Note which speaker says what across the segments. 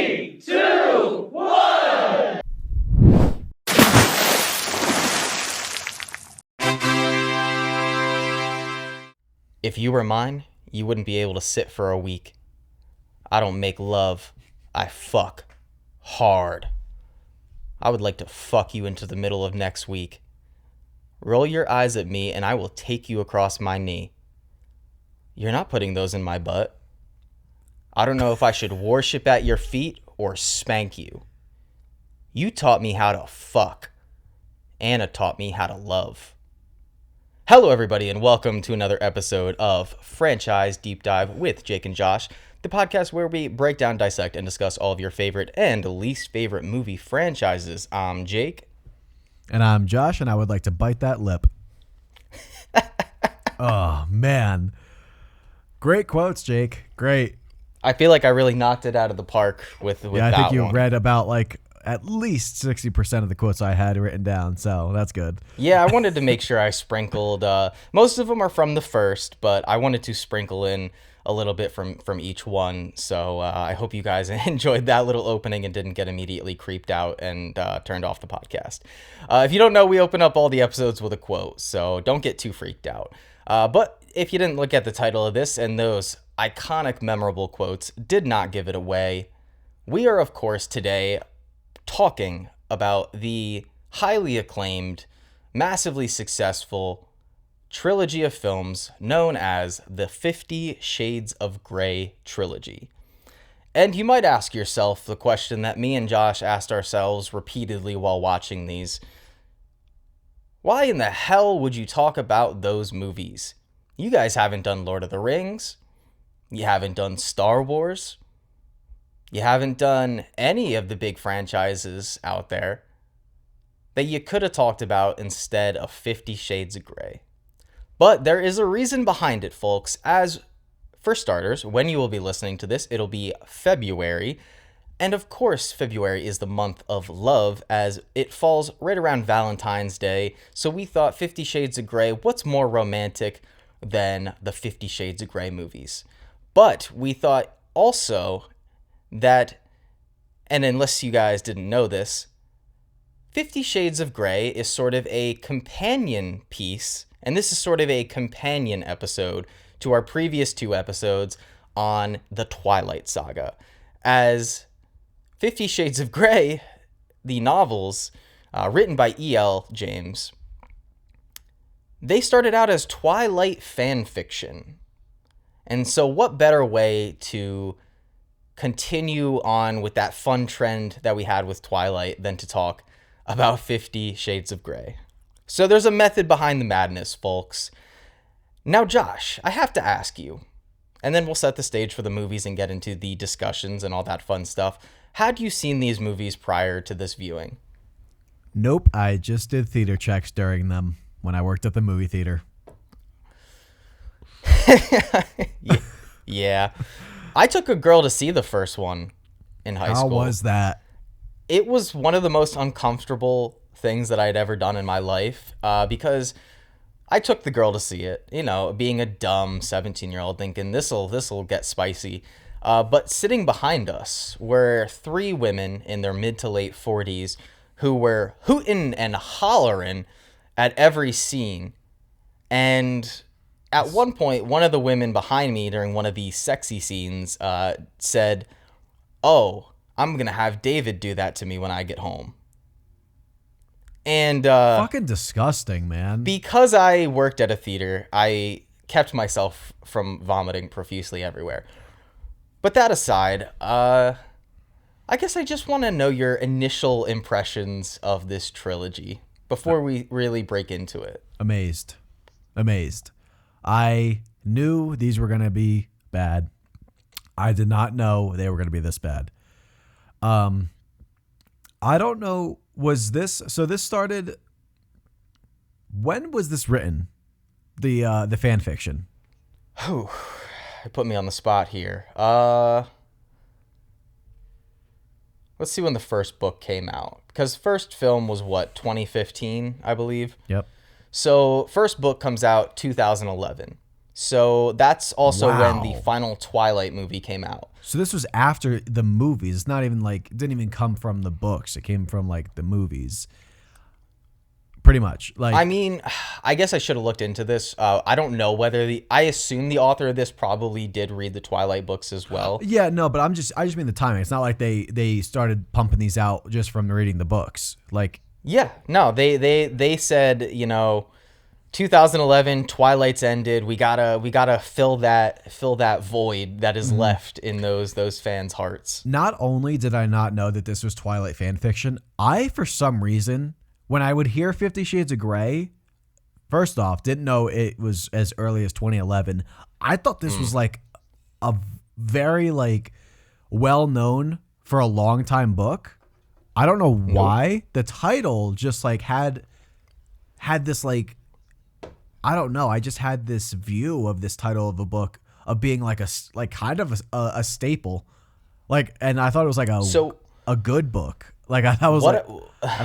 Speaker 1: Three, two, one.
Speaker 2: If you were mine, you wouldn't be able to sit for a week. I don't make love, I fuck hard. I would like to fuck you into the middle of next week. Roll your eyes at me and I will take you across my knee. You're not putting those in my butt. I don't know if I should worship at your feet or spank you. You taught me how to fuck. Anna taught me how to love. Hello, everybody, and welcome to another episode of Franchise Deep Dive with Jake and Josh, the podcast where we break down, dissect, and discuss all of your favorite and least favorite movie franchises. I'm Jake.
Speaker 3: And I'm Josh, and I would like to bite that lip. Oh, man. Great quotes, Jake. Great.
Speaker 2: I feel like I really knocked it out of the park with that one.
Speaker 3: Yeah, I think you read about at least 60% of the quotes I had written down, so that's good.
Speaker 2: Yeah, I wanted to make sure I sprinkled. Most of them are from the first, but I wanted to sprinkle in a little bit from each one. So I hope you guys enjoyed that little opening and didn't get immediately creeped out and turned off the podcast. If you don't know, we open up all the episodes with a quote, so don't get too freaked out. But if you didn't look at the title of this and those iconic, memorable quotes did not give it away, we are, of course, today talking about the highly acclaimed, massively successful trilogy of films known as the 50 Shades of Grey trilogy. And you might ask yourself the question that me and Josh asked ourselves repeatedly while watching these. Why in the hell would you talk about those movies? You guys haven't done Lord of the Rings. You haven't done Star Wars. You haven't done any of the big franchises out there that you could have talked about instead of 50 Shades of Grey. But there is a reason behind it, folks. As for starters, when you will be listening to this, it'll be February. And of course, February is the month of love, as it falls right around Valentine's Day. So we thought 50 Shades of Grey, what's more romantic than the 50 Shades of Grey movies? But we thought also that, and unless you guys didn't know this, 50 Shades of Grey is sort of a companion piece, and this is sort of a companion episode to our previous two episodes on the Twilight Saga. As 50 Shades of Grey, the novels, written by E.L. James, they started out as Twilight fan fiction. And so what better way to continue on with that fun trend that we had with Twilight than to talk about 50 Shades of Grey. So there's a method behind the madness, folks. Now, Josh, I have to ask you, and then we'll set the stage for the movies and get into the discussions and all that fun stuff. Had you seen these movies prior to this viewing?
Speaker 3: Nope, I just did theater checks during them when I worked at the movie theater.
Speaker 2: Yeah. I took a girl to see the first one in high school.
Speaker 3: How was that?
Speaker 2: It was one of the most uncomfortable things that I had ever done in my life, because I took the girl to see it, being a dumb 17-year-old thinking this'll get spicy. But sitting behind us were three women in their mid to late 40s who were hooting and hollering at every scene. And at one point, one of the women behind me during one of the sexy scenes said, "Oh, I'm going to have David do that to me when I get home." And
Speaker 3: fucking disgusting, man.
Speaker 2: Because I worked at a theater, I kept myself from vomiting profusely everywhere. But that aside, I guess I just want to know your initial impressions of this trilogy before we really break into it.
Speaker 3: Amazed. I knew these were going to be bad. I did not know they were going to be this bad. I don't know. So this started, when was this written? The fan fiction.
Speaker 2: Whew. It put me on the spot here. Let's see when the first book came out. Because first film was 2015, I believe?
Speaker 3: Yep.
Speaker 2: So first book comes out 2011. So that's also when the
Speaker 3: Wow.
Speaker 2: final Twilight movie came out.
Speaker 3: So this was after the movies. It's not even like, it didn't even come from the books. It came from like the movies. Pretty much. Like,
Speaker 2: I mean, I guess I should have looked into this. I don't know whether I assume the author of this probably did read the Twilight books as well.
Speaker 3: yeah, no, but I just mean the timing. It's not like they started pumping these out just from reading the books. Like,
Speaker 2: Yeah, no, they said, 2011 Twilight's ended. We gotta fill that void that is left in those fans' hearts.
Speaker 3: not only did I not know that this was Twilight fan fiction, I, for some reason, when I would hear 50 Shades of Grey, first off, didn't know it was as early as 2011. I thought this was like a very like well-known for a long time book. I don't know why. The title just like had this like, I don't know. I just had this view of this title of a book of being like kind of a staple. Like, and I thought it was like a good book. Like I thought it was
Speaker 2: What?
Speaker 3: like,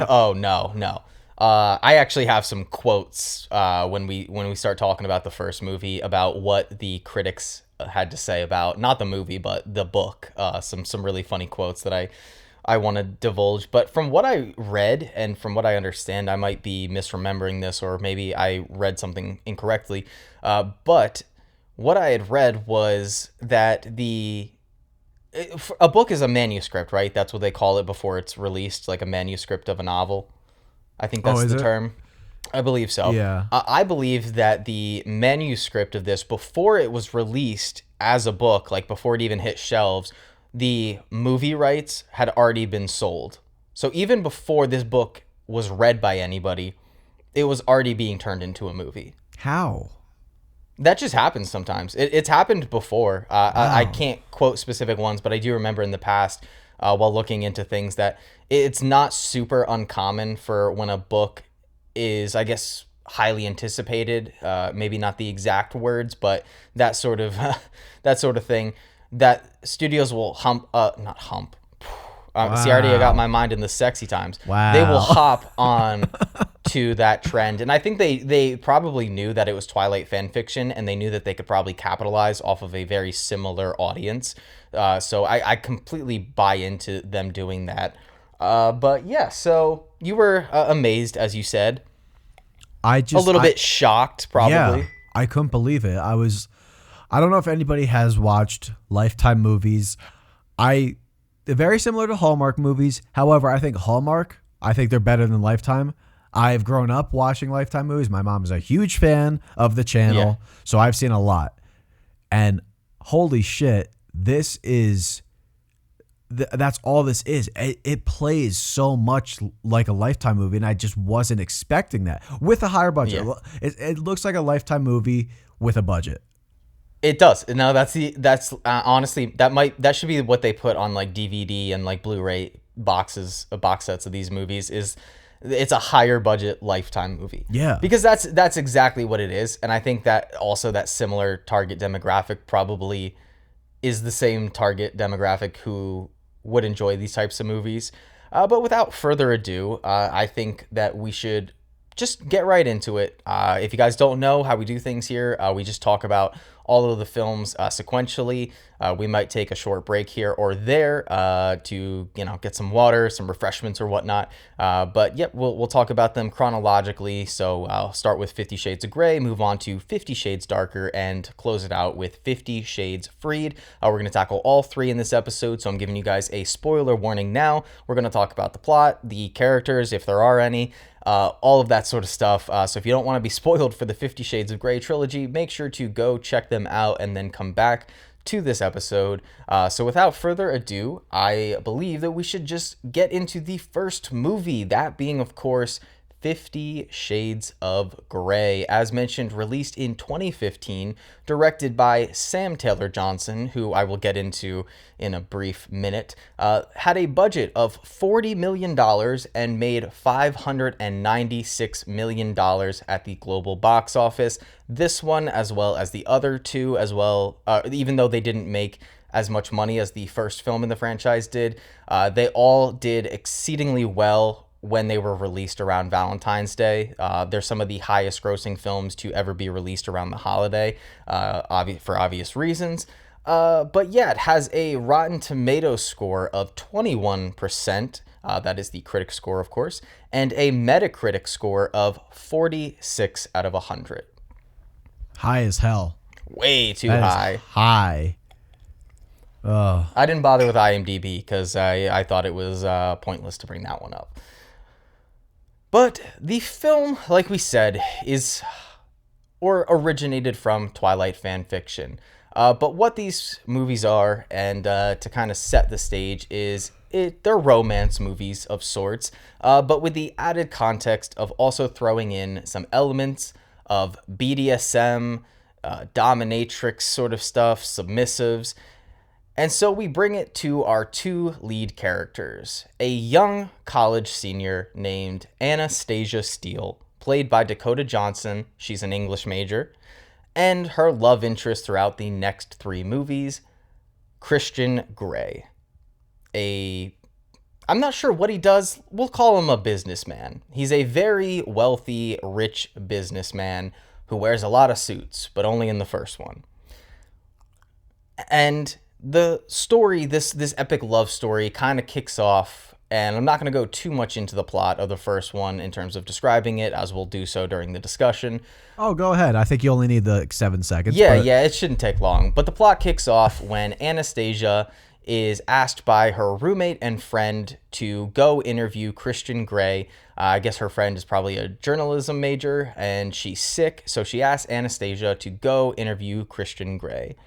Speaker 2: Oh no. I actually have some quotes when we start talking about the first movie about what the critics had to say about not the movie but the book. Some really funny quotes that I want to divulge. But from what I read and from what I understand, I might be misremembering this or maybe I read something incorrectly. But what I had read was that a book is a manuscript, right? That's what they call it before it's released, like a manuscript of a novel. I think that's
Speaker 3: is
Speaker 2: the
Speaker 3: it?
Speaker 2: term. I believe so.
Speaker 3: Yeah.
Speaker 2: I believe that the manuscript of this, before it was released as a book, like before it even hit shelves, the movie rights had already been sold. So even before this book was read by anybody, it was already being turned into a movie.
Speaker 3: how?
Speaker 2: That just happens sometimes. It's happened before. I can't quote specific ones, but I do remember in the past, while looking into things, that it's not super uncommon for when a book is, I guess, highly anticipated. Maybe not the exact words, but that sort of that sort of thing. That studios will not hump. See, already I got my mind in the sexy times.
Speaker 3: Wow.
Speaker 2: They will hop on to that trend. And I think they probably knew that it was Twilight fan fiction, and they knew that they could probably capitalize off of a very similar audience. So I completely buy into them doing that. But yeah, so you were amazed, as you said.
Speaker 3: I just
Speaker 2: A little bit shocked, probably.
Speaker 3: Yeah, I couldn't believe it. I don't know if anybody has watched Lifetime movies. They're very similar to Hallmark movies. However, I think they're better than Lifetime. I've grown up watching Lifetime movies. My mom is a huge fan of the channel, so I've seen a lot. And holy shit, this is that's all this is. It plays so much like a Lifetime movie, and I just wasn't expecting that with a higher budget.
Speaker 2: Yeah.
Speaker 3: It looks like a Lifetime movie with a budget.
Speaker 2: It does. No, that's honestly that should be what they put on like DVD and like Blu-ray box sets of these movies. It's a higher budget Lifetime movie.
Speaker 3: Yeah.
Speaker 2: Because that's exactly what it is, and I think that also that similar target demographic probably is the same target demographic who would enjoy these types of movies. But without further ado, I think that we should just get right into it. If you guys don't know how we do things here, we just talk about all of the films sequentially. We might take a short break here or there to get some water, some refreshments or whatnot. But yep, we'll talk about them chronologically. So I'll start with 50 Shades of Grey, move on to 50 Shades Darker, and close it out with 50 Shades Freed. We're going to tackle all three in this episode, so I'm giving you guys a spoiler warning now. We're going to talk about the plot, the characters, if there are any, all of that sort of stuff. So if you don't want to be spoiled for the 50 Shades of Grey trilogy, make sure to go check them out and then come back to this episode. So without further ado, I believe that we should just get into the first movie, that being, of course, 50 Shades of Grey. As mentioned, released in 2015, directed by Sam Taylor Johnson, who I will get into in a brief minute, had a budget of $40 million and made $596 million at the global box office. This one, as well as the other two, even though they didn't make as much money as the first film in the franchise did, they all did exceedingly well when they were released around Valentine's Day. They're some of the highest grossing films to ever be released around the holiday, for obvious reasons. But yeah, it has a Rotten Tomatoes score of 21%. That is the critic score, of course, and a Metacritic score of 46 out of 100.
Speaker 3: High as hell.
Speaker 2: Way too
Speaker 3: That is
Speaker 2: high.
Speaker 3: high.
Speaker 2: I didn't bother with IMDb because I thought it was pointless to bring that one up. But the film, like we said, originated from Twilight fan fiction. But what these movies are, and to kind of set the stage, they're romance movies of sorts, but with the added context of also throwing in some elements of BDSM, dominatrix sort of stuff, submissives. And so we bring it to our two lead characters, a young college senior named Anastasia Steele, played by Dakota Johnson. She's an English major. And her love interest throughout the next three movies, Christian Grey. I'm not sure what he does. We'll call him a businessman. He's a very wealthy, rich businessman who wears a lot of suits, but only in the first one. And the story, this epic love story, kind of kicks off, and I'm not going to go too much into the plot of the first one in terms of describing it, as we'll do so during the discussion.
Speaker 3: Oh, go ahead. I think you only need the 7 seconds.
Speaker 2: Yeah, it shouldn't take long. But the plot kicks off when Anastasia is asked by her roommate and friend to go interview Christian Grey. I guess her friend is probably a journalism major, and she's sick, so she asks Anastasia to go interview Christian Grey.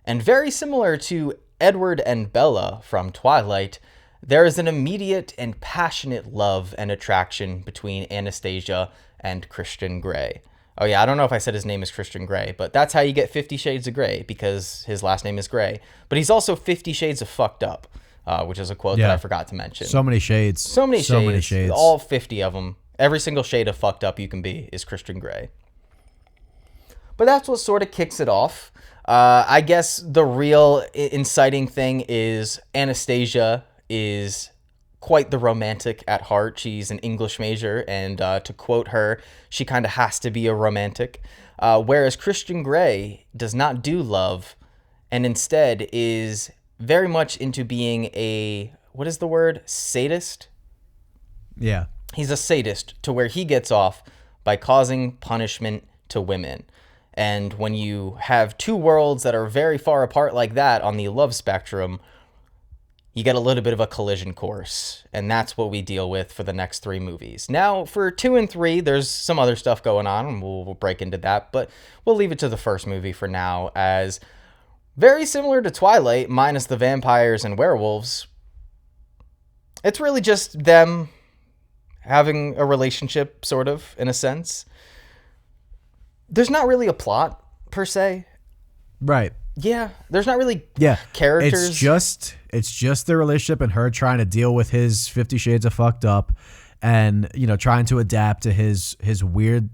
Speaker 2: And very similar to Edward and Bella from Twilight, there is an immediate and passionate love and attraction between Anastasia and Christian Grey. Oh yeah, I don't know if I said his name is Christian Grey, but that's how you get 50 Shades of Grey, because his last name is Grey. But he's also 50 Shades of Fucked Up, which is a quote that I forgot to mention.
Speaker 3: So many shades.
Speaker 2: So many shades. All 50 of them. Every single shade of fucked up you can be is Christian Grey. But that's what sort of kicks it off. I guess the real inciting thing is Anastasia is quite the romantic at heart. She's an English major, and to quote her, she kind of has to be a romantic. Whereas Christian Grey does not do love, and instead is very much into being what is the word? Sadist?
Speaker 3: Yeah.
Speaker 2: He's a sadist to where he gets off by causing punishment to women. And when you have two worlds that are very far apart like that on the love spectrum, you get a little bit of a collision course. And that's what we deal with for the next three movies. Now, for 2 and 3, there's some other stuff going on, and we'll break into that. But we'll leave it to the first movie for now, as very similar to Twilight, minus the vampires and werewolves. It's really just them having a relationship, sort of, in a sense. There's not really a plot, per se.
Speaker 3: Right.
Speaker 2: Yeah, there's not really characters.
Speaker 3: It's just their relationship and her trying to deal with his 50 Shades of Fucked Up, and trying to adapt to his weird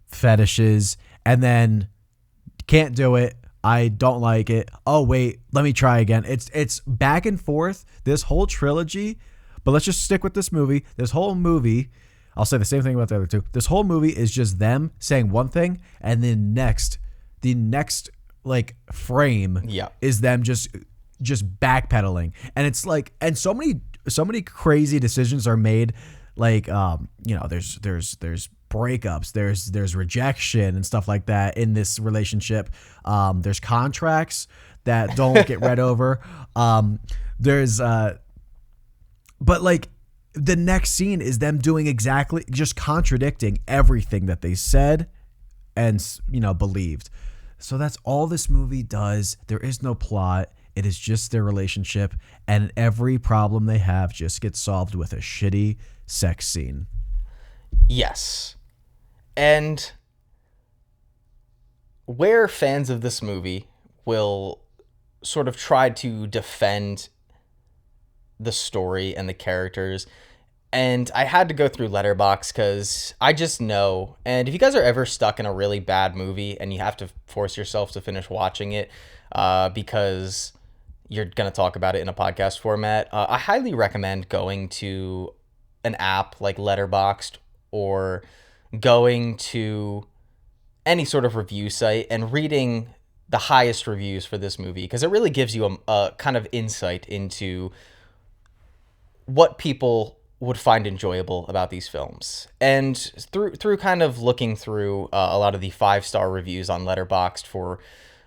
Speaker 3: fetishes, and then can't do it. I don't like it. Oh wait, let me try again. It's back and forth this whole trilogy, but let's just stick with this movie. This whole movie, I'll say the same thing about the other two. This whole movie is just them saying one thing, and then the next like frame is them just backpedaling, and it's like, and so many crazy decisions are made, like there's breakups, there's rejection and stuff like that in this relationship. There's contracts that don't get read over. But like the next scene is them doing exactly, just contradicting everything that they said and believed. So that's all this movie does. There is no plot. It is just their relationship, and every problem they have just gets solved with a shitty sex scene.
Speaker 2: Yes. And where fans of this movie will sort of try to defend the story and the characters, and I had to go through Letterboxd because I just know, and if you guys are ever stuck in a really bad movie and you have to force yourself to finish watching it because you're going to talk about it in a podcast format, I highly recommend going to an app like Letterboxd or going to any sort of review site and reading the highest reviews for this movie, because it really gives you a kind of insight into what people would find enjoyable about these films. And through kind of looking through a lot of the 5-star reviews on Letterboxd for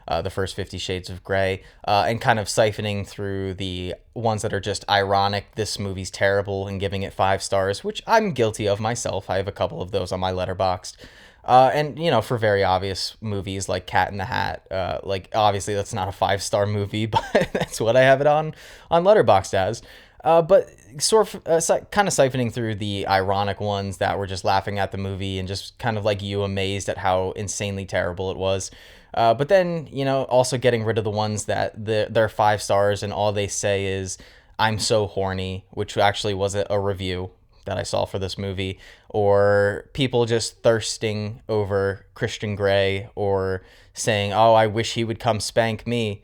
Speaker 2: the first 50 Shades of Grey, and kind of siphoning through the ones that are just ironic, this movie's terrible, and giving it 5 stars, which I'm guilty of myself. I have a couple of those on my Letterboxd. And, you know, for very obvious movies like Cat in the Hat, like, obviously that's not a 5-star movie, but that's what I have it on Letterboxd as. But sort of kind of siphoning through the ironic ones that were just laughing at the movie and just kind of like you, amazed at how insanely terrible it was. But then, you know, also getting rid of the ones that they're 5 stars and all they say is, "I'm so horny," which actually was a review that I saw for this movie, or people just thirsting over Christian Grey, or saying, "Oh, I wish he would come spank me."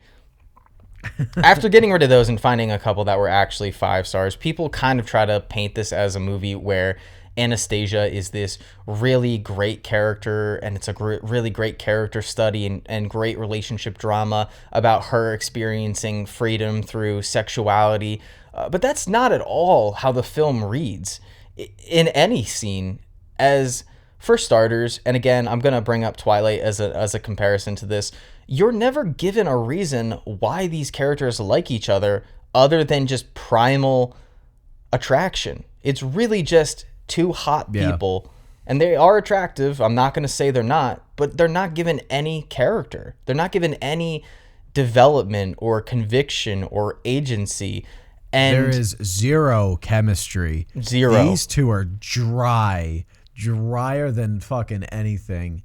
Speaker 2: After getting rid of those and finding a couple that were actually 5 stars, people kind of try to paint this as a movie where Anastasia is this really great character, and it's a really great character study and great relationship drama about her experiencing freedom through sexuality. But that's not at all how the film reads in any scene. As for starters, and again, I'm going to bring up Twilight as a comparison to this, you're never given a reason why these characters like each other other than just primal attraction. It's really just two hot people, and they are attractive. I'm not going to say they're not, but they're not given any character. They're not given any development or conviction or agency. And
Speaker 3: there is zero chemistry.
Speaker 2: Zero.
Speaker 3: These two are drier than fucking anything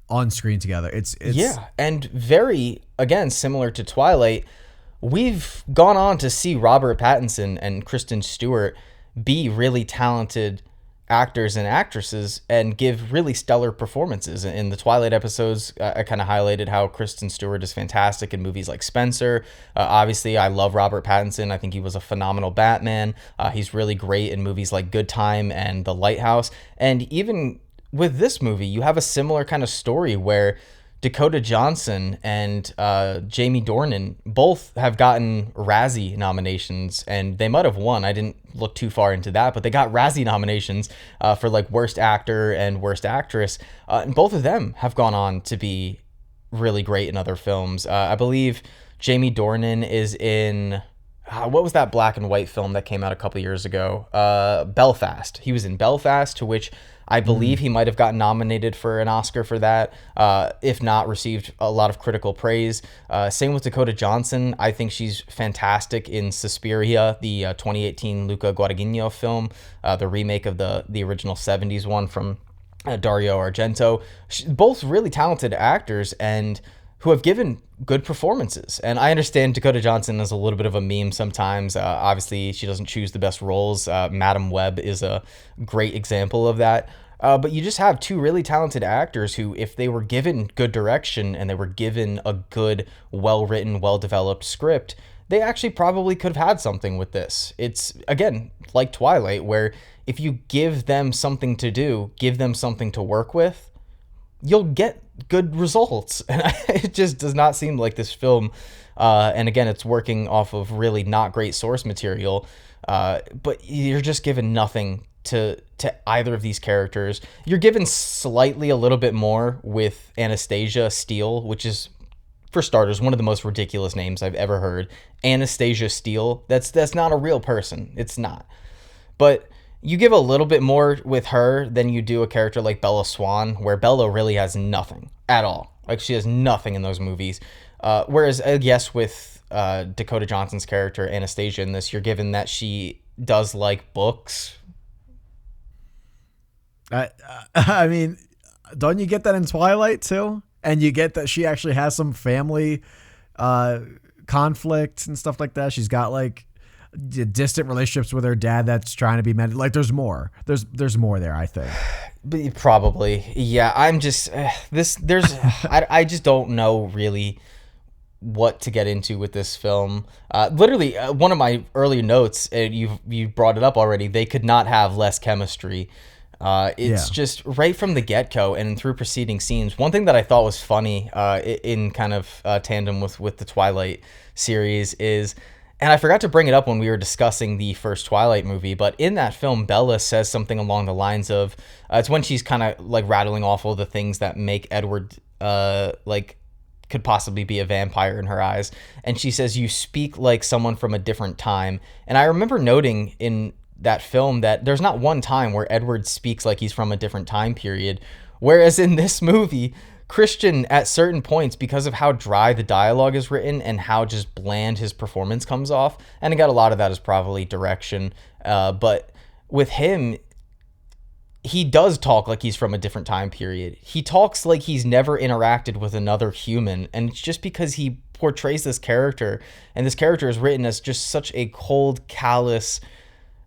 Speaker 3: on screen together. It's
Speaker 2: yeah, and very, again, similar to Twilight, we've gone on to see Robert Pattinson and Kristen Stewart be really talented actors and actresses and give really stellar performances. In the Twilight episodes, I kind of highlighted how Kristen Stewart is fantastic in movies like Spencer. Obviously, I love Robert Pattinson. I think he was a phenomenal Batman. He's really great in movies like Good Time and The Lighthouse. And even with this movie, you have a similar kind of story where Dakota Johnson and Jamie Dornan both have gotten Razzie nominations, and they might have won. I didn't look too far into that, but they got Razzie nominations for like Worst Actor and Worst Actress, and both of them have gone on to be really great in other films. I believe Jamie Dornan is in what was that black and white film that came out a couple years ago? Belfast. He was in Belfast, to which I believe he might have gotten nominated for an Oscar for that, if not received a lot of critical praise. Same with Dakota Johnson. I think she's fantastic in Suspiria, the 2018 Luca Guadagnino film, the remake of the original 70s one from Dario Argento. Both really talented actors and who have given good performances. And I understand Dakota Johnson is a little bit of a meme sometimes. Obviously, she doesn't choose the best roles. Madam Web is a great example of that. But you just have two really talented actors who, if they were given good direction and they were given a good, well-written, well-developed script, they actually probably could have had something with this. It's, again, like Twilight, where if you give them something to do, give them something to work with, you'll get good results. And it just does not seem like this film, and again, it's working off of really not great source material, but you're just given nothing to either of these characters. You're given slightly a little bit more with Anastasia Steele, which is, for starters, one of the most ridiculous names I've ever heard. Anastasia Steele. That's not a real person. It's not. But you give a little bit more with her than you do a character like Bella Swan, where Bella really has nothing at all. Like, she has nothing in those movies. Whereas, yes, with Dakota Johnson's character, Anastasia, in this, you're given that she does like books.
Speaker 3: I mean, don't you get that in Twilight, too? And you get that she actually has some family conflict and stuff like that. She's got, like, distant relationships with her dad that's trying to be met. Like, there's more. There's more there, I think.
Speaker 2: Probably. Yeah, I'm just I just don't know really what to get into with this film. Literally, one of my earlier notes, and you brought it up already, they could not have less chemistry. It's just right from the get-go and through preceding scenes. One thing that I thought was funny in kind of tandem with the Twilight series is, and I forgot to bring it up when we were discussing the first Twilight movie, but in that film, Bella says something along the lines of, it's when she's kind of like rattling off all the things that make Edward like could possibly be a vampire in her eyes. And she says, "You speak like someone from a different time." And I remember noting in that film that there's not one time where Edward speaks like he's from a different time period. Whereas in this movie, Christian, at certain points, because of how dry the dialogue is written and how just bland his performance comes off, and I got a lot of that is probably direction, but with him, he does talk like he's from a different time period. He talks like he's never interacted with another human, and it's just because he portrays this character, and this character is written as just such a cold, callous.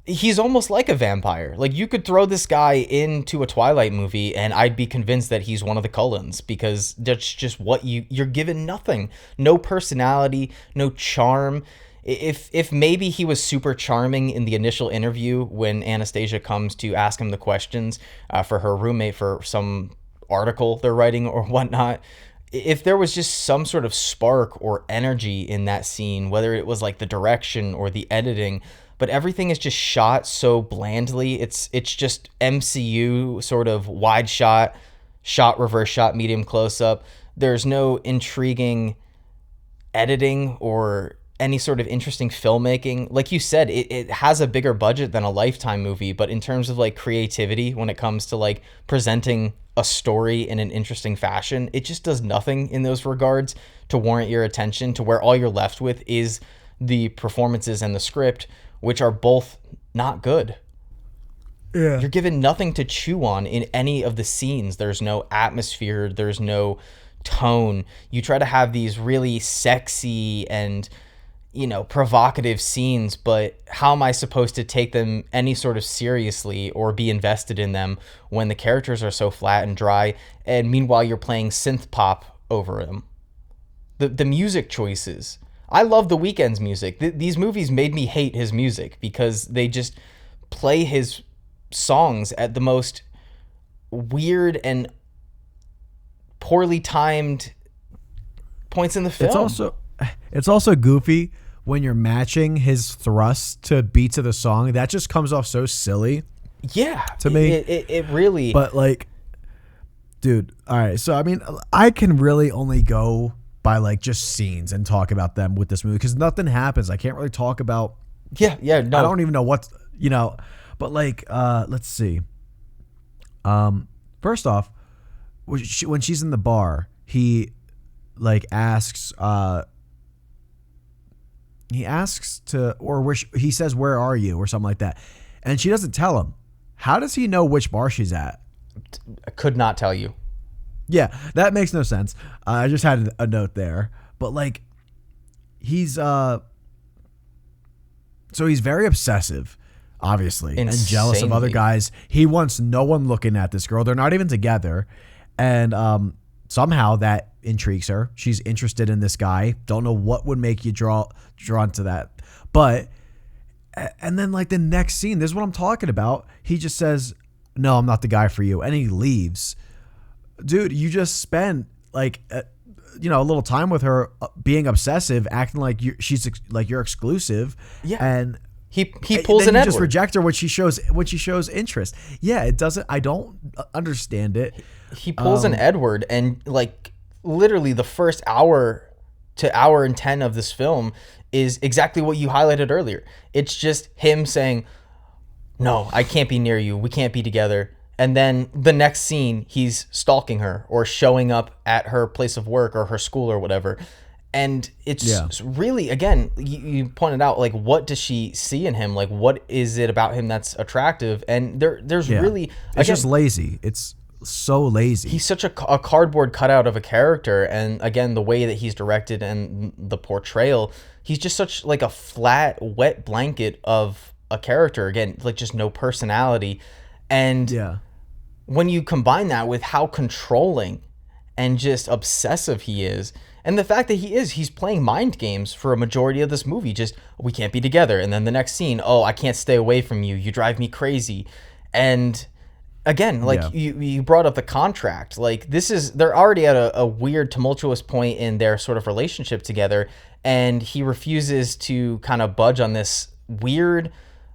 Speaker 2: He's almost like a vampire. Like, you could throw this guy into a Twilight movie and I'd be convinced that he's one of the Cullens, because that's just what you're given. Nothing, no personality, no charm. If maybe he was super charming in the initial interview when Anastasia comes to ask him the questions for her roommate for some article they're writing or whatnot, if there was just some sort of spark or energy in that scene, whether it was like the direction or the editing, but everything is just shot so blandly. It's just MCU sort of wide shot, reverse shot, medium close up. There's no intriguing editing or any sort of interesting filmmaking. Like you said, it has a bigger budget than a Lifetime movie, but in terms of like creativity, when it comes to like presenting a story in an interesting fashion, it just does nothing in those regards to warrant your attention, to where all you're left with is the performances and the script, which are both not good. Yeah. You're given nothing to chew on in any of the scenes. There's no atmosphere. There's no tone. You try to have these really sexy and, provocative scenes, but how am I supposed to take them any sort of seriously or be invested in them when the characters are so flat and dry, and meanwhile you're playing synth pop over them? The music choices. I love The Weeknd's music. These movies made me hate his music because they just play his songs at the most weird and poorly timed points in the film.
Speaker 3: It's also goofy when you're matching his thrust to beats of the song. That just comes off so silly.
Speaker 2: Yeah,
Speaker 3: to me,
Speaker 2: it really.
Speaker 3: But like, dude, all right. So I mean, I can really only go by like just scenes and talk about them with this movie because nothing happens. I can't really talk about.
Speaker 2: Yeah. No.
Speaker 3: I don't even know what's But like, let's see. First off, when she's in the bar, he like asks. He asks to, or he says, "Where are you?" or something like that, and she doesn't tell him. How does he know which bar she's at?
Speaker 2: I could not tell you.
Speaker 3: Yeah, that makes no sense. I just had a note there, but like, he's so he's very obsessive, obviously, and jealous of other guys. He wants no one looking at this girl. They're not even together, and somehow that intrigues her. She's interested in this guy. Don't know what would make you drawn to that, but and then like the next scene, this is what I'm talking about. He just says, "No, I'm not the guy for you," and he leaves. Dude, you just spent like a little time with her, being obsessive, acting like she's like you're exclusive.
Speaker 2: Yeah,
Speaker 3: and
Speaker 2: he pulls an Edward.
Speaker 3: Just reject her when she shows interest. Yeah, it doesn't. I don't understand it.
Speaker 2: He pulls an Edward, and like literally the first hour to hour and 10 of this film is exactly what you highlighted earlier. It's just him saying, "No, I can't be near you. We can't be together." And then the next scene, he's stalking her or showing up at her place of work or her school or whatever. And it's really, again, you pointed out, like, what does she see in him? Like, what is it about him that's attractive? And there's really...
Speaker 3: It's just lazy. It's so lazy.
Speaker 2: He's such a cardboard cutout of a character. And again, the way that he's directed and the portrayal, he's just such like a flat, wet blanket of a character. Again, like just no personality. And... when you combine that with how controlling and just obsessive he is, And the fact that he's playing mind games for a majority of this movie. Just, we can't be together. And then the next scene, oh, I can't stay away from you. You drive me crazy. And again, like you brought up the contract. Like they're already at a weird, tumultuous point in their sort of relationship together. And he refuses to kind of budge on this weird,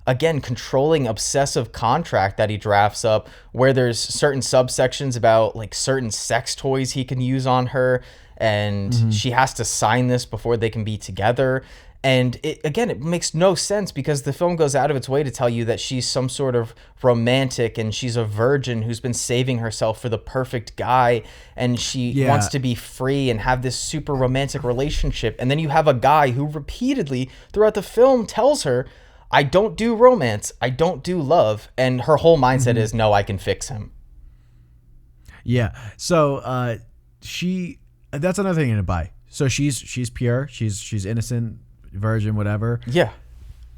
Speaker 2: again, controlling, obsessive contract that he drafts up, where there's certain subsections about like certain sex toys he can use on her, and she has to sign this before they can be together. And it makes no sense, because the film goes out of its way to tell you that she's some sort of romantic and she's a virgin who's been saving herself for the perfect guy, and she wants to be free and have this super romantic relationship. And then you have a guy who repeatedly throughout the film tells her, I don't do romance, I don't do love. And her whole mindset is, no, I can fix him.
Speaker 3: Yeah. So that's another thing in a buy. So she's pure, she's innocent, virgin, whatever.
Speaker 2: Yeah.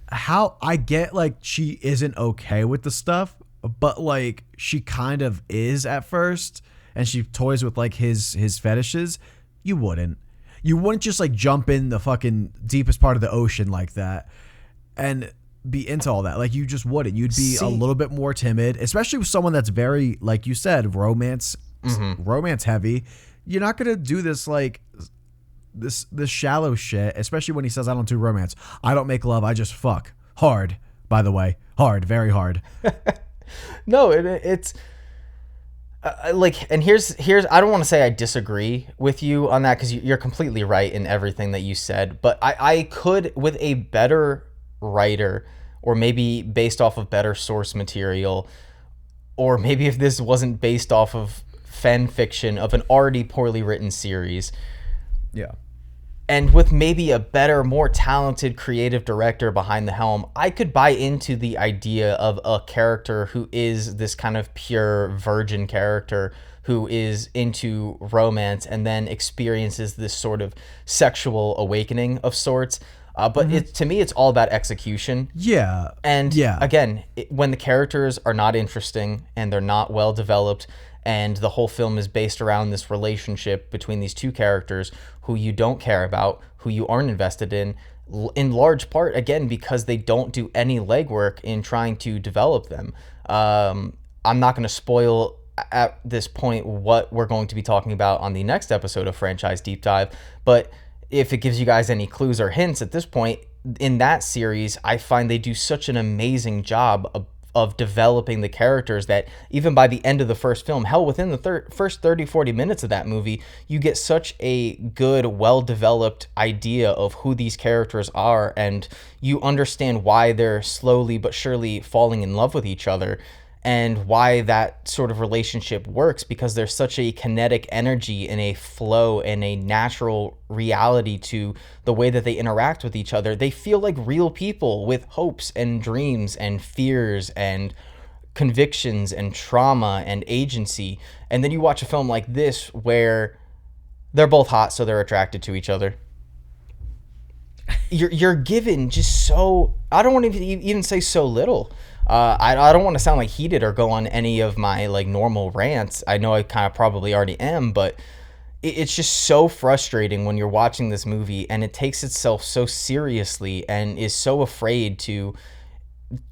Speaker 3: How I get, like, she isn't okay with the stuff, but like she kind of is at first, and she toys with like his fetishes. You wouldn't just like jump in the fucking deepest part of the ocean like that and be into all that. Like, you just wouldn't. You'd be a little bit more timid, especially with someone that's very, like you said, romance heavy. You're not gonna do this like this shallow shit, especially when he says, I don't do romance, I don't make love, I just fuck. Hard, by the way. Hard, very hard.
Speaker 2: No, it's like, and here's I don't want to say I disagree with you on that, because you're completely right in everything that you said, but I could, with a better writer, or maybe based off of better source material, or maybe if this wasn't based off of fan fiction of an already poorly written series, and with maybe a better, more talented creative director behind the helm, I could buy into the idea of a character who is this kind of pure virgin character who is into romance and then experiences this sort of sexual awakening of sorts. But to me, it's all about execution.
Speaker 3: Yeah.
Speaker 2: And again, when the characters are not interesting and they're not well developed, and the whole film is based around this relationship between these two characters who you don't care about, who you aren't invested in large part, again, because they don't do any legwork in trying to develop them. I'm not going to spoil at this point what we're going to be talking about on the next episode of Franchise Deep Dive, but if it gives you guys any clues or hints at this point, in that series, I find they do such an amazing job of developing the characters that even by the end of the first film, hell, within the first 30-40 minutes of that movie, you get such a good, well-developed idea of who these characters are, and you understand why they're slowly but surely falling in love with each other, and why that sort of relationship works, because there's such a kinetic energy and a flow and a natural reality to the way that they interact with each other. They feel like real people with hopes and dreams and fears and convictions and trauma and agency. And then you watch a film like this where they're both hot, so they're attracted to each other. You're given just so, I don't want to even say so little. I don't want to sound like heated or go on any of my like normal rants. I know I kind of probably already am, but it's just so frustrating when you're watching this movie and it takes itself so seriously and is so afraid to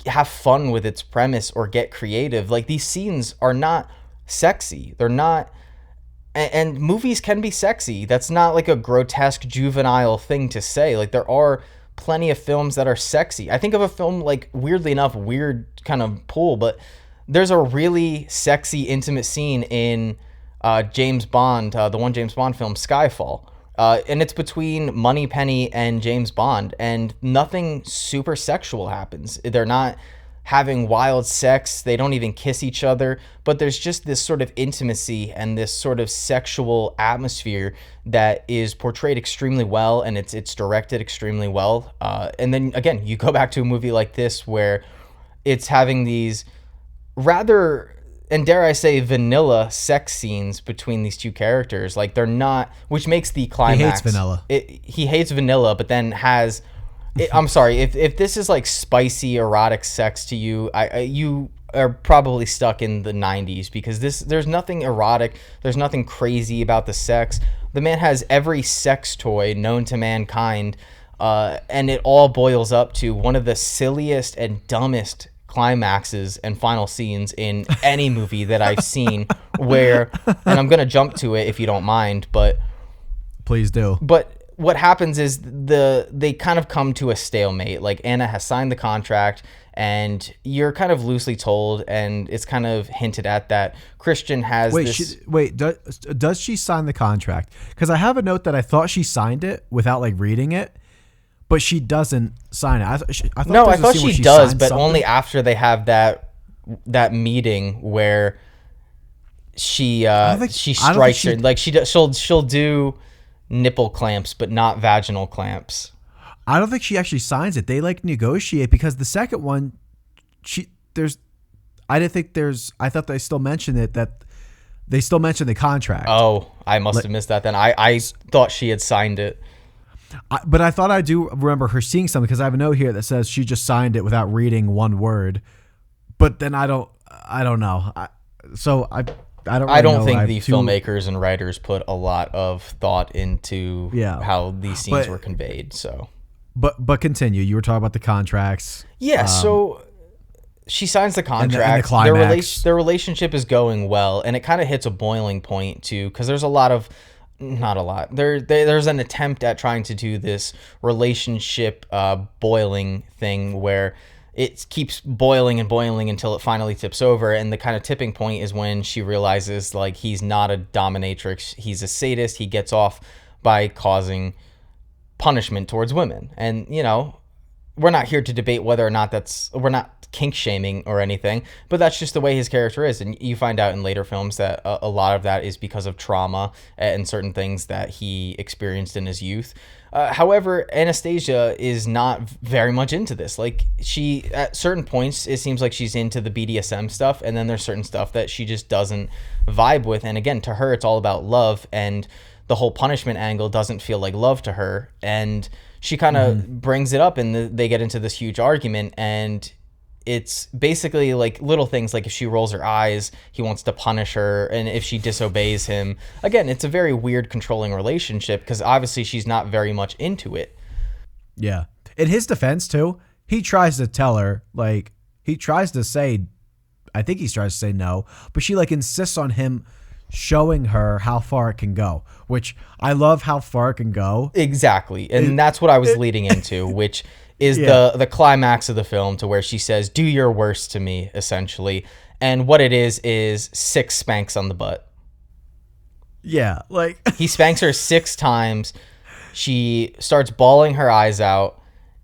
Speaker 2: have fun with its premise or get creative. Like, these scenes are not sexy. They're not, and movies can be sexy. That's not like a grotesque juvenile thing to say. Like, there are plenty of films that are sexy. I think of a film like, weirdly enough, weird kind of pull, but there's a really sexy, intimate scene in James Bond, the one James Bond film, Skyfall. And it's between Moneypenny and James Bond, and nothing super sexual happens. They're not having wild sex. They don't even kiss each other, but there's just this sort of intimacy and this sort of sexual atmosphere that is portrayed extremely well, and it's directed extremely well. And then again, you go back to a movie like this where it's having these rather, and dare I say, vanilla sex scenes between these two characters. Like, they're not, which makes the climax.
Speaker 3: He hates vanilla.
Speaker 2: He hates vanilla, but then has, I'm sorry, if this is like spicy erotic sex to you, you are probably stuck in the 90s, because there's nothing erotic, there's nothing crazy about the sex, The man has every sex toy known to mankind, and it all boils up to one of the silliest and dumbest climaxes and final scenes in any movie that I've seen, where, and I'm going to jump to it if you don't mind, but
Speaker 3: Please do.
Speaker 2: But what happens is they kind of come to a stalemate. Like, Anna has signed the contract, and you're kind of loosely told, and it's kind of hinted at that Christian has
Speaker 3: does she sign the contract? Because I have a note that I thought she signed it without like reading it, but she doesn't sign it. I thought
Speaker 2: she does, but only after they have that meeting where she strikes her. Like, she'll do nipple clamps, but not vaginal clamps.
Speaker 3: I don't think she actually signs it. They like negotiate, because the second one, I thought they still mentioned it, that they still mentioned the contract.
Speaker 2: Oh, I must have missed that then. I thought she had signed it.
Speaker 3: But I thought I do remember her seeing something, because I have a note here that says she just signed it without reading one word. But then I don't know. I don't
Speaker 2: think the filmmakers and writers put a lot of thought into how these scenes were conveyed. So,
Speaker 3: but continue. You were talking about the contracts.
Speaker 2: Yeah. So she signs the contract.
Speaker 3: And the climax.
Speaker 2: Their relationship is going well, and it kind of hits a boiling point too, because there's there's an attempt at trying to do this relationship boiling thing where it keeps boiling and boiling until it finally tips over. And the kind of tipping point is when she realizes, like, he's not a dominatrix, he's a sadist. He gets off by causing punishment towards women. And, you know, we're not here to debate whether or not we're not kink shaming or anything, but that's just the way his character is. And you find out in later films that a lot of that is because of trauma and certain things that he experienced in his youth. However, Anastasia is not very much into this. Like, she, at certain points, it seems like she's into the BDSM stuff, and then there's certain stuff that she just doesn't vibe with. And again, to her, it's all about love, and the whole punishment angle doesn't feel like love to her. And she kind of brings it up, and they get into this huge argument, and it's basically like little things, like if she rolls her eyes, he wants to punish her, and if she disobeys him, again, it's a very weird, controlling relationship, because obviously she's not very much into it.
Speaker 3: Yeah. In his defense too, he tries to tell her, like, he tries to say no, but she like insists on him showing her how far it can go, which I love how far it can go.
Speaker 2: Exactly. And that's what I was leading into, which is the climax of the film, to where she says, "Do your worst to me," essentially. And what it is 6 spanks on the butt.
Speaker 3: Yeah, like
Speaker 2: he spanks her 6 times. She starts bawling her eyes out,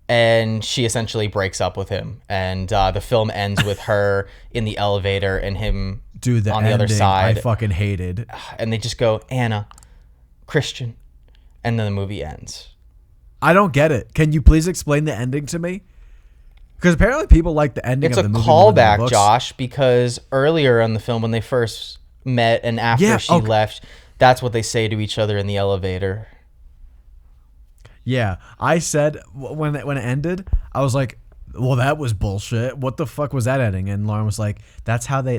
Speaker 2: and she essentially breaks up with him. And the film ends with her in the elevator and him on the other side.
Speaker 3: I fucking hated.
Speaker 2: And they just go, "Anna, Christian," and then the movie ends.
Speaker 3: I don't get it. Can you please explain the ending to me? Because apparently people like the ending of the movie.
Speaker 2: It's a callback, Josh, because earlier in the film, when they first met and after she left, that's what they say to each other in the elevator.
Speaker 3: Yeah, I said when it ended, I was like, well, that was bullshit. What the fuck was that ending? And Lauren was like, that's how they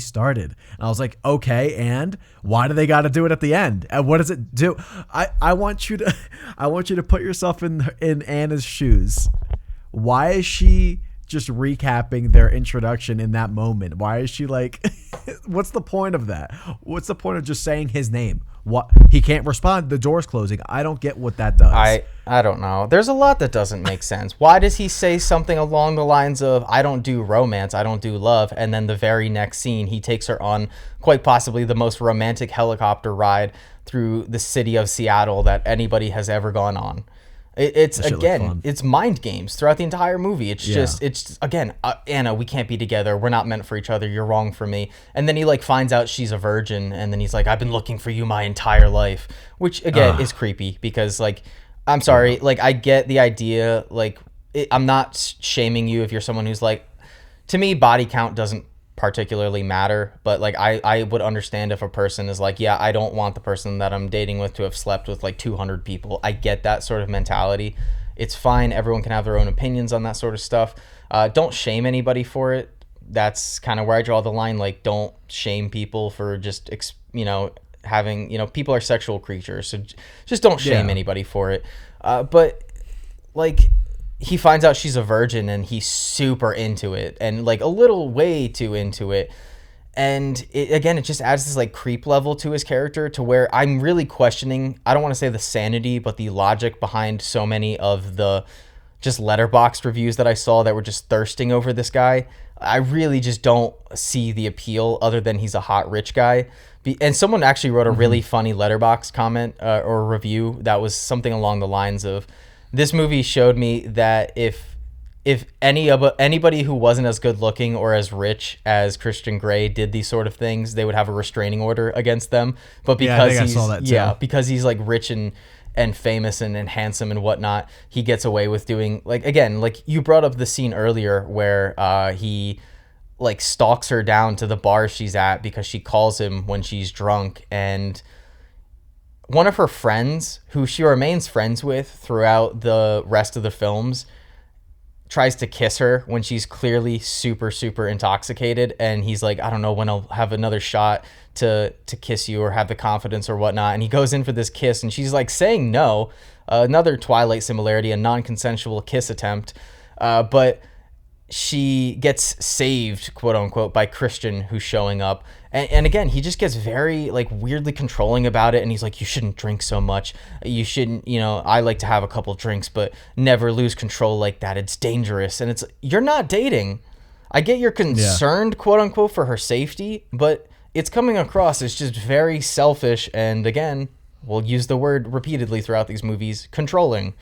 Speaker 3: started. And I was like, okay, and why do they got to do it at the end? And what does it do? I want you to put yourself in Anna's shoes. Why is she just recapping their introduction in that moment? Why is she like, what's the point of that? What's the point of just saying his name? What, he can't respond, the door's closing. I don't get what that does.
Speaker 2: I don't know. There's a lot that doesn't make sense. Why does he say something along the lines of, "I don't do romance, I don't do love," and then the very next scene he takes her on quite possibly the most romantic helicopter ride through the city of Seattle that anybody has ever gone on? It's again, it's mind games throughout the entire movie. It's again, Anna, we can't be together. We're not meant for each other. You're wrong for me. And then he like finds out she's a virgin, and then he's like, "I've been looking for you my entire life," which again is creepy, because like, I'm sorry, like, I get the idea. Like, I'm not shaming you if you're someone who's like, to me, body count doesn't particularly matter, but like I would understand if a person is like, yeah, I don't want the person that I'm dating with to have slept with like 200 people. I get that sort of mentality. It's fine. Everyone can have their own opinions on that sort of stuff. Don't shame anybody for it. That's kind of where I draw the line. Like, don't shame people for just having, people are sexual creatures, so just don't shame anybody for it. But like, he finds out she's a virgin and he's super into it, and like a little way too into it. And it just adds this like creep level to his character, to where I'm really questioning, I don't want to say the sanity, but the logic behind so many of the just Letterboxd reviews that I saw that were just thirsting over this guy. I really just don't see the appeal, other than he's a hot rich guy. And someone actually wrote a really funny Letterboxd comment or review that was something along the lines of, this movie showed me that if anybody who wasn't as good looking or as rich as Christian Grey did these sort of things, they would have a restraining order against them. But because because he's like rich and famous and handsome and whatnot, he gets away with doing, like, again, like you brought up the scene earlier where he like stalks her down to the bar she's at because she calls him when she's drunk, and one of her friends, who she remains friends with throughout the rest of the films, tries to kiss her when she's clearly super, super intoxicated. And he's like, I don't know when I'll have another shot to kiss you or have the confidence or whatnot. And he goes in for this kiss, and she's like saying no. Another Twilight similarity, a non-consensual kiss attempt. But she gets saved, quote unquote, by Christian, who's showing up. And again, he just gets very like weirdly controlling about it. And he's like, you shouldn't drink so much. You shouldn't, I like to have a couple drinks, but never lose control like that. It's dangerous. And it's, you're not dating. I get you're concerned, quote unquote, for her safety, but it's coming across as just very selfish. And again, we'll use the word repeatedly throughout these movies, controlling.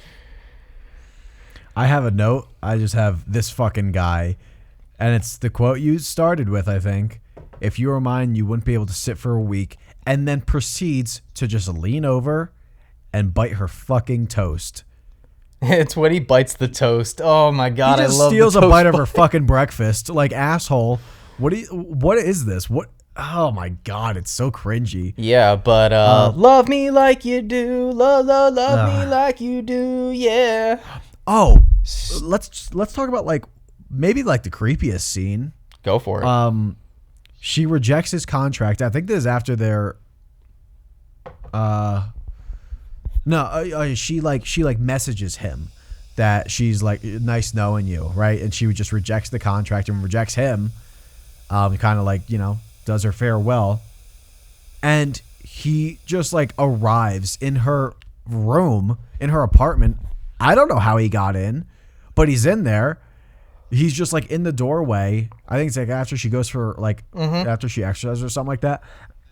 Speaker 3: I have a note. I just have this fucking guy. And it's the quote you started with, I think. If you were mine, you wouldn't be able to sit for a week. And then proceeds to just lean over and bite her fucking toast.
Speaker 2: It's when he bites the toast. Oh my God,
Speaker 3: he just
Speaker 2: I love
Speaker 3: steals
Speaker 2: the
Speaker 3: a
Speaker 2: toast
Speaker 3: bite of her fucking breakfast. Like, asshole. What is this? Oh my God, it's so cringy.
Speaker 2: Yeah, but love me like you do. Love me like you do. Yeah.
Speaker 3: Oh, let's talk about like maybe like the creepiest scene.
Speaker 2: Go for it.
Speaker 3: She rejects his contract. I think this is after their she messages him that she's like, nice knowing you, right? And she just rejects the contract and rejects him. Kind of like, does her farewell. And he just like arrives in her room, in her apartment. I don't know how he got in, but he's in there. He's just like in the doorway. I think it's like after she goes for like, after she exercises or something like that.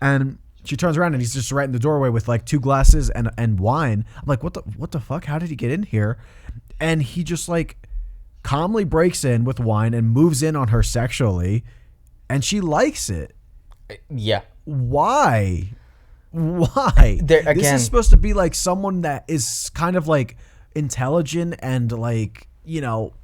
Speaker 3: And she turns around and he's just right in the doorway with like 2 glasses and wine. I'm like, what the fuck? How did he get in here? And he just like calmly breaks in with wine and moves in on her sexually. And she likes it.
Speaker 2: Yeah.
Speaker 3: Why? This is supposed to be like someone that is kind of like intelligent and like,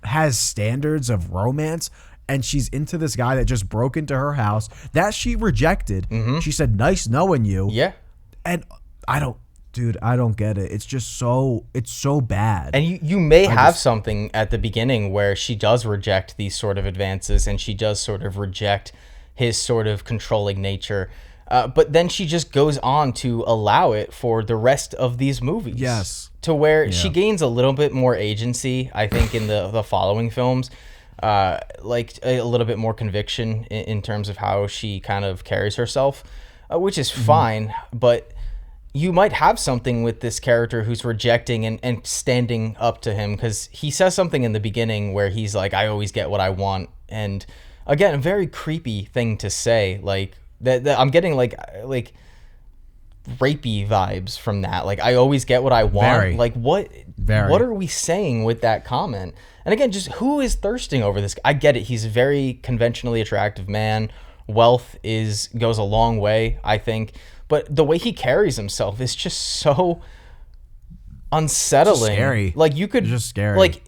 Speaker 3: has standards of romance, and she's into this guy that just broke into her house that she rejected. She said, nice knowing you.
Speaker 2: Yeah.
Speaker 3: And I don't get it. It's just it's so bad.
Speaker 2: And you may have something at the beginning where she does reject these sort of advances, and she does sort of reject his sort of controlling nature. But then she just goes on to allow it for the rest of these movies.
Speaker 3: Yes.
Speaker 2: To where she gains a little bit more agency, I think, in the following films. Like a little bit more conviction in terms of how she kind of carries herself, which is fine. But you might have something with this character who's rejecting and standing up to him, because he says something in the beginning where he's like, I always get what I want. And again, a very creepy thing to say. Like, that I'm getting like rapey vibes from that. Like, I always get what I want.
Speaker 3: Very.
Speaker 2: Like, what are we saying with that comment? And again, just who is thirsting over this? I get it. He's a very conventionally attractive man. Wealth goes a long way, I think. But the way he carries himself is just so unsettling.
Speaker 3: Just scary.
Speaker 2: Like, you could
Speaker 3: just scary.
Speaker 2: Like,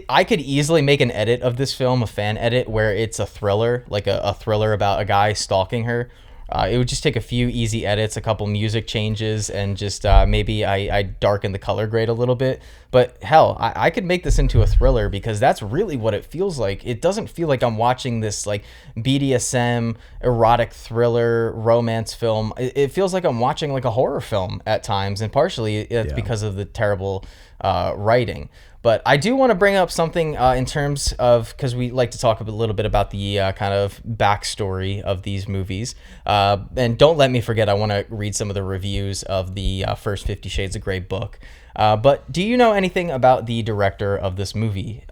Speaker 2: I could easily make an edit of this film, a fan edit, where it's a thriller, like a thriller about a guy stalking her, It would just take a few easy edits, a couple music changes, and just maybe I darken the color grade a little bit. But hell, I could make this into a thriller because that's really what it feels like. It doesn't feel like I'm watching this like BDSM, erotic thriller, romance film. It feels like I'm watching like a horror film at times, and partially it's because of the terrible writing. But I do want to bring up something in terms of, because we like to talk a little bit about the kind of backstory of these movies. And don't let me forget, I want to read some of the reviews of the first 50 Shades of Grey book. But do you know anything about the director of this movie,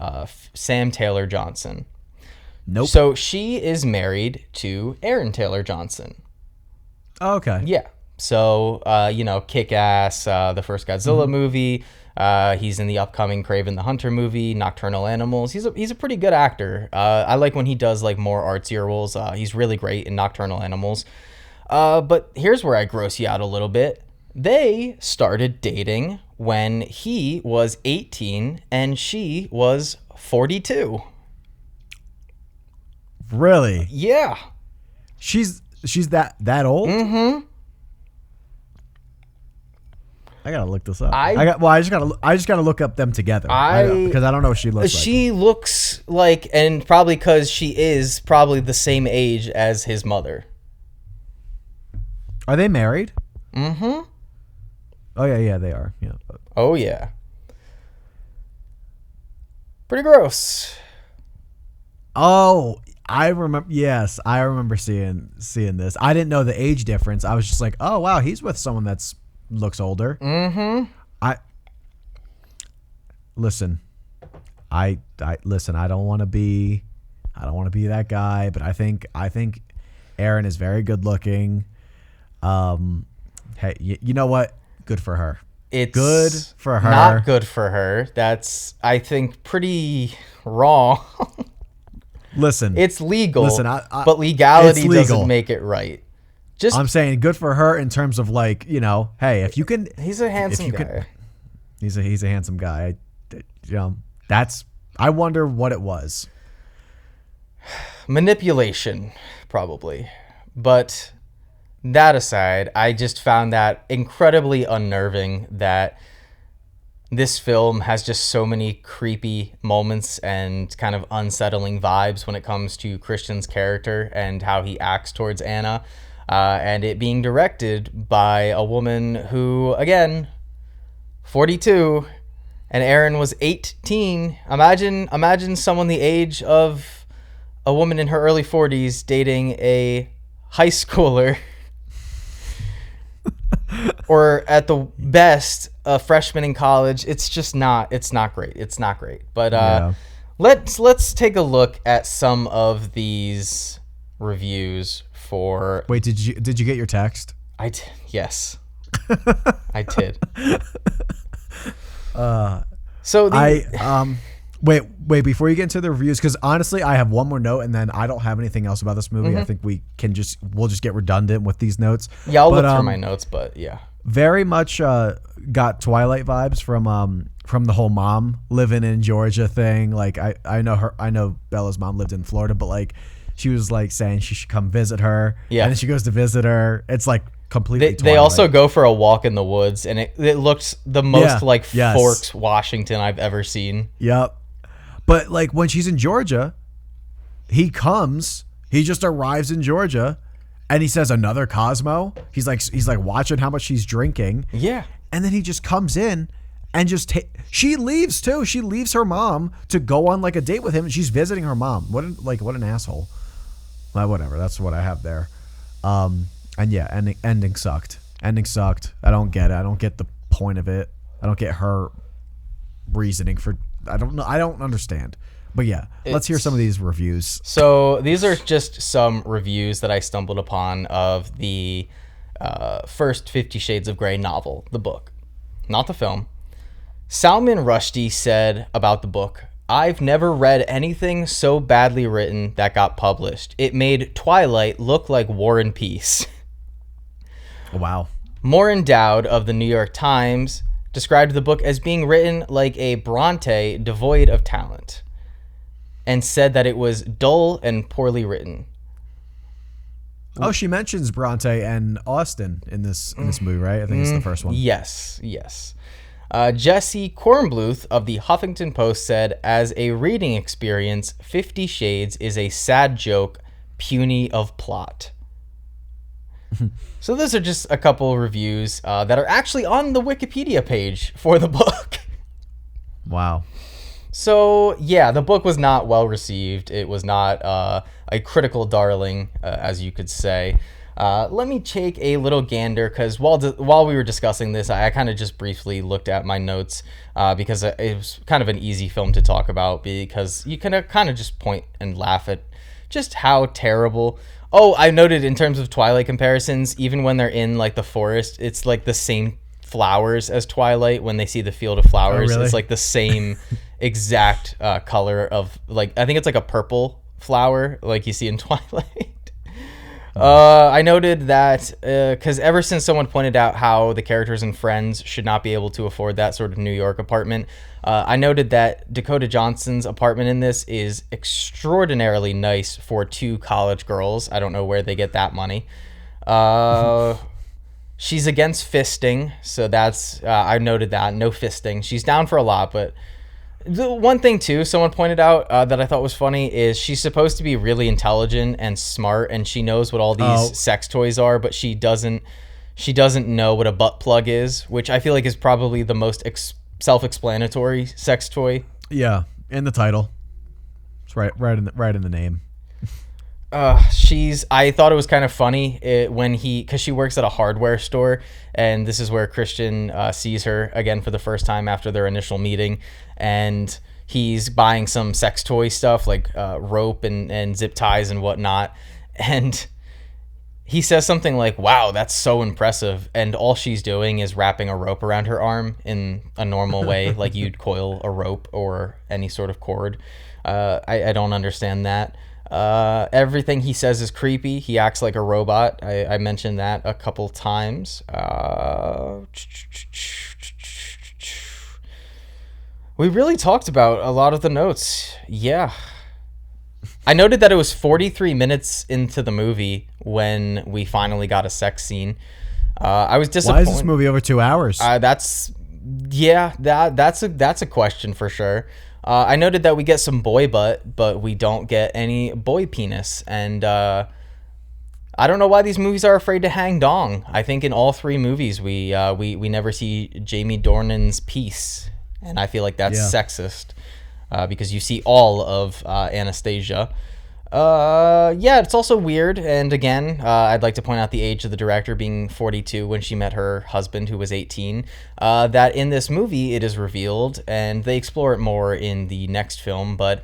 Speaker 2: Sam Taylor Johnson?
Speaker 3: Nope.
Speaker 2: So she is married to Aaron Taylor Johnson.
Speaker 3: Oh, okay.
Speaker 2: Yeah. So, Kick-Ass, the first Godzilla movie. He's in the upcoming Kraven the Hunter movie, Nocturnal Animals. He's a pretty good actor. I like when he does like more artsier roles. He's really great in Nocturnal Animals. But here's where I gross you out a little bit. They started dating when he was 18 and she was 42.
Speaker 3: Really?
Speaker 2: Yeah.
Speaker 3: She's that old?
Speaker 2: Mm-hmm.
Speaker 3: I gotta look this up.
Speaker 2: I
Speaker 3: just gotta look up them together. Because I don't know what she looks like.
Speaker 2: She looks like, and probably because she is probably the same age as his mother.
Speaker 3: Are they married?
Speaker 2: Mm-hmm.
Speaker 3: Oh yeah, they are. Yeah.
Speaker 2: Oh yeah. Pretty gross.
Speaker 3: Oh, I remember. Yes, I remember seeing this. I didn't know the age difference. I was just like, oh wow, he's with someone that's looks older.
Speaker 2: Mm-hmm.
Speaker 3: Listen. I don't want to be that guy, but I think Erin is very good looking. Hey, you know what? Good for her.
Speaker 2: It's
Speaker 3: good for her.
Speaker 2: Not good for her. That's, I think, pretty wrong.
Speaker 3: Listen,
Speaker 2: it's legal.
Speaker 3: Listen,
Speaker 2: but legality doesn't make it right.
Speaker 3: I'm saying good for her in terms of like, hey, if you can.
Speaker 2: He's a handsome guy.
Speaker 3: He's a handsome guy. I wonder what it was.
Speaker 2: Manipulation, probably. But that aside, I just found that incredibly unnerving that this film has just so many creepy moments and kind of unsettling vibes when it comes to Christian's character and how he acts towards Anna. And it being directed by a woman who, again, 42, and Aaron was 18. Imagine someone the age of a woman in her early 40s dating a high schooler, or at the best, a freshman in college. It's not great. It's not great. But let's take a look at some of these reviews.
Speaker 3: Wait, did you get your text?
Speaker 2: I did. Yes, I did.
Speaker 3: Wait, before you get into the reviews, because honestly, I have one more note, and then I don't have anything else about this movie. Mm-hmm. I think we'll just get redundant with these notes.
Speaker 2: Yeah, I'll look through my notes, but yeah,
Speaker 3: very much got Twilight vibes from the whole mom living in Georgia thing. Like I know Bella's mom lived in Florida, but like she was like saying she should come visit her. Yeah, and then she goes to visit her. It's like completely.
Speaker 2: They also go for a walk in the woods, and it looked the most Forks, Washington I've ever seen.
Speaker 3: Yep. But like when she's in Georgia, he just arrives in Georgia, and he says another Cosmo. He's like watching how much she's drinking.
Speaker 2: Yeah.
Speaker 3: And then he just comes in and she leaves too. She leaves her mom to go on like a date with him, and she's visiting her mom. What an asshole. Well, whatever. That's what I have there. And yeah, ending sucked. Ending sucked. I don't get it. I don't get the point of it. I don't get her reasoning for. I don't know. I don't understand. But yeah, let's hear some of these reviews.
Speaker 2: So these are just some reviews that I stumbled upon of the first 50 Shades of Grey novel, the book, not the film. Salman Rushdie said about the book, "I've never read anything so badly written that got published. It made Twilight look like War and Peace."
Speaker 3: Wow.
Speaker 2: Maureen Dowd of the New York Times described the book as being written like a Bronte devoid of talent, and said that it was dull and poorly written.
Speaker 3: Oh, she mentions Bronte and Austin in this movie, right? I think it's the first one.
Speaker 2: Yes. Jesse Kornbluth of the Huffington Post said, as a reading experience, 50 Shades is a sad joke, puny of plot. So those are just a couple reviews that are actually on the Wikipedia page for the book.
Speaker 3: Wow.
Speaker 2: So, yeah, the book was not well received. It was not a critical darling, as you could say. Let me take a little gander, because while we were discussing this, I kind of just briefly looked at my notes because it was kind of an easy film to talk about, because you can kind of just point and laugh at just how terrible. Oh, I noted in terms of Twilight comparisons, even when they're in like the forest, it's like the same flowers as Twilight. When they see the field of flowers,
Speaker 3: really?
Speaker 2: It's like the same exact color of, like, I think it's like a purple flower like you see in Twilight. I noted that because ever since someone pointed out how the characters and friends should not be able to afford that sort of New York apartment, I noted that Dakota Johnson's apartment in this is extraordinarily nice for 2 college girls. I don't know where they get that money. She's against fisting, so that's I noted that. No fisting. She's down for a lot, but the one thing too, someone pointed out that I thought was funny is she's supposed to be really intelligent and smart, and she knows what all these sex toys are, but she doesn't know what a butt plug is, which I feel like is probably the most self-explanatory sex toy.
Speaker 3: Yeah, in the title, it's right in the name.
Speaker 2: I thought it was kind of funny because she works at a hardware store, and this is where Christian sees her again for the first time after their initial meeting, and he's buying some sex toy stuff like rope and zip ties and whatnot, and he says something like, "Wow, that's so impressive," and all she's doing is wrapping a rope around her arm in a normal way, like you'd coil a rope or any sort of cord. I don't understand that. Everything he says is creepy. He acts like a robot. I mentioned that a couple times. We really talked about a lot of the notes. Yeah. I noted that it was 43 minutes into the movie when we finally got a sex scene. I was disappointed.
Speaker 3: Why is this movie over 2 hours?
Speaker 2: That's a question for sure. I noted that we get some boy butt, but we don't get any boy penis. And I don't know why these movies are afraid to hang dong. I think in all 3 movies we never see Jamie Dornan's piece. And I feel like that's sexist because you see all of Anastasia. It's also weird. And again, I'd like to point out the age of the director being 42 when she met her husband, who was 18. That in this movie, it is revealed, and they explore it more in the next film, but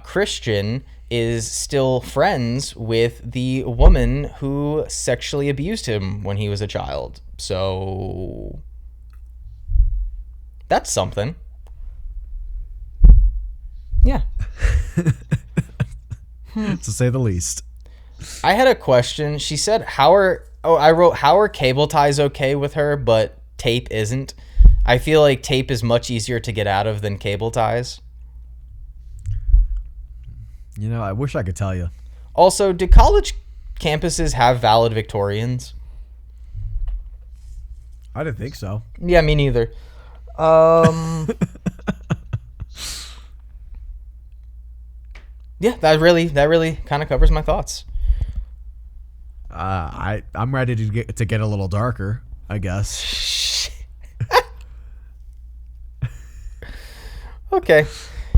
Speaker 2: Christian is still friends with the woman who sexually abused him when he was a child. So that's something. Yeah.
Speaker 3: To say the least.
Speaker 2: I had a question. She said, I wrote, how are cable ties okay with her, but tape isn't? I feel like tape is much easier to get out of than cable ties.
Speaker 3: You know, I wish I could tell you.
Speaker 2: Also, do college campuses have valedictorians?
Speaker 3: I didn't think so.
Speaker 2: Yeah, me neither. Yeah, that really kind of covers my thoughts.
Speaker 3: I'm ready to get a little darker, I guess.
Speaker 2: Okay.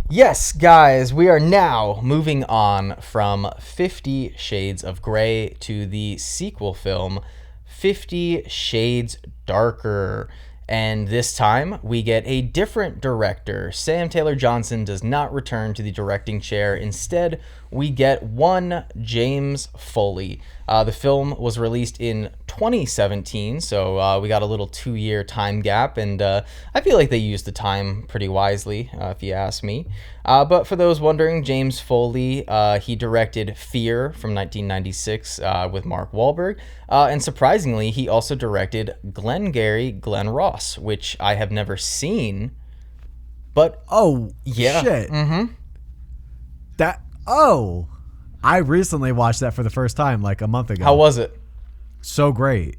Speaker 2: Yes, guys, we are now moving on from 50 Shades of Grey to the sequel film 50 Shades Darker. And this time, we get a different director. Sam Taylor Johnson does not return to the directing chair. Instead, we get one James Foley. The film was released in 2017, so we got a little 2-year time gap, and I feel like they used the time pretty wisely, if you ask me. But for those wondering, James Foley, he directed Fear from 1996 with Mark Wahlberg, and surprisingly, he also directed Glengarry Glen Ross, which I have never seen. But
Speaker 3: shit.
Speaker 2: Mm-hmm.
Speaker 3: I recently watched that for the first time like a month ago.
Speaker 2: How was it?
Speaker 3: So great.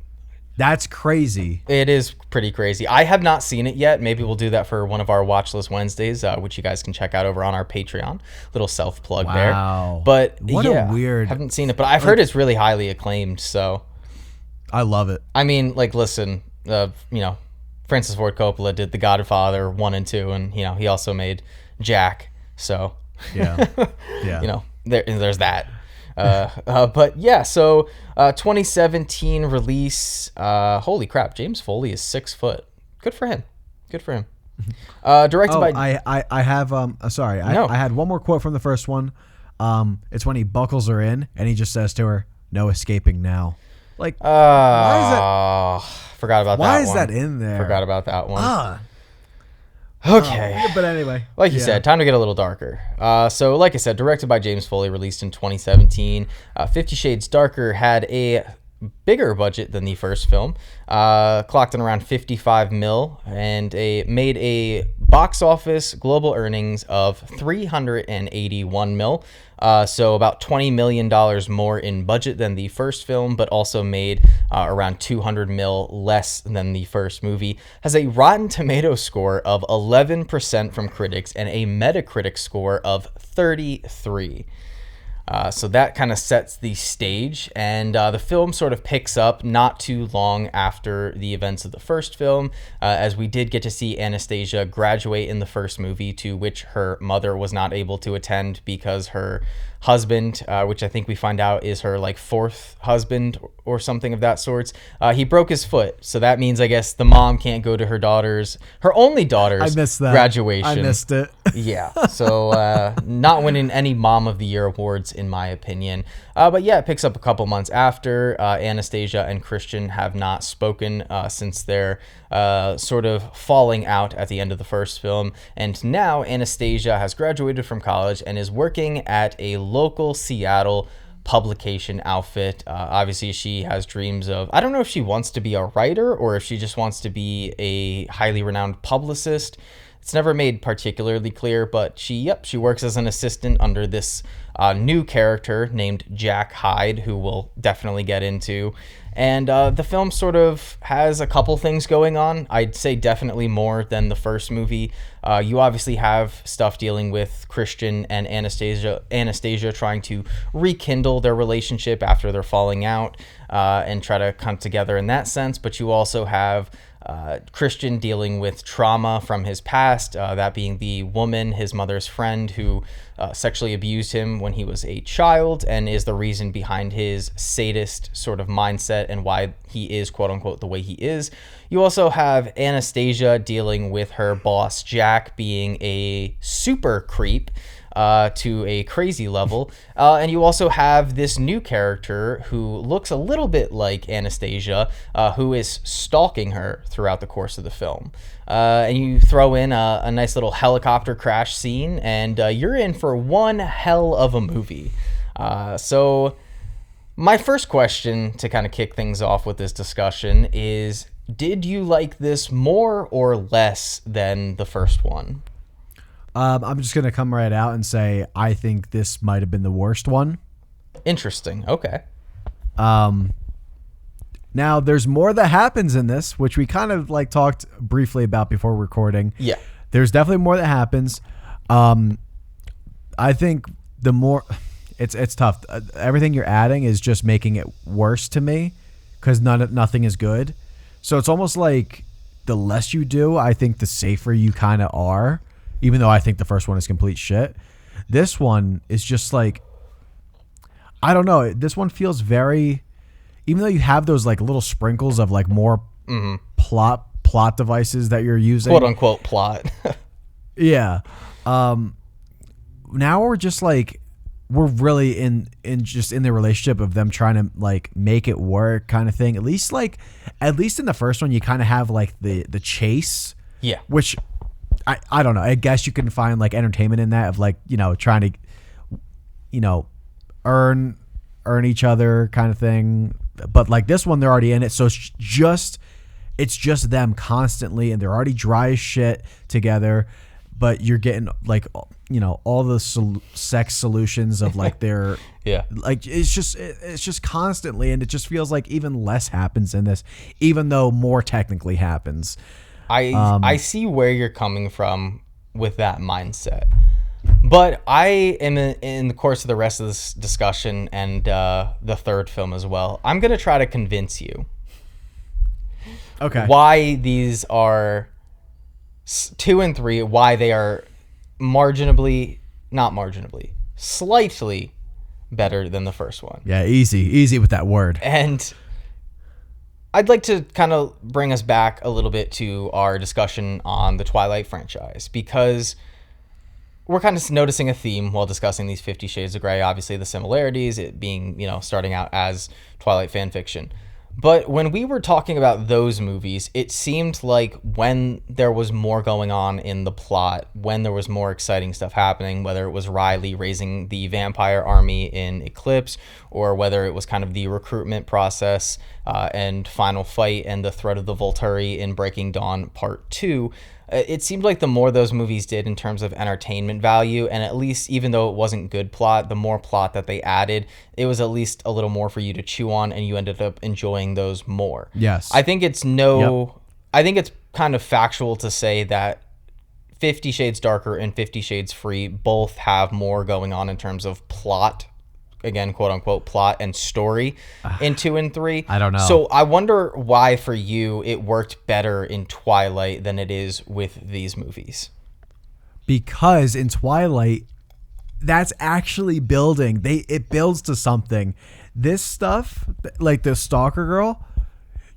Speaker 3: That's crazy.
Speaker 2: It is pretty crazy. I have not seen it yet. Maybe we'll do that for one of our Watch List Wednesdays, which you guys can check out over on our Patreon. Little self-plug there. But
Speaker 3: what
Speaker 2: yeah,
Speaker 3: a weird...
Speaker 2: haven't seen it, but I've heard it's really highly acclaimed, so...
Speaker 3: I love it.
Speaker 2: I mean, like, listen, Francis Ford Coppola did The Godfather 1 and 2, and, he also made Jack, so...
Speaker 3: Yeah. Yeah.
Speaker 2: There's that. But yeah, so 2017 release. Holy crap, James Foley is 6 foot. Good for him. Directed by.
Speaker 3: I have sorry.
Speaker 2: No.
Speaker 3: I had one more quote from the first one. It's when he buckles her in and he just says to her, "No escaping now." Like, why is that?
Speaker 2: Forgot about that.
Speaker 3: Why is that in there?
Speaker 2: Forgot about that one.
Speaker 3: Okay. But anyway.
Speaker 2: Like you said, time to get a little darker. So like I said, directed by James Foley, released in 2017. 50 Shades Darker had a bigger budget than the first film, clocked in around 55 mil, and made a box office global earnings of 381 mil. So about $20 million more in budget than the first film, but also made around 200 mil less than the first movie. Has a Rotten Tomato score of 11% from critics and a Metacritic score of 33. So that kind of sets the stage, and the film sort of picks up not too long after the events of the first film, as we did get to see Anastasia graduate in the first movie, to which her mother was not able to attend because her husband, which I think we find out is her like fourth husband or something of that sorts, he broke his foot. So that means, I guess, the mom can't go to her only daughter's graduation.
Speaker 3: I missed it.
Speaker 2: Yeah, so not winning any Mom of the Year awards, in my opinion. But yeah, it picks up a couple months after. Anastasia and Christian have not spoken since their sort of falling out at the end of the first film. And now Anastasia has graduated from college and is working at a local Seattle publication outfit. Obviously, she has dreams of, I don't know if she wants to be a writer or if she just wants to be a highly renowned publicist. It's never made particularly clear, but she works as an assistant under this new character named Jack Hyde, who we'll definitely get into. And the film sort of has a couple things going on. I'd say definitely more than the first movie. You obviously have stuff dealing with Christian and Anastasia trying to rekindle their relationship after they're falling out and try to come together in that sense. But you also have Christian dealing with trauma from his past, that being the woman, his mother's friend, who sexually abused him when he was a child and is the reason behind his sadist sort of mindset and why he is, quote unquote, the way he is. You also have Anastasia dealing with her boss, Jack, being a super creep to a crazy level. And you also have this new character who looks a little bit like Anastasia, who is stalking her throughout the course of the film. And you throw in a nice little helicopter crash scene, and you're in for one hell of a movie. So my first question to kind of kick things off with this discussion is, did you like this more or less than the first one?
Speaker 3: I'm just going to come right out and say I think this might have been the worst one.
Speaker 2: Interesting. Okay.
Speaker 3: Now, there's more that happens in this, which we kind of like talked briefly about before recording.
Speaker 2: Yeah.
Speaker 3: There's definitely more that happens. I think the more... It's tough. Everything you're adding is just making it worse to me because nothing is good. So it's almost like the less you do, I think the safer you kind of are. Even though I think the first one is complete shit. This one is just like, I don't know. This one feels very, even though you have those like little sprinkles of like more plot devices that you're using.
Speaker 2: Quote unquote plot.
Speaker 3: Yeah. Now we're just like, we're really in the relationship of them trying to like make it work kind of thing. At least in the first one, you kind of have like the chase.
Speaker 2: Yeah.
Speaker 3: Which I don't know. I guess you can find like entertainment in that of like, trying to, earn each other kind of thing. But like this one, they're already in it. So it's just them constantly and they're already dry as shit together. but you're getting like, you know, all the sex solutions of like their
Speaker 2: Yeah.
Speaker 3: like it's just constantly, and it just feels like even less happens in this, even though more technically happens.
Speaker 2: I see where you're coming from with that mindset, but I am in the course of the rest of this discussion and the third film as well, I'm gonna try to convince you
Speaker 3: Okay.
Speaker 2: why these are 2 and 3, why they are slightly better than the first one.
Speaker 3: Yeah, easy with that word.
Speaker 2: And I'd like to kind of bring us back a little bit to our discussion on the Twilight franchise, because we're kind of noticing a theme while discussing these 50 Shades of Grey. Obviously, the similarities, it being, you know, starting out as Twilight fan fiction. But when we were talking about those movies, it seemed like when there was more going on in the plot, when there was more exciting stuff happening, whether it was Riley raising the vampire army in Eclipse, or whether it was kind of the recruitment process and final fight and the threat of the Volturi in Breaking Dawn Part 2, it seemed like the more those movies did in terms of entertainment value, and at least even though it wasn't good plot, the more plot that they added, it was at least a little more for you to chew on, and you ended up enjoying those more.
Speaker 3: Yes.
Speaker 2: I think it's I think it's kind of factual to say that 50 Shades Darker and 50 Shades Free both have more going on in terms of plot, again, quote unquote, plot and story in 2 and 3.
Speaker 3: I don't know.
Speaker 2: So I wonder why for you it worked better in Twilight than it is with these movies.
Speaker 3: Because in Twilight, that's actually building. It builds to something. This stuff, like the Stalker Girl,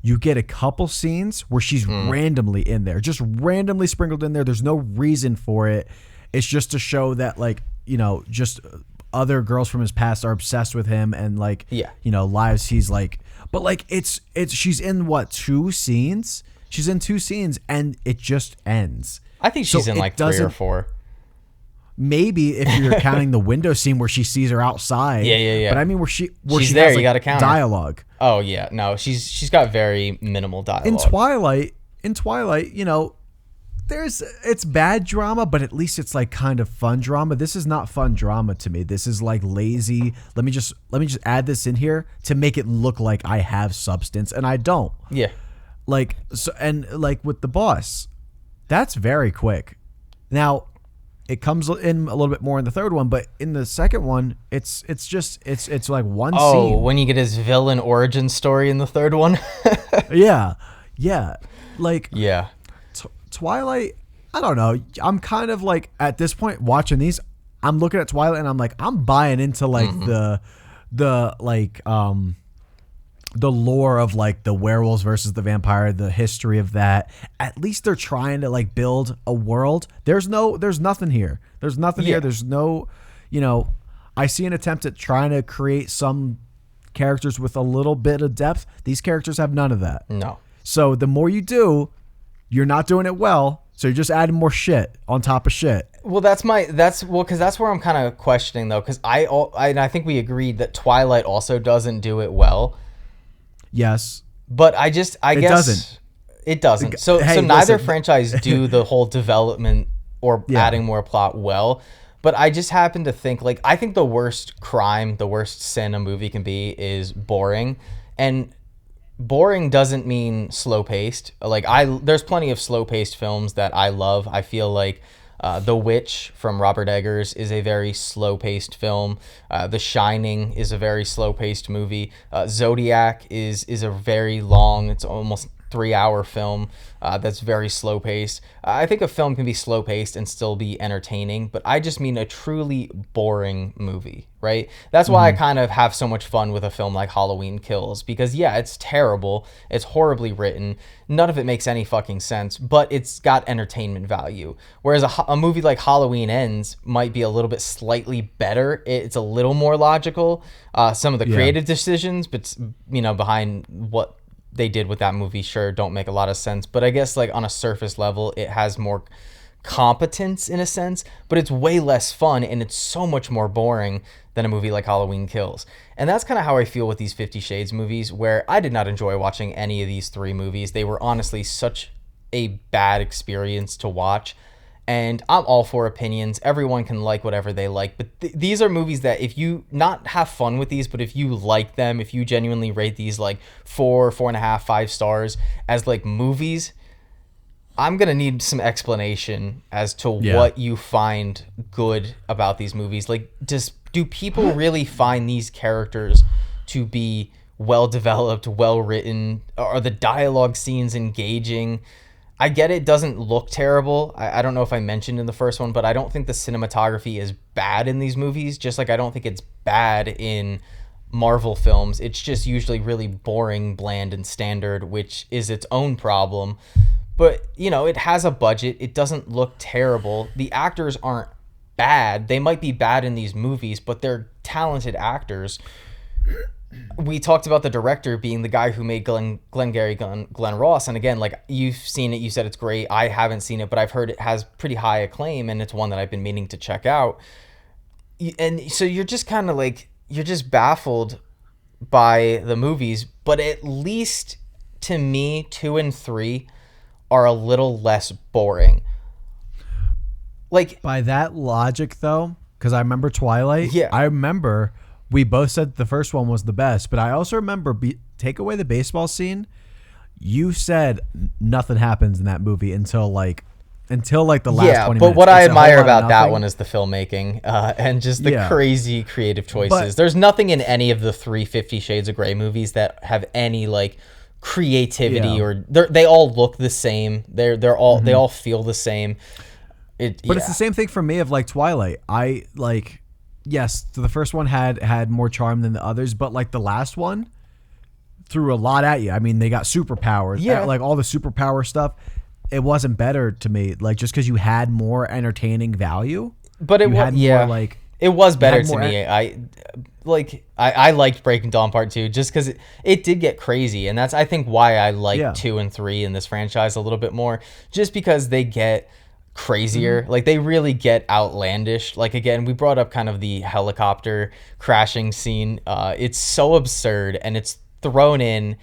Speaker 3: you get a couple scenes where she's randomly in there, just randomly sprinkled in there. There's no reason for it. It's just to show that, like, you know, just other girls from his past are obsessed with him, and like,
Speaker 2: Yeah.
Speaker 3: you know, lives he's like, but like it's she's in what, 2 scenes? She's in 2 scenes and it just ends.
Speaker 2: I think she's in like 3 or 4.
Speaker 3: Maybe if you're counting the window scene where she sees her outside.
Speaker 2: Yeah.
Speaker 3: But I mean where
Speaker 2: She's
Speaker 3: she
Speaker 2: there,
Speaker 3: has,
Speaker 2: you
Speaker 3: like,
Speaker 2: gotta count her.
Speaker 3: dialogue.
Speaker 2: Oh yeah, no, she's got very minimal dialogue.
Speaker 3: In Twilight, you know, it's bad drama, but at least it's like kind of fun drama. This is not fun drama to me. This is like lazy. Let me just add this in here to make it look like I have substance, and I don't.
Speaker 2: Yeah.
Speaker 3: Like, so, and like with the boss, that's very quick. Now, it comes in a little bit more in the third one, but in the second one, it's like one scene.
Speaker 2: Oh, when you get his villain origin story in the third one.
Speaker 3: Yeah. Like,
Speaker 2: Yeah.
Speaker 3: Twilight, I don't know. I'm kind of like, at this point watching these, I'm looking at Twilight and I'm like, I'm buying into like the lore of like the werewolves versus the vampire, the history of that. At least they're trying to like build a world. There's nothing here. There's nothing here. There's no, you know, I see an attempt at trying to create some characters with a little bit of depth. These characters have none of that.
Speaker 2: No.
Speaker 3: So the more you do, you're not doing it well. So you're just adding more shit on top of shit.
Speaker 2: Well, because that's where I'm kind of questioning though, because I think we agreed that Twilight also doesn't do it well.
Speaker 3: Yes.
Speaker 2: But I guess it doesn't. So neither
Speaker 3: listen.
Speaker 2: franchise do the whole development or adding more plot well. But I just happen to think, like, I think the worst crime, the worst sin a movie can be is boring. And boring doesn't mean slow paced. Like, there's plenty of slow paced films that I love. I feel like The Witch from Robert Eggers is a very slow paced film. The Shining is a very slow paced movie. Zodiac is a very long, it's almost 3-hour film that's very slow paced. I think a film can be slow paced and still be entertaining, but I just mean a truly boring movie, right? That's why I kind of have so much fun with a film like Halloween Kills, because yeah, it's terrible, it's horribly written, none of it makes any fucking sense, but it's got entertainment value. Whereas a movie like Halloween Ends might be a little bit slightly better. It's a little more logical. Some of the creative decisions, but you know, behind what they did with that movie, sure, don't make a lot of sense. But I guess like on a surface level, it has more competence in a sense, but it's way less fun and it's so much more boring than a movie like Halloween Kills. And that's kind of how I feel with these 50 Shades movies, where I did not enjoy watching any of these 3 movies. They were honestly such a bad experience to watch. And I'm all for opinions. Everyone can like whatever they like. But these are movies that if you not have fun with these, but if you like them, if you genuinely rate these like 4, 4.5, 5 stars as like movies, I'm going to need some explanation as to what you find good about these movies. Like, do people really find these characters to be well developed, well written? Are the dialogue scenes engaging? I get it doesn't look terrible. I don't know if I mentioned in the first one, but I don't think the cinematography is bad in these movies, just like I don't think it's bad in Marvel films. It's just usually really boring, bland, and standard, which is its own problem. But, you know, it has a budget. It doesn't look terrible. The actors aren't bad. They might be bad in these movies, but they're talented actors. We talked about the director being the guy who made Glengarry Glen Ross, and again, like, you've seen it, you said it's great. I haven't seen it, but I've heard it has pretty high acclaim, and it's one that I've been meaning to check out. And so you're just kind of like, you're just baffled by the movies, but at least to me, 2 and 3 are a little less boring. Like,
Speaker 3: by that logic, though, because I remember Twilight.
Speaker 2: Yeah.
Speaker 3: I remember we both said the first one was the best, but I also remember take away the baseball scene. You said nothing happens in that movie until like the last 20 minutes.
Speaker 2: But what I
Speaker 3: It's a whole
Speaker 2: admire
Speaker 3: lot of
Speaker 2: about that
Speaker 3: nothing.
Speaker 2: one is the filmmaking and just the crazy creative choices.
Speaker 3: But
Speaker 2: there's nothing in any of the 3 50 Shades of Grey movies that have any like creativity or they all look the same. They're all they all feel the same.
Speaker 3: But it's the same thing for me of like Twilight. I like, yes, the first one had more charm than the others, but like the last one threw a lot at you. I mean, they got superpowers.
Speaker 2: Yeah.
Speaker 3: Like all the superpower stuff. It wasn't better to me. Like just because you had more entertaining value.
Speaker 2: But it was
Speaker 3: like
Speaker 2: it was better to
Speaker 3: more
Speaker 2: me. I liked Breaking Dawn Part 2 just because it did get crazy, and that's I think why I like 2 and 3 in this franchise a little bit more, just because they get crazier. Like they really get outlandish. Like again, we brought up kind of the helicopter crashing scene. It's so absurd, and it's thrown in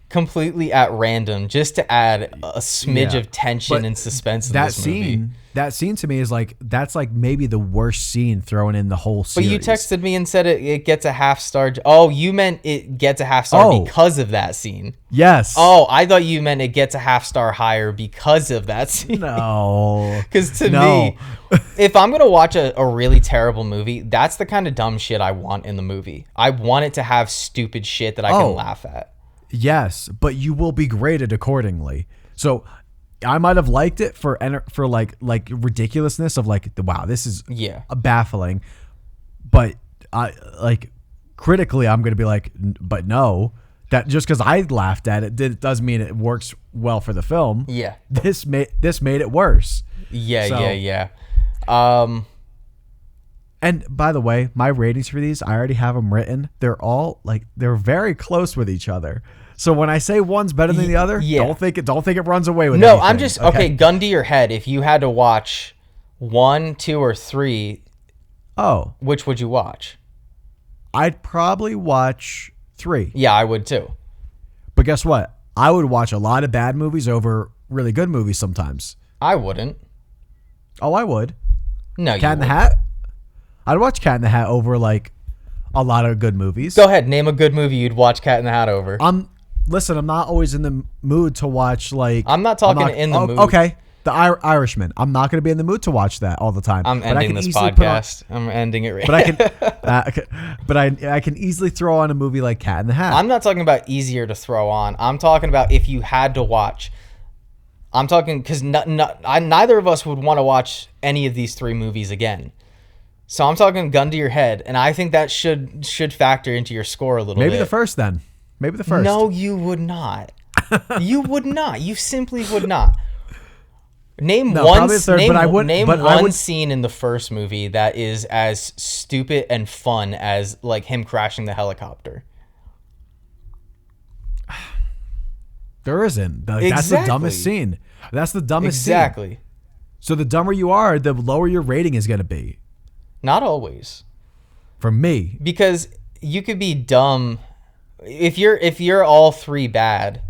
Speaker 2: completely at random just to add a smidge of tension and suspense in this movie.
Speaker 3: That scene to me is like, that's like maybe the worst scene thrown in the whole series.
Speaker 2: But you texted me and said it gets a half star. Oh, you meant it gets a half star because of that scene.
Speaker 3: Yes.
Speaker 2: Oh, I thought you meant it gets a half star higher because of that scene.
Speaker 3: No.
Speaker 2: Because to me, if I'm going to watch a really terrible movie, that's the kind of dumb shit I want in the movie. I want it to have stupid shit that I can laugh at.
Speaker 3: Yes, but you will be graded accordingly. So I might have liked it for like ridiculousness of like, wow, this is baffling. But I like critically, I'm going to be like, but no, that just because I laughed at it does mean it works well for the film.
Speaker 2: Yeah,
Speaker 3: this made it worse.
Speaker 2: Yeah.
Speaker 3: And by the way, my ratings for these, I already have them written. They're all like, they're very close with each other. So when I say one's better than the other, don't think it runs away with anything.
Speaker 2: I'm just okay. Gun to your head. If you had to watch 1, 2, or 3, which would you watch?
Speaker 3: I'd probably watch 3.
Speaker 2: Yeah, I would too.
Speaker 3: But guess what? I would watch a lot of bad movies over really good movies sometimes.
Speaker 2: I wouldn't.
Speaker 3: Oh, I would.
Speaker 2: No,
Speaker 3: Cat in the Hat? I'd watch Cat in the Hat over like a lot of good movies.
Speaker 2: Go ahead, name a good movie you'd watch Cat in the Hat over.
Speaker 3: Listen, I'm not always in the mood to watch like.
Speaker 2: I'm not talking in the mood.
Speaker 3: Okay, The Irishman. I'm not going to be in the mood to watch that all the time.
Speaker 2: I'm ending this podcast. I'm ending it right.
Speaker 3: But I can easily throw on a movie like Cat in the Hat.
Speaker 2: I'm not talking about easier to throw on. I'm talking about if you had to watch. I'm talking because neither of us would want to watch any of these 3 movies again. So I'm talking gun to your head, and I think that should factor into your score a little bit.
Speaker 3: Maybe the first then. Maybe the first.
Speaker 2: No, you would not. You would not. You simply would not. Name one scene in the first movie that is as stupid and fun as like him crashing the helicopter.
Speaker 3: There isn't. That's the dumbest scene. That's the dumbest scene.
Speaker 2: Exactly.
Speaker 3: So the dumber you are, the lower your rating is going to be.
Speaker 2: Not always.
Speaker 3: For me.
Speaker 2: Because you could be dumb. If you're all 3 bad,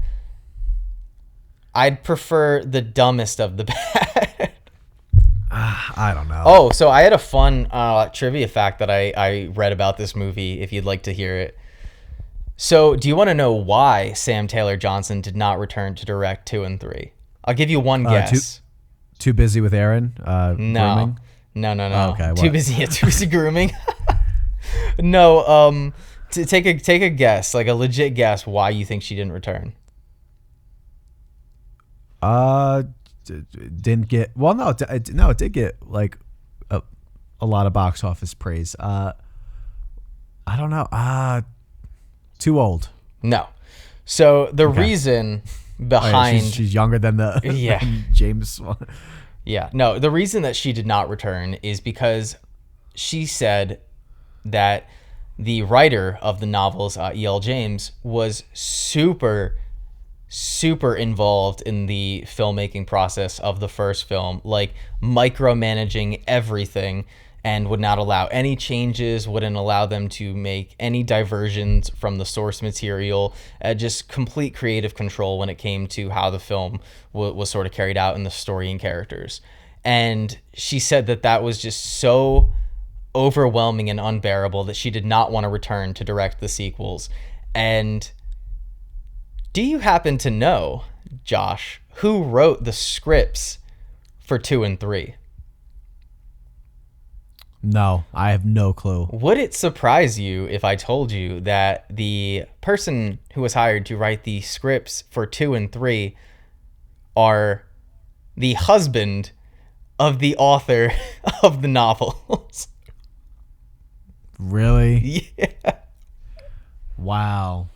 Speaker 2: I'd prefer the dumbest of the bad.
Speaker 3: I don't know.
Speaker 2: Oh, so I had a fun trivia fact that I read about this movie, if you'd like to hear it. So, do you want to know why Sam Taylor Johnson did not return to direct 2 and 3? I'll give you one guess.
Speaker 3: Too busy with Aaron?
Speaker 2: No.
Speaker 3: Grooming?
Speaker 2: No.
Speaker 3: Oh, okay,
Speaker 2: Too busy grooming. No, take a guess, like a legit guess why you think she didn't return.
Speaker 3: Didn't get, well, no, it did get like a lot of box office praise. I don't know. Too old.
Speaker 2: No. So the reason behind
Speaker 3: she's younger than the than James one.
Speaker 2: Yeah. No, the reason that she did not return is because she said that the writer of the novels, E.L. James, was super involved in the filmmaking process of the first film, like micromanaging everything, and would not allow any changes, wouldn't allow them to make any diversions from the source material, just complete creative control when it came to how the film was sort of carried out in the story and characters. And she said that was just so overwhelming and unbearable that she did not want to return to direct the sequels. And do you happen to know, Josh, who wrote the scripts for 2 and 3?
Speaker 3: No, I have no clue.
Speaker 2: Would it surprise you if I told you that the person who was hired to write the scripts for 2 and 3 are the husband of the author of the novels?
Speaker 3: Really?
Speaker 2: Yeah.
Speaker 3: Wow.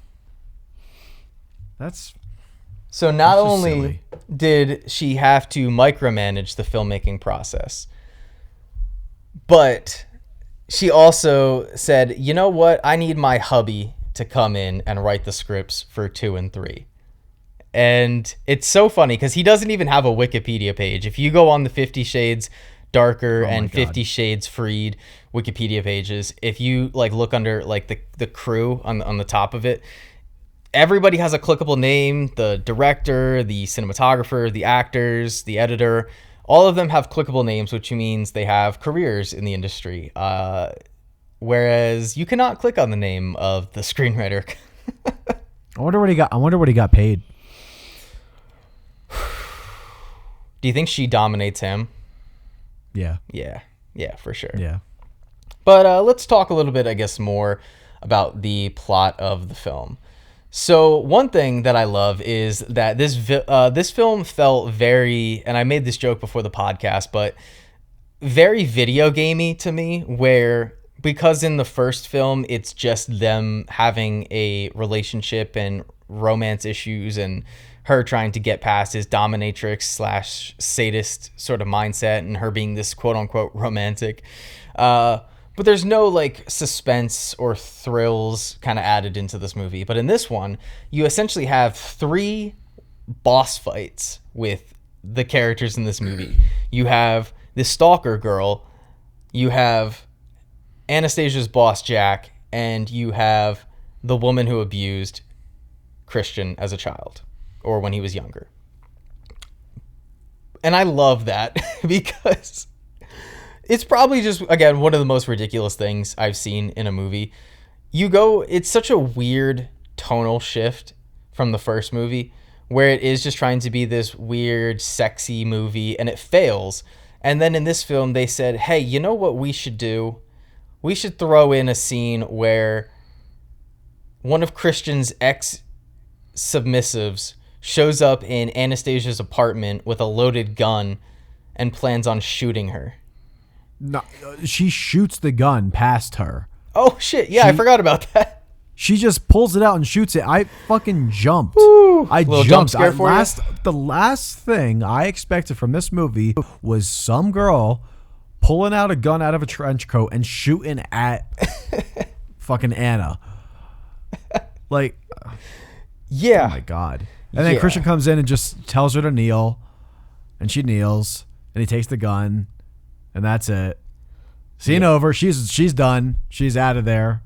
Speaker 2: So not
Speaker 3: just
Speaker 2: only
Speaker 3: silly.
Speaker 2: did she have to micromanage the filmmaking process, but she also said, you know what? I need my hubby to come in and write the scripts for 2 and 3. And it's so funny because he doesn't even have a Wikipedia page. If you go on the 50 Shades Darker and 50 Shades Freed Wikipedia pages, if you like look under like the crew on the top of it, everybody has a clickable name: the director, the cinematographer, the actors, the editor. All of them have clickable names, which means they have careers in the industry. Whereas you cannot click on the name of the screenwriter.
Speaker 3: I wonder what he got paid.
Speaker 2: Do you think she dominates him?
Speaker 3: Yeah.
Speaker 2: Yeah, for sure.
Speaker 3: Yeah.
Speaker 2: But let's talk a little bit, I guess, more about the plot of the film. So one thing that I love is that this film felt very, and I made this joke before the podcast, but very video gamey to me, where because in the first film it's just them having a relationship and romance issues and her trying to get past his dominatrix / sadist sort of mindset and her being this quote unquote romantic. But there's no like suspense or thrills kind of added into this movie. But in this one, you essentially have 3 boss fights with the characters in this movie. You have the stalker girl, you have Anastasia's boss Jack, and you have the woman who abused Christian as a child or when he was younger. And I love that because it's probably just, again, one of the most ridiculous things I've seen in a movie. It's such a weird tonal shift from the first movie, where it is just trying to be this weird, sexy movie, and it fails. And then in this film, they said, hey, you know what we should do? We should throw in a scene where one of Christian's ex-submissives shows up in Anastasia's apartment with a loaded gun and plans on shooting her.
Speaker 3: No, she shoots the gun past her.
Speaker 2: Oh shit! Yeah, I forgot about that.
Speaker 3: She just pulls it out and shoots it. I fucking jumped. I
Speaker 2: Little
Speaker 3: jumped.
Speaker 2: jump scare for you?
Speaker 3: The last thing I expected from this movie was some girl pulling out a gun out of a trench coat and shooting at fucking Anna. Like,
Speaker 2: yeah.
Speaker 3: Oh my god! And then Christian comes in and just tells her to kneel, and she kneels, and he takes the gun. And that's it. Scene over. She's done. She's out of there.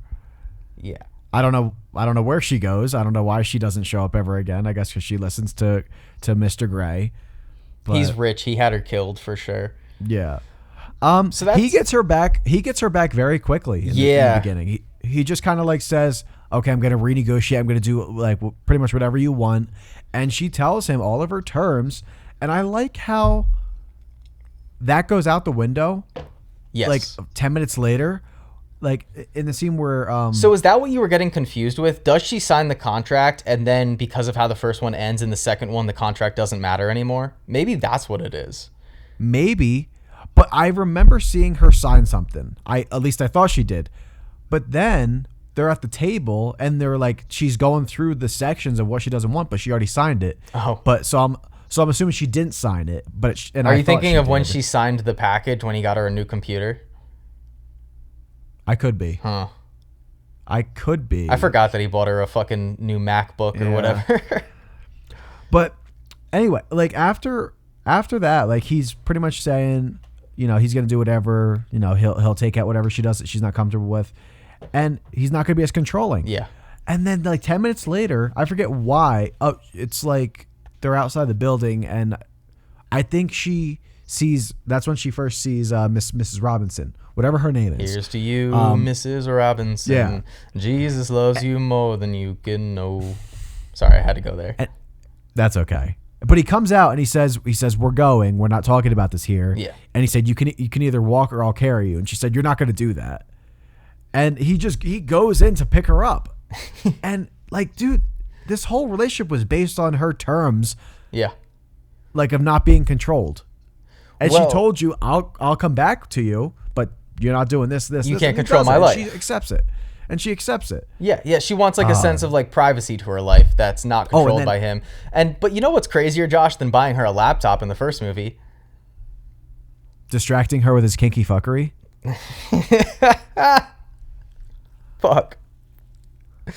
Speaker 2: Yeah.
Speaker 3: I don't know where she goes. I don't know why she doesn't show up ever again. I guess because she listens to Mr. Gray. But
Speaker 2: he's rich. He had her killed for sure.
Speaker 3: Yeah.
Speaker 2: So that's,
Speaker 3: He gets her back. He gets her back very quickly. In
Speaker 2: Yeah.
Speaker 3: the beginning, he just kind of like says, "Okay, I'm going to renegotiate. I'm going to do like pretty much whatever you want," and she tells him all of her terms. And I like how that goes out the window.
Speaker 2: yes.
Speaker 3: Like 10 minutes later, like in the scene where
Speaker 2: So is that what you were getting confused with? Does she sign the contract and then because of how the first one ends in the second one, the contract doesn't matter anymore? Maybe that's what it is.
Speaker 3: maybe, but I remember seeing her sign something. At least I thought she did. But then they're at the table and they're like, she's going through the sections of what she doesn't want, but she already signed it.
Speaker 2: Oh.
Speaker 3: But so I'm assuming she didn't sign it. But
Speaker 2: Are you thinking of when she signed the package when he got her a new computer?
Speaker 3: I could be.
Speaker 2: Huh.
Speaker 3: I could be.
Speaker 2: I forgot that he bought her a fucking new MacBook or
Speaker 3: Yeah.
Speaker 2: whatever.
Speaker 3: But anyway, like after that, like he's pretty much saying, you know, he's gonna do whatever, you know, he'll take out whatever she does that she's not comfortable with, and he's not gonna be as controlling.
Speaker 2: Yeah.
Speaker 3: And then like 10 minutes later, I forget why. Oh, it's like they're outside the building, and I think she sees. That's when she first sees Mrs. Robinson, whatever her name is.
Speaker 2: Here's to you, Mrs. Robinson.
Speaker 3: yeah.
Speaker 2: Jesus loves you more than you can know. Sorry, I had to go there.
Speaker 3: That's okay. But he comes out and he says, "We're going. We're not talking about this here."
Speaker 2: Yeah.
Speaker 3: And he said, "You can either walk or I'll carry you." And she said, "You're not going to do that." And he goes in to pick her up. And like, dude, this whole relationship was based on her terms,
Speaker 2: Yeah.
Speaker 3: like of not being controlled. And
Speaker 2: Well-
Speaker 3: she told you, "I'll come back to you, but you're not doing this."
Speaker 2: You
Speaker 3: this,
Speaker 2: can't
Speaker 3: and he
Speaker 2: control
Speaker 3: does
Speaker 2: my
Speaker 3: it, and
Speaker 2: life.
Speaker 3: She accepts it. And she accepts it.
Speaker 2: Yeah, she wants like a sense of like privacy to her life that's not
Speaker 3: and
Speaker 2: controlled
Speaker 3: then-
Speaker 2: by him. But you know what's crazier, Josh, than buying her a laptop in the first movie?
Speaker 3: Distracting her with his kinky fuckery.
Speaker 2: Fuck.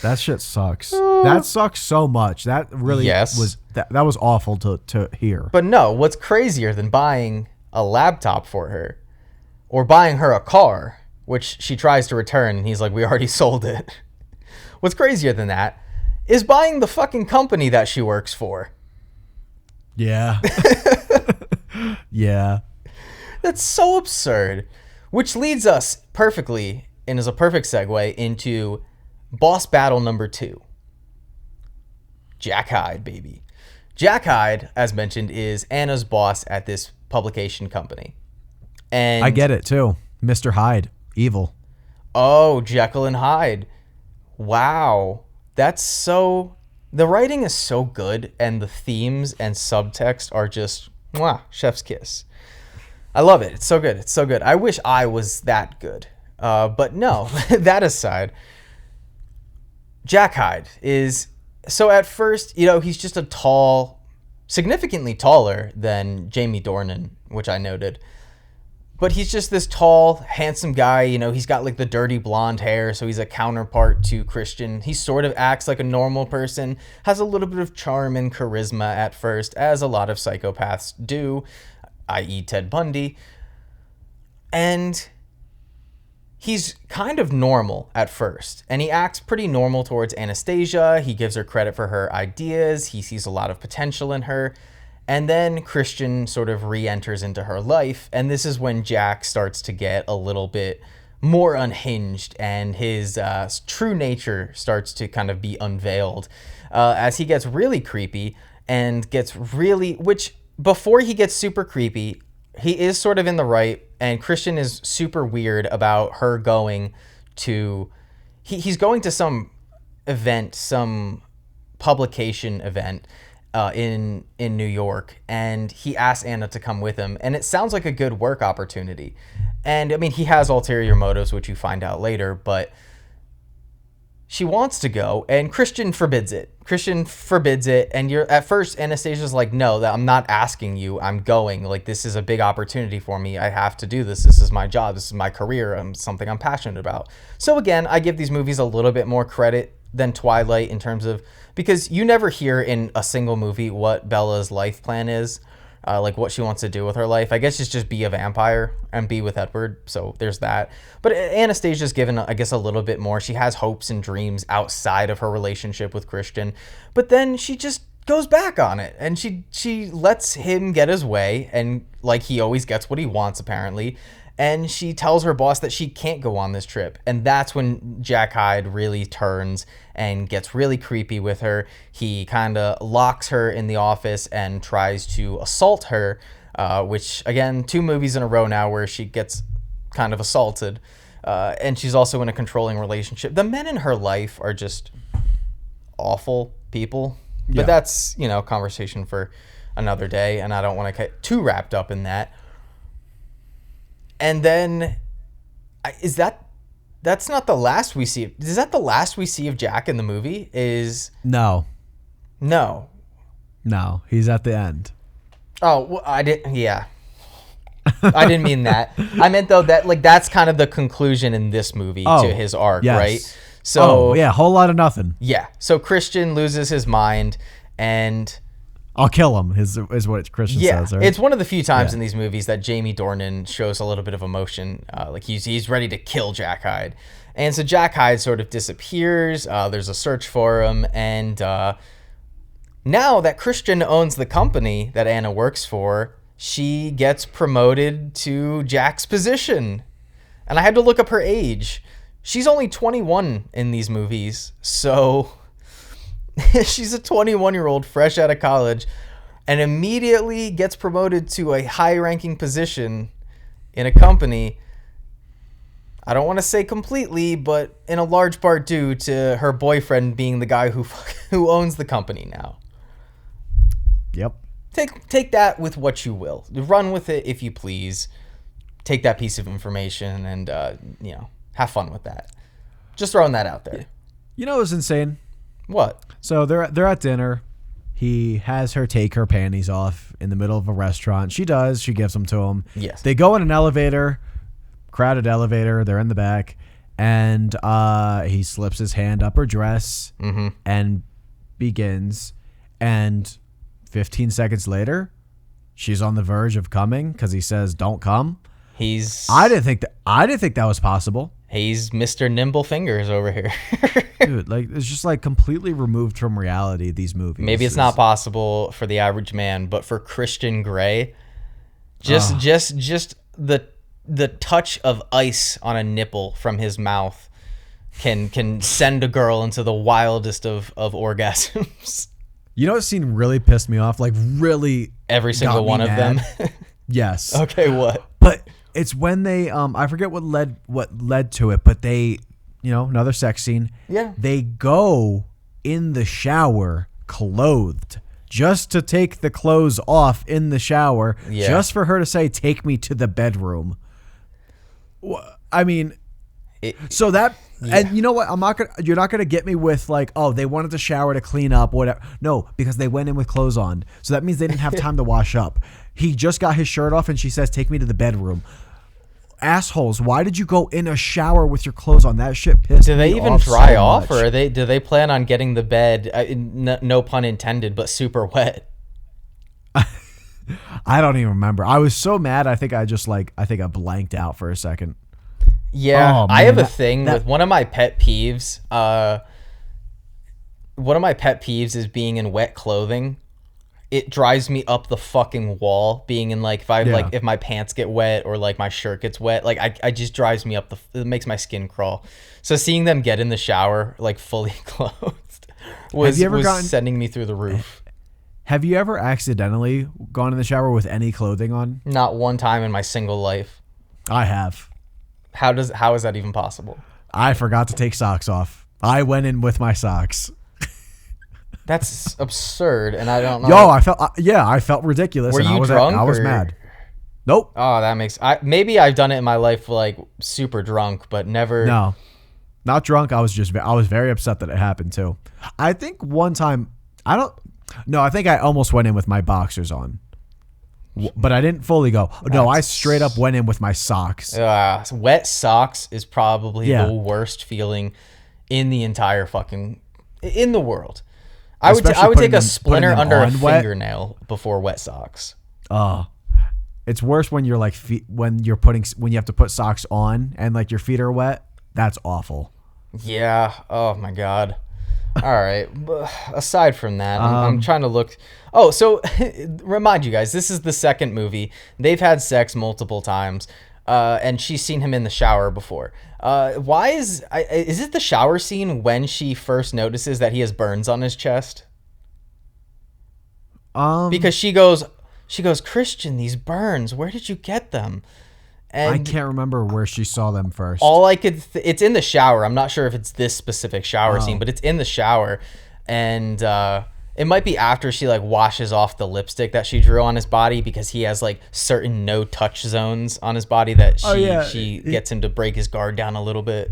Speaker 3: That shit sucks. That sucks so much. That really
Speaker 2: Yes.
Speaker 3: was that was awful to hear.
Speaker 2: But no, what's crazier than buying a laptop for her or buying her a car, which she tries to return and he's like, "We already sold it." What's crazier than that is buying the fucking company that she works for.
Speaker 3: Yeah. Yeah.
Speaker 2: That's so absurd. Which leads us perfectly and is a perfect segue into boss battle number 2. Jack Hyde, baby. Jack Hyde, as mentioned, is Anna's boss at this publication company. And
Speaker 3: I get it too. Mr. Hyde, evil.
Speaker 2: Oh, Jekyll and Hyde. Wow. That's so... The writing is so good, and the themes and subtext are just... Mwah, chef's kiss. I love it. It's so good. It's so good. I wish I was that good. But no, that aside, Jack Hyde is... So at first, you know, he's just a tall... Significantly taller than Jamie Dornan, which I noted. But he's just this tall, handsome guy. You know, he's got like the dirty blonde hair, so he's a counterpart to Christian. He sort of acts like a normal person, has a little bit of charm and charisma at first, as a lot of psychopaths do, i.e. Ted Bundy. And he's kind of normal at first, and he acts pretty normal towards Anastasia. He gives her credit for her ideas. He sees a lot of potential in her. And then Christian sort of re-enters into her life, and this is when Jack starts to get a little bit more unhinged, and his true nature starts to kind of be unveiled as he gets really creepy and gets really... Which, before he gets super creepy, he is sort of in the right, and Christian is super weird about her going to... He's going to some event, some publication event, in New York, and he asks Anna to come with him, and it sounds like a good work opportunity. And I mean, he has ulterior motives, which you find out later, but she wants to go, and Christian forbids it. And at first Anastasia's like, "No, that I'm not asking you. I'm going. Like, this is a big opportunity for me. I have to do this. This is my job. This is my career. Something I'm passionate about." So again, I give these movies a little bit more credit than Twilight in terms of, because you never hear in a single movie what Bella's life plan is, like what she wants to do with her life. I guess it's just be a vampire and be with Edward, so there's that. But Anastasia's given, I guess, a little bit more. She has hopes and dreams outside of her relationship with Christian, but then she just goes back on it, and she lets him get his way, and like he always gets what he wants apparently, and she tells her boss that she can't go on this trip. And that's when Jack Hyde really turns and gets really creepy with her. He kind of locks her in the office and tries to assault her, which, again, 2 movies in a row now where she gets kind of assaulted. And she's also in a controlling relationship. The men in her life are just awful people. But that's, conversation for another day, and I don't want to get too wrapped up in that. And then, that's not the last we see. Is that the last we see of Jack in the movie? No.
Speaker 3: He's at the end.
Speaker 2: Oh, well, I didn't mean that. I meant, though, that that's kind of the conclusion in this movie to his arc, right? So,
Speaker 3: whole lot of nothing.
Speaker 2: Yeah. So Christian loses his mind, and
Speaker 3: I'll kill him is what Christian says, right?
Speaker 2: It's one of the few times in these movies that Jamie Dornan shows a little bit of emotion. He's ready to kill Jack Hyde. And so Jack Hyde sort of disappears. There's a search for him. And now that Christian owns the company that Anna works for, she gets promoted to Jack's position. And I had to look up her age. She's only 21 in these movies. So she's a 21-year-old fresh out of college and immediately gets promoted to a high-ranking position in a company. I don't want to say completely, but in a large part due to her boyfriend being the guy who owns the company now.
Speaker 3: Yep.
Speaker 2: Take that with what you will. Run with it if you please. Take that piece of information and have fun with that. Just throwing that out there.
Speaker 3: You know what's insane?
Speaker 2: What?
Speaker 3: So they're at dinner. He has her take her panties off in the middle of a restaurant. She does. She gives them to him.
Speaker 2: Yes.
Speaker 3: They go in an elevator, crowded elevator. They're in the back, and he slips his hand up her dress and begins. And 15 seconds later, she's on the verge of coming because he says, "Don't come." I didn't think that was possible.
Speaker 2: He's Mr. Nimble Fingers over here.
Speaker 3: Dude, it's just completely removed from reality, these movies.
Speaker 2: Maybe it's not possible for the average man, but for Christian Grey, just the touch of ice on a nipple from his mouth can send a girl into the wildest of orgasms.
Speaker 3: You know what scene really pissed me off? Really,
Speaker 2: every single one of them.
Speaker 3: Yes.
Speaker 2: Okay, what?
Speaker 3: But it's when they I forget what led to it, but they, another sex scene.
Speaker 2: Yeah.
Speaker 3: They go in the shower clothed just to take the clothes off in the shower, just for her to say, "Take me to the bedroom." I mean, so that. Yeah. And you know what? You're not gonna get me with they wanted to shower to clean up, whatever. No, because they went in with clothes on, so that means they didn't have time to wash up. He just got his shirt off, and she says, "Take me to the bedroom." Assholes! Why did you go in a shower with your clothes on? That shit pissed me off.
Speaker 2: Do they even dry off, or do they plan on getting the bed? No pun intended, but super wet.
Speaker 3: I don't even remember. I was so mad. I think I blanked out for a second.
Speaker 2: Yeah, I have a thing with one of my pet peeves. One of my pet peeves is being in wet clothing. It drives me up the fucking wall. Being in if my pants get wet or my shirt gets wet, I just drives me up it makes my skin crawl. So seeing them get in the shower fully clothed was sending me through the roof.
Speaker 3: Have you ever accidentally gone in the shower with any clothing on?
Speaker 2: Not one time in my single life.
Speaker 3: I have.
Speaker 2: How is that even possible?
Speaker 3: I forgot to take socks off. I went in with my socks.
Speaker 2: That's absurd, and I don't know.
Speaker 3: Yo, I felt ridiculous.
Speaker 2: Were you drunk?
Speaker 3: I was mad. Nope.
Speaker 2: Oh, that makes. Maybe I've done it in my life, super drunk, but never.
Speaker 3: No, not drunk. I was very upset that it happened too. I think one time, I think I almost went in with my boxers on. But I didn't fully go. No, I straight up went in with my socks.
Speaker 2: Wet socks is probably the worst feeling in the entire in the world. I would take a splinter under a fingernail before wet socks.
Speaker 3: It's worse when you're when you have to put socks on and your feet are wet. That's awful.
Speaker 2: Yeah. Oh my God. All right. Aside from that, I'm trying to look. Oh, so remind you guys, this is the second movie. They've had sex multiple times. and she's seen him in the shower before. Why is it the shower scene when she first notices that he has burns on his chest? Because she goes, Christian, these burns, where did you get them? And
Speaker 3: I can't remember where she saw them first.
Speaker 2: all I could, it's in the shower. I'm not sure if it's this specific shower scene, but it's in the shower, and it might be after she like washes off the lipstick that she drew on his body, because he has like certain no touch zones on his body that she gets him to break his guard down a little bit.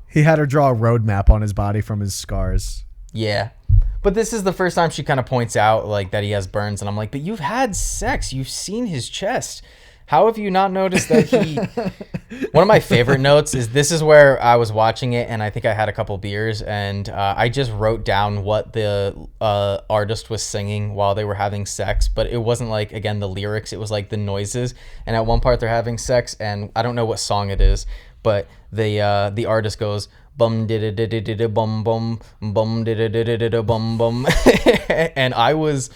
Speaker 3: He had her draw a road map on his body from his scars.
Speaker 2: Yeah. But this is the first time she kind of points out like that he has burns, and I'm like, but you've had sex, you've seen his chest. How have you not noticed that he... One of my favorite notes is, this is where I was watching it, and I think I had a couple beers, and I just wrote down what the artist was singing while they were having sex, but it wasn't like, again, the lyrics, it was like the noises, and at one part they're having sex, and I don't know what song it is, but the artist goes, bum did it bum bum bum did it bum bum, and I was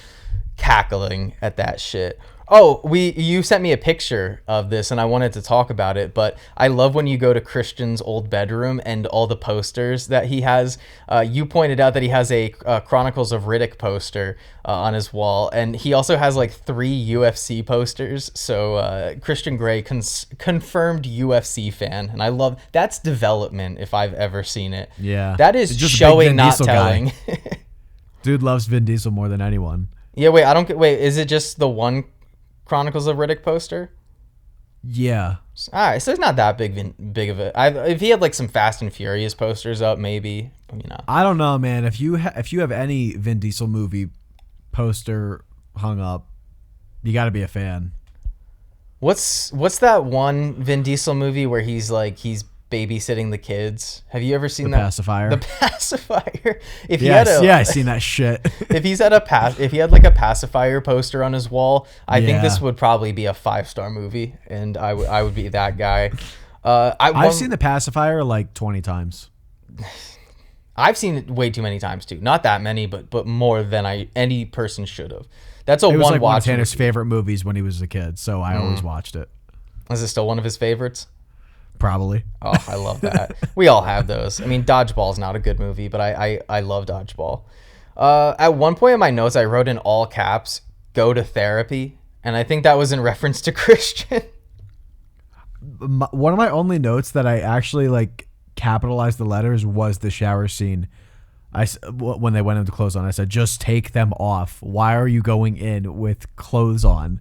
Speaker 2: cackling at that shit. Oh, you sent me a picture of this, and I wanted to talk about it, but I love when you go to Christian's old bedroom and all the posters that he has. You pointed out that he has a Chronicles of Riddick poster on his wall, and he also has like 3 UFC posters. So Christian Grey, confirmed UFC fan, and I love that's development if I've ever seen it.
Speaker 3: Yeah,
Speaker 2: that is
Speaker 3: just
Speaker 2: showing, not telling.
Speaker 3: Dude loves Vin Diesel more than anyone.
Speaker 2: Yeah, wait, is it just the one Chronicles of Riddick poster?
Speaker 3: Yeah.
Speaker 2: All right, so it's not that big of it. If he had like some Fast and Furious posters up, maybe,
Speaker 3: I don't know, man. If you have any Vin Diesel movie poster hung up, you got to be a fan.
Speaker 2: What's that one Vin Diesel movie where he's babysitting the kids? Have you ever seen
Speaker 3: The
Speaker 2: that?
Speaker 3: Pacifier.
Speaker 2: The Pacifier. If he
Speaker 3: Yes,
Speaker 2: had
Speaker 3: I seen that shit.
Speaker 2: if he had like a Pacifier poster on his wall, I think this would probably be a 5-star movie, and I would be that guy.
Speaker 3: I've seen The Pacifier like 20 times.
Speaker 2: I've seen it way too many times too. Not that many, but more than any person should have. That's
Speaker 3: It was like one of
Speaker 2: watch
Speaker 3: Tanner's
Speaker 2: movie.
Speaker 3: favorite movies when he was a kid, so I always watched it.
Speaker 2: Is it still one of his favorites?
Speaker 3: Probably.
Speaker 2: Oh, I love that. We all have those. I mean, Dodgeball's not a good movie, but I love Dodgeball. At one point in my notes, I wrote in all caps, "Go to therapy," and I think that was in reference to Christian.
Speaker 3: One of my only notes that I actually like capitalized the letters was the shower scene. When they went into clothes on, I said, "Just take them off. Why are you going in with clothes on?"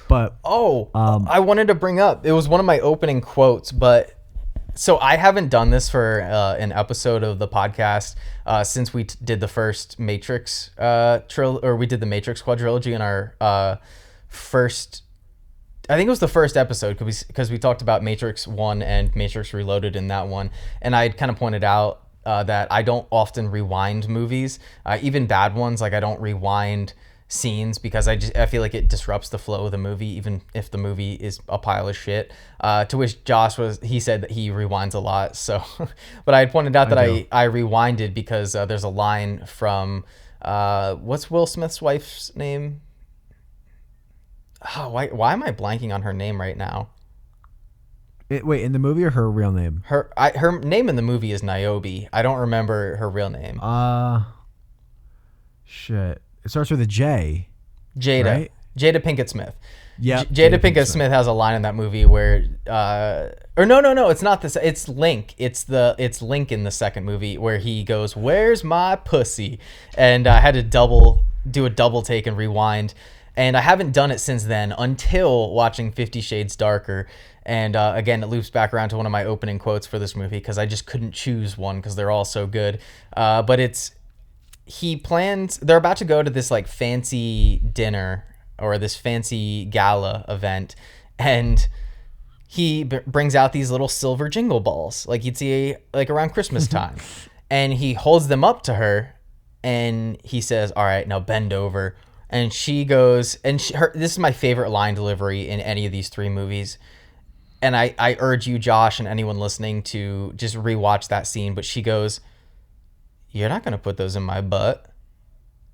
Speaker 3: But
Speaker 2: I wanted to bring up, it was one of my opening quotes, but so I haven't done this for an episode of the podcast since we did the first Matrix we did the Matrix quadrilogy in our first, I think it was the first episode, because we talked about Matrix 1 and Matrix Reloaded in that one, and I kind of pointed out that I don't often rewind movies, even bad ones. Like, I don't rewind scenes because I feel like it disrupts the flow of the movie, even if the movie is a pile of shit. To which he said that he rewinds a lot. So, but I had pointed out that I rewinded because there's a line from what's Will Smith's wife's name? Oh, why am I blanking on her name right now?
Speaker 3: Wait, in the movie or her real name?
Speaker 2: Her name in the movie is Niobe. I don't remember her real name.
Speaker 3: Shit. It starts with a J.
Speaker 2: Jada.
Speaker 3: Right?
Speaker 2: Jada Pinkett Smith.
Speaker 3: Yeah.
Speaker 2: Jada Pinkett Smith has a line in that movie where, or no, it's not this. It's Link. It's Link in the second movie where he goes, "Where's my pussy?" And I had to do a double take and rewind. And I haven't done it since then until watching 50 Shades Darker. And again, it loops back around to one of my opening quotes for this movie because I just couldn't choose one because they're all so good. But they're about to go to this like fancy dinner or this fancy gala event, and he brings out these little silver jingle balls like you'd see like around Christmas time, and he holds them up to her, and he says, "All right, now bend over." And she goes, and this is my favorite line delivery in any of these 3 movies. And I urge you, Josh, and anyone listening to just rewatch that scene. But she goes, "You're not going to put those in my butt."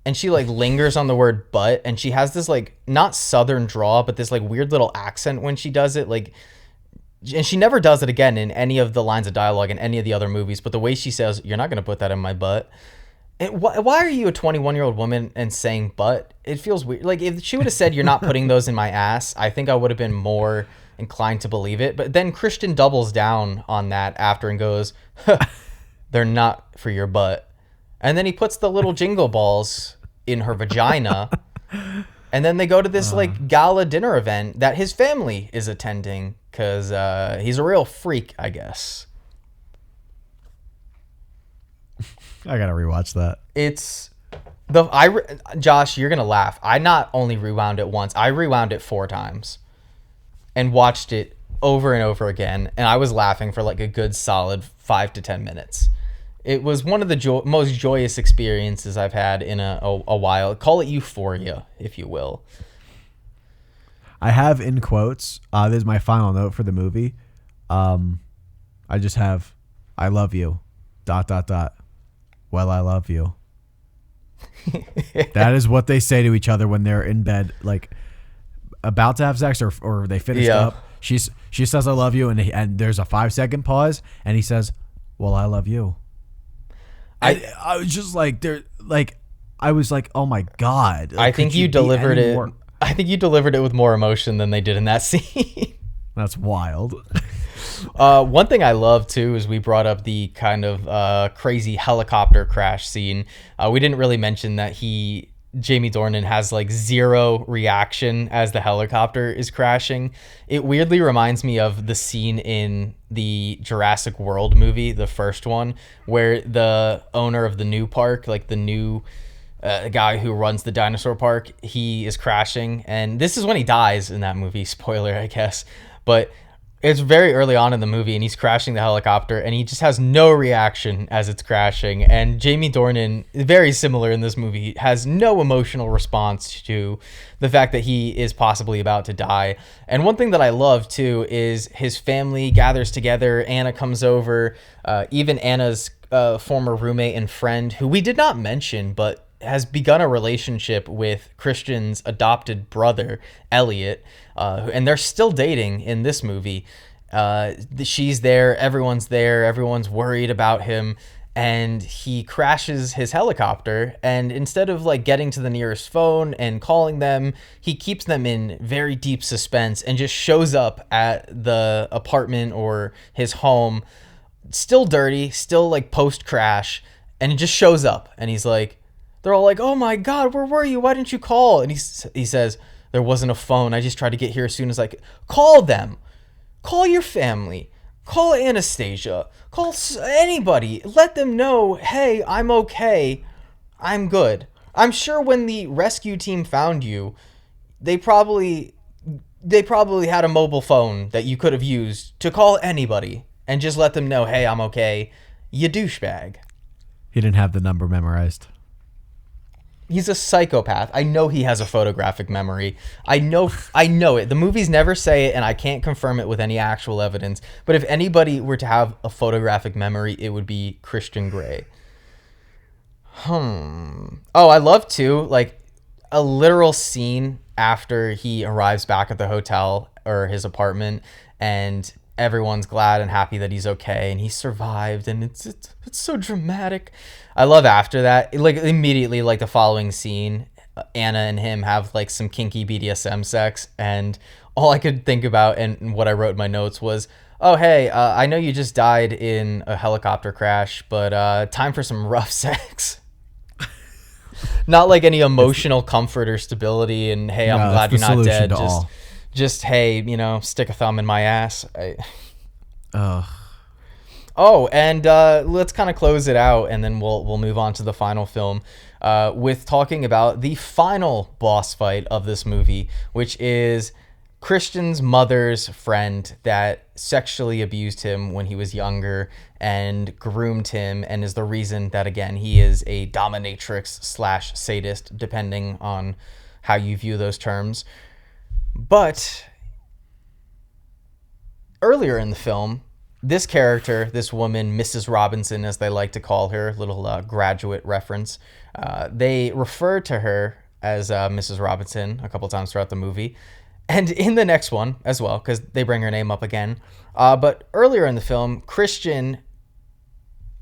Speaker 2: And she like lingers on the word butt. And she has this like, not Southern drawl, but this like weird little accent when she does it. Like and she never does it again in any of the lines of dialogue in any of the other movies, but the way she says, "You're not going to put that in my butt." And why are you a 21-year-old woman and saying butt? It feels weird. Like, if she would have said, "You're not putting those in my ass," I think I would have been more inclined to believe it. But then Christian doubles down on that after and goes, "They're not for your butt." And then he puts the little jingle balls in her vagina. And then they go to this like gala dinner event that his family is attending because he's a real freak, I guess.
Speaker 3: I gotta rewatch that.
Speaker 2: It's Josh, you're gonna laugh. I not only rewound it once, I rewound it 4 times and watched it over and over again, and I was laughing for like a good solid 5 to 10 minutes. It was one of the most joyous experiences I've had in a while. Call it euphoria, if you will.
Speaker 3: I have in quotes, this is my final note for the movie. I just have, "I love you, ... Well, I love you." That is what they say to each other when they're in bed, like about to have sex or they finished up. She says, "I love you," and there's a 5-second pause, and he says, "Well, I love you." I was just like, I was like, oh my God.
Speaker 2: I think you delivered it. I think you delivered it with more emotion than they did in that scene.
Speaker 3: That's wild.
Speaker 2: One thing I love too is we brought up the kind of crazy helicopter crash scene. We didn't really mention that Jamie Dornan has like zero reaction as the helicopter is crashing. It weirdly reminds me of the scene in the Jurassic World movie, the first one, where the owner of the new park, like the new guy who runs the dinosaur park, he is crashing. And this is when he dies in that movie. Spoiler, I guess. But it's very early on in the movie, and he's crashing the helicopter, and he just has no reaction as it's crashing. And Jamie Dornan, very similar in this movie, has no emotional response to the fact that he is possibly about to die. And one thing that I love, too, is his family gathers together. Anna comes over, even Anna's former roommate and friend, who we did not mention, but has begun a relationship with Christian's adopted brother, Elliot, and they're still dating in this movie. She's there, everyone's worried about him, and he crashes his helicopter, and instead of like getting to the nearest phone and calling them, he keeps them in very deep suspense and just shows up at the apartment or his home, still dirty, still like post-crash, and he just shows up, and he's like, they're all like, "Oh my God, where were you? Why didn't you call?" And he says, "There wasn't a phone. I just tried to get here as soon as I could." Call them. Call your family. Call Anastasia. Call anybody. Let them know, hey, I'm okay. I'm good. I'm sure when the rescue team found you, they probably had a mobile phone that you could have used to call anybody and just let them know, hey, I'm okay. You douchebag.
Speaker 3: He didn't have the number memorized.
Speaker 2: He's a psychopath. I know he has a photographic memory. I know it. The movies never say it, and I can't confirm it with any actual evidence. But if anybody were to have a photographic memory, it would be Christian Grey. Oh, I love too, like a literal scene after he arrives back at the hotel or his apartment, and everyone's glad and happy that he's okay and he survived, and it's so dramatic. I love after that, like immediately, like the following scene, Anna and him have like some kinky BDSM sex, and all I could think about and what I wrote in my notes was, oh hey, I know you just died in a helicopter crash, but time for some rough sex. Not like any emotional comfort or stability, and hey, I'm glad you're not dead. Just hey, stick a thumb in my ass. Oh, and let's kind of close it out, and then we'll move on to the final film with talking about the final boss fight of this movie, which is Christian's mother's friend that sexually abused him when he was younger and groomed him, and is the reason that, again, he is a dominatrix / sadist, depending on how you view those terms. But earlier in the film, this character, this woman, Mrs. Robinson, as they like to call her, little graduate reference, they refer to her as Mrs. Robinson a couple times throughout the movie. And in the next one as well, because they bring her name up again. But earlier in the film, Christian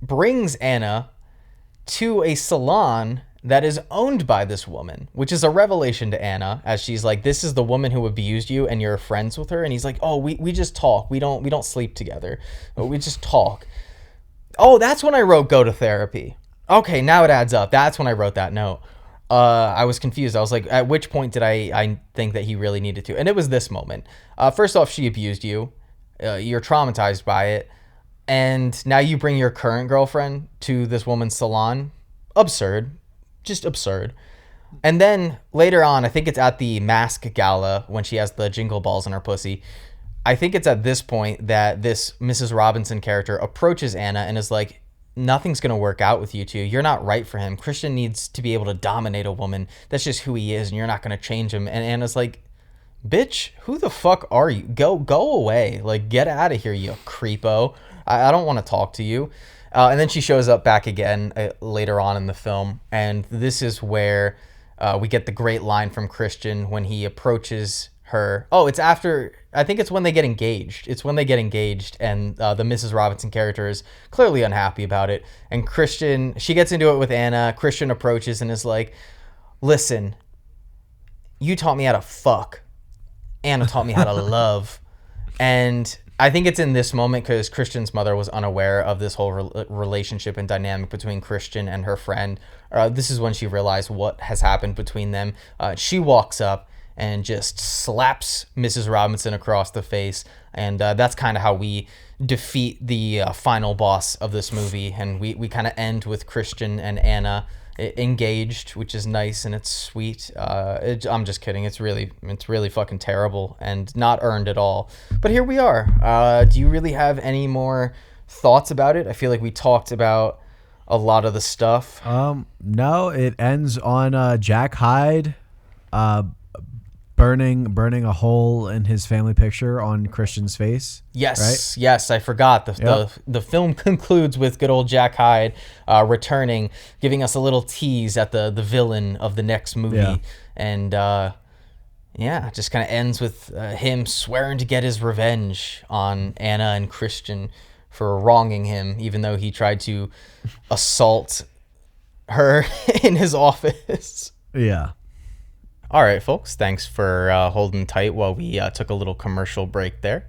Speaker 2: brings Anna to a salon that is owned by this woman, which is a revelation to Anna, as she's like, this is the woman who abused you and you're friends with her. And he's like, oh, we just talk. We don't sleep together. We just talk. Oh, that's when I wrote go to therapy. Okay, now it adds up. That's when I wrote that note. I was confused. I was like, at which point did I think that he really needed to? And it was this moment. First off, she abused you. You're traumatized by it. And now you bring your current girlfriend to this woman's salon. Absurd. Just absurd. And then later on, I think it's at the mask gala when she has the jingle balls in her pussy. I think it's at this point that this Mrs. Robinson character approaches Anna and is like, nothing's going to work out with you two. You're not right for him. Christian needs to be able to dominate a woman. That's just who he is, and you're not going to change him. And Anna's like, bitch, who the fuck are you? Go away. Like, get out of here, you creepo. I don't want to talk to you. And then she shows up back again later on in the film. And this is where we get the great line from Christian when he approaches her. Oh, it's after, I think it's when they get engaged. It's when they get engaged, and the Mrs. Robinson character is clearly unhappy about it. And Christian, she gets into it with Anna. Christian approaches and is like, listen, you taught me how to fuck. Anna taught me how to love. And I think it's in this moment because Christian's mother was unaware of this whole relationship and dynamic between Christian and her friend. This is when she realized what has happened between them. She walks up and just slaps Mrs. Robinson across the face. And that's kind of how we defeat the final boss of this movie. And we kind of end with Christian and Anna engaged, which is nice and it's sweet. I'm just kidding. It's really fucking terrible and not earned at all. But here we are. Do you really have any more thoughts about it? I feel like we talked about a lot of the stuff.
Speaker 3: No, it ends on Jack Hyde burning a hole in his family picture on Christian's face.
Speaker 2: Yes,
Speaker 3: right?
Speaker 2: Yes, I forgot. The film concludes with good old Jack Hyde returning, giving us a little tease at the villain of the next movie.
Speaker 3: Yeah.
Speaker 2: And just kind of ends with him swearing to get his revenge on Anna and Christian for wronging him, even though he tried to assault her in his office.
Speaker 3: Yeah.
Speaker 2: All right, folks. Thanks for holding tight while we took a little commercial break there.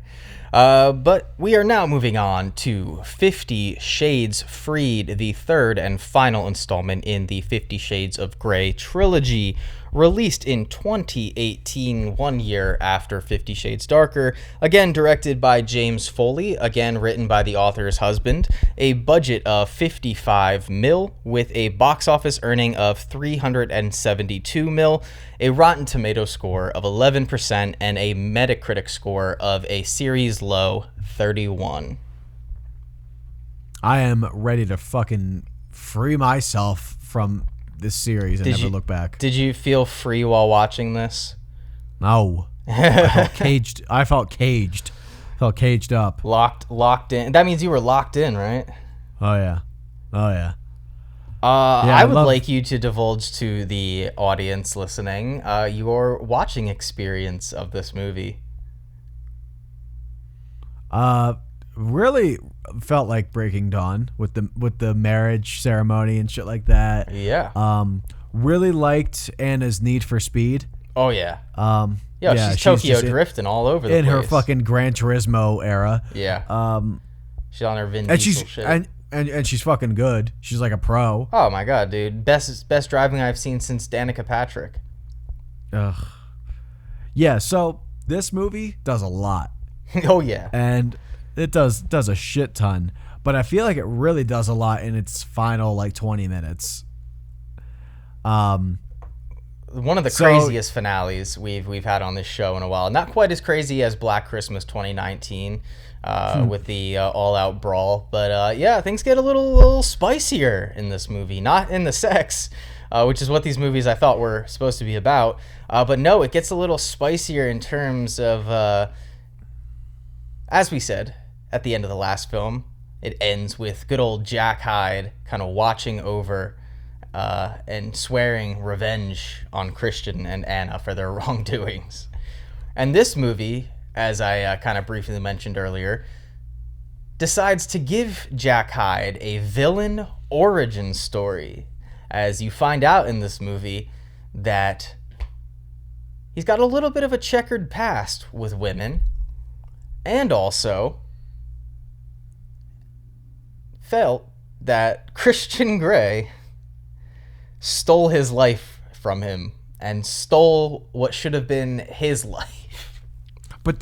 Speaker 2: But we are now moving on to 50 Shades Freed, the third and final installment in the 50 Shades of Grey trilogy, released in 2018, 1 year after 50 Shades Darker. Again, directed by James Foley, again written by the author's husband. A budget of $55 million with a box office earning of $372 million, a Rotten Tomato score of 11%, and a Metacritic score of a series low 31.
Speaker 3: I am ready to fucking free myself from this series and never look back.
Speaker 2: Did you feel free while watching this?
Speaker 3: No. I felt caged. Felt caged up.
Speaker 2: Locked in. That means you were locked in, right?
Speaker 3: Oh yeah.
Speaker 2: I would like you to divulge to the audience listening your watching experience of this movie.
Speaker 3: Really felt like Breaking Dawn with the marriage ceremony and shit like that.
Speaker 2: Yeah.
Speaker 3: Really liked Anna's need for speed.
Speaker 2: Oh yeah. She's Tokyo drifting all over the place.
Speaker 3: In her fucking Gran Turismo era.
Speaker 2: Yeah. She's on her Vin Diesel shit.
Speaker 3: And she's fucking good. She's like a pro.
Speaker 2: Oh my god, dude. Best driving I've seen since Danica Patrick.
Speaker 3: Ugh. Yeah, so this movie does a lot.
Speaker 2: Oh yeah.
Speaker 3: And it does a shit ton. But I feel like it really does a lot in its final like 20 minutes.
Speaker 2: One of the craziest finales we've had on this show in a while. Not quite as crazy as Black Christmas 2019 with the all-out brawl. But things get a little spicier in this movie. Not in the sex, which is what these movies I thought were supposed to be about. But no, it gets a little spicier in terms of, as we said at the end of the last film, it ends with good old Jack Hyde kind of watching over and swearing revenge on Christian and Anna for their wrongdoings. And this movie, as I kind of briefly mentioned earlier, decides to give Jack Hyde a villain origin story, as you find out in this movie that he's got a little bit of a checkered past with women, and also felt that Christian Grey stole his life from him and stole what should have been his life.
Speaker 3: But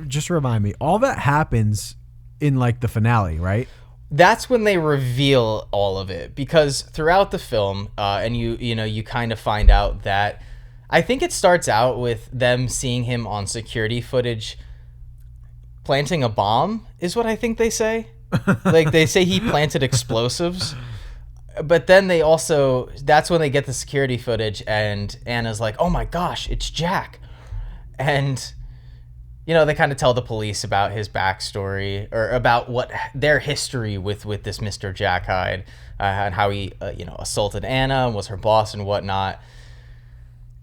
Speaker 3: just remind me, all that happens in like the finale, right?
Speaker 2: That's when they reveal all of it, because throughout the film, and you kind of find out that I think it starts out with them seeing him on security footage planting a bomb, is what I think they say. Like they say he planted explosives, but then that's when they get the security footage, and Anna's like, "Oh my gosh, it's Jack," and they kind of tell the police about his backstory, or about what their history with this Mr. Jack Hyde, and how he assaulted Anna and was her boss and whatnot.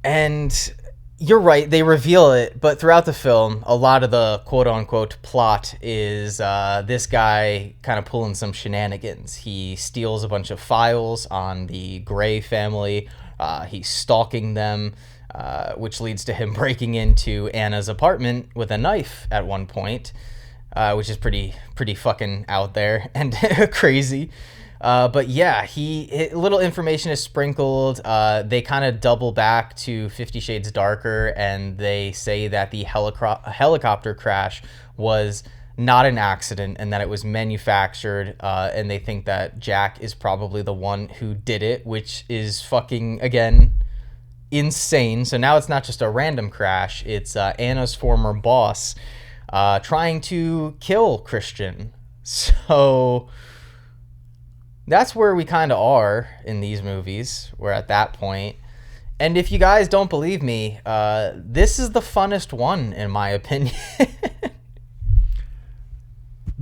Speaker 2: And you're right, they reveal it, but throughout the film, a lot of the quote-unquote plot is this guy kind of pulling some shenanigans. He steals a bunch of files on the Grey family. He's stalking them, which leads to him breaking into Anna's apartment with a knife at one point, which is pretty fucking out there and crazy. But yeah, little information is sprinkled. They kind of double back to 50 Shades Darker, and they say that the helicopter crash was not an accident and that it was manufactured. And they think that Jack is probably the one who did it, which is fucking, again, insane. So now it's not just a random crash. It's Anna's former boss trying to kill Christian. So that's where we kind of are in these movies. We're at that point. And if you guys don't believe me, this is the funnest one, in my opinion.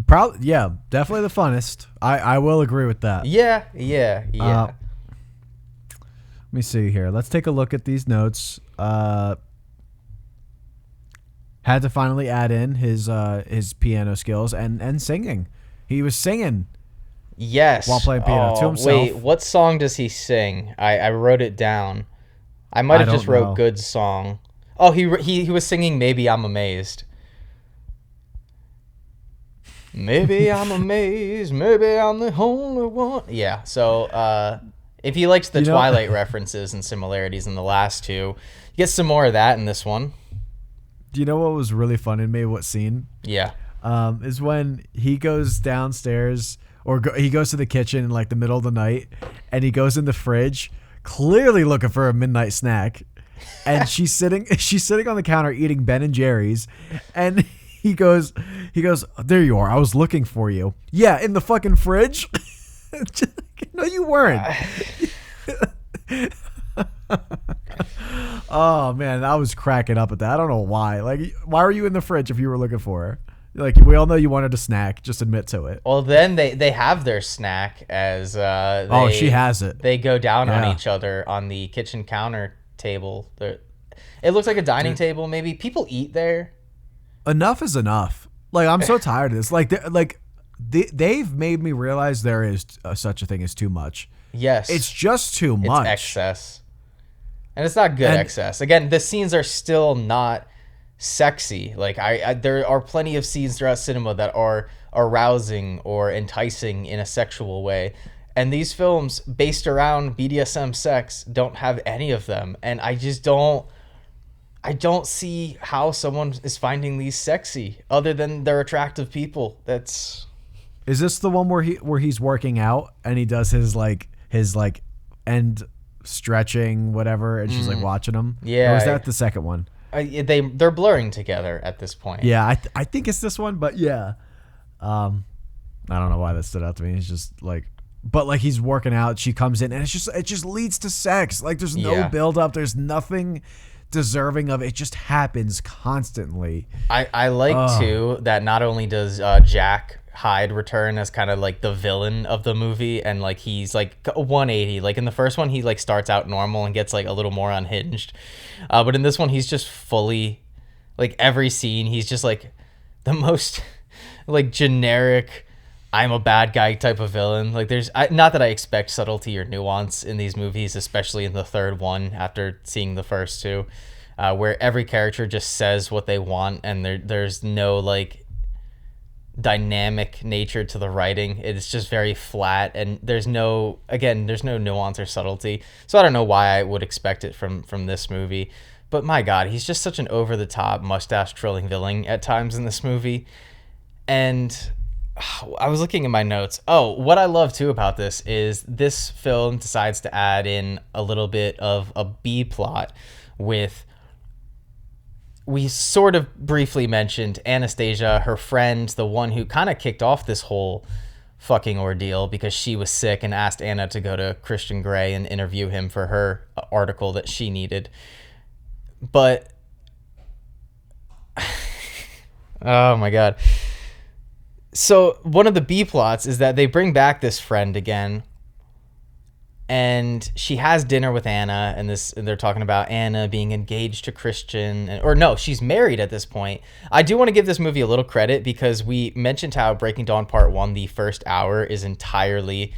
Speaker 3: Probably, yeah, definitely the funnest. I will agree with that.
Speaker 2: Yeah.
Speaker 3: Let me see here. Let's take a look at these notes. Had to finally add in his piano skills and singing. He was singing.
Speaker 2: Yes.
Speaker 3: While playing piano to himself.
Speaker 2: Wait, what song does he sing? I wrote it down. I might have just wrote good song. Oh, he was singing Maybe I'm Amazed. Maybe I'm amazed. Maybe I'm the only one. Yeah. So if he likes the Twilight references and similarities in the last two, you get some more of that in this one.
Speaker 3: Do you know what was really fun in me? What scene?
Speaker 2: Yeah.
Speaker 3: Is when he goes downstairs, or he goes to the kitchen in like the middle of the night, and he goes in the fridge, clearly looking for a midnight snack, and she's sitting on the counter eating Ben and Jerry's, and he goes, "There you are. I was looking for you." Yeah, in the fucking fridge. No, you weren't. Oh man, I was cracking up at that. I don't know why. Like, why were you in the fridge if you were looking for her? Like, we all know you wanted a snack. Just admit to it.
Speaker 2: Well, then they have their snack as
Speaker 3: she has it.
Speaker 2: They go down on each other on the kitchen counter table. It looks like a dining table. Maybe people eat there. Enough
Speaker 3: is enough. Like, I'm so tired of this. They've made me realize there is such a thing as too much.
Speaker 2: Yes,
Speaker 3: it's just too much.
Speaker 2: It's excess, and it's not good excess. Again, the scenes are still not sexy. Like there are plenty of scenes throughout cinema that are arousing or enticing in a sexual way, and these films based around BDSM sex don't have any of them. And I don't see how someone is finding these sexy other than they're attractive people.
Speaker 3: Is this the one where he's working out and he does his end stretching whatever, and she's like watching him?
Speaker 2: Yeah.
Speaker 3: Or is that the second one?
Speaker 2: They're blurring together at this point.
Speaker 3: Yeah, I think it's this one, but yeah. I don't know why that stood out to me. It's just like, but like he's working out, she comes in, and it just leads to sex. Like there's no build up, there's nothing deserving of it. It just happens constantly.
Speaker 2: I like too that not only does Jack Hyde return as kind of like the villain of the movie, and like he's like a 180. Like in the first one he like starts out normal and gets like a little more unhinged, but in this one he's just fully Like every scene, he's just like the most like generic I'm a bad guy type of villain. Like not that I expect subtlety or nuance in these movies, especially in the third one after seeing the first two, where every character just says what they want and there's no like dynamic nature to the writing. It's just very flat, and there's no nuance or subtlety. So I don't know why I would expect it from this movie. But my God, he's just such an over the top mustache twirling villain at times in this movie. And I was looking at my notes. Oh, what I love too about this is this film decides to add in a little bit of a B plot with, we sort of briefly mentioned Anastasia, her friend, the one who kind of kicked off this whole fucking ordeal because she was sick and asked Anna to go to Christian Grey and interview him for her article that she needed. But oh my God. So one of the B plots is that they bring back this friend again, and she has dinner with Anna, and they're talking about Anna being engaged to Christian, or no, she's married at this point. I do want to give this movie a little credit because we mentioned how Breaking Dawn Part 1, the first hour, is entirely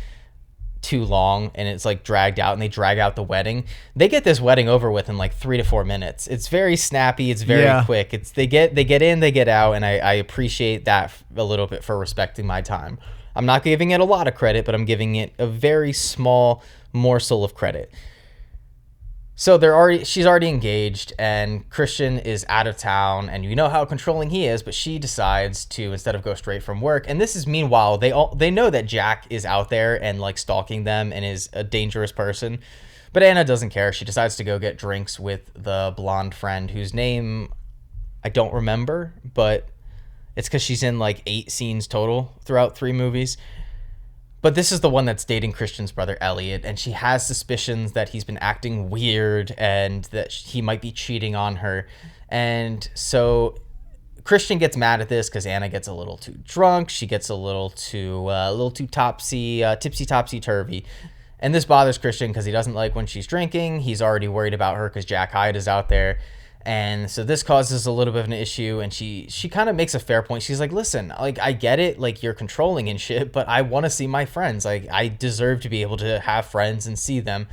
Speaker 2: too long and it's like dragged out, and they drag out the wedding. They get this wedding over with in like 3 to 4 minutes. It's very snappy. It's very quick. It's they get in, they get out, and I appreciate that a little bit for respecting my time. I'm not giving it a lot of credit, but I'm giving it a very small morsel of credit. So she's already engaged, and Christian is out of town, and you know how controlling he is, but she decides to, instead of go straight from work, and this is meanwhile, they know that Jack is out there and like stalking them and is a dangerous person, but Anna doesn't care. She decides to go get drinks with the blonde friend whose name I don't remember, but it's because she's in like 8 scenes total throughout 3 movies. But this is the one that's dating Christian's brother, Elliot, and she has suspicions that he's been acting weird and that he might be cheating on her. And so Christian gets mad at this because Anna gets a little too drunk. She gets a little too tipsy-topsy-turvy. And this bothers Christian because he doesn't like when she's drinking. He's already worried about her because Jack Hyde is out there. And so this causes a little bit of an issue, and she kind of makes a fair point. She's like, listen, like, I get it, like, you're controlling and shit, but I want to see my friends. Like, I deserve to be able to have friends and see them.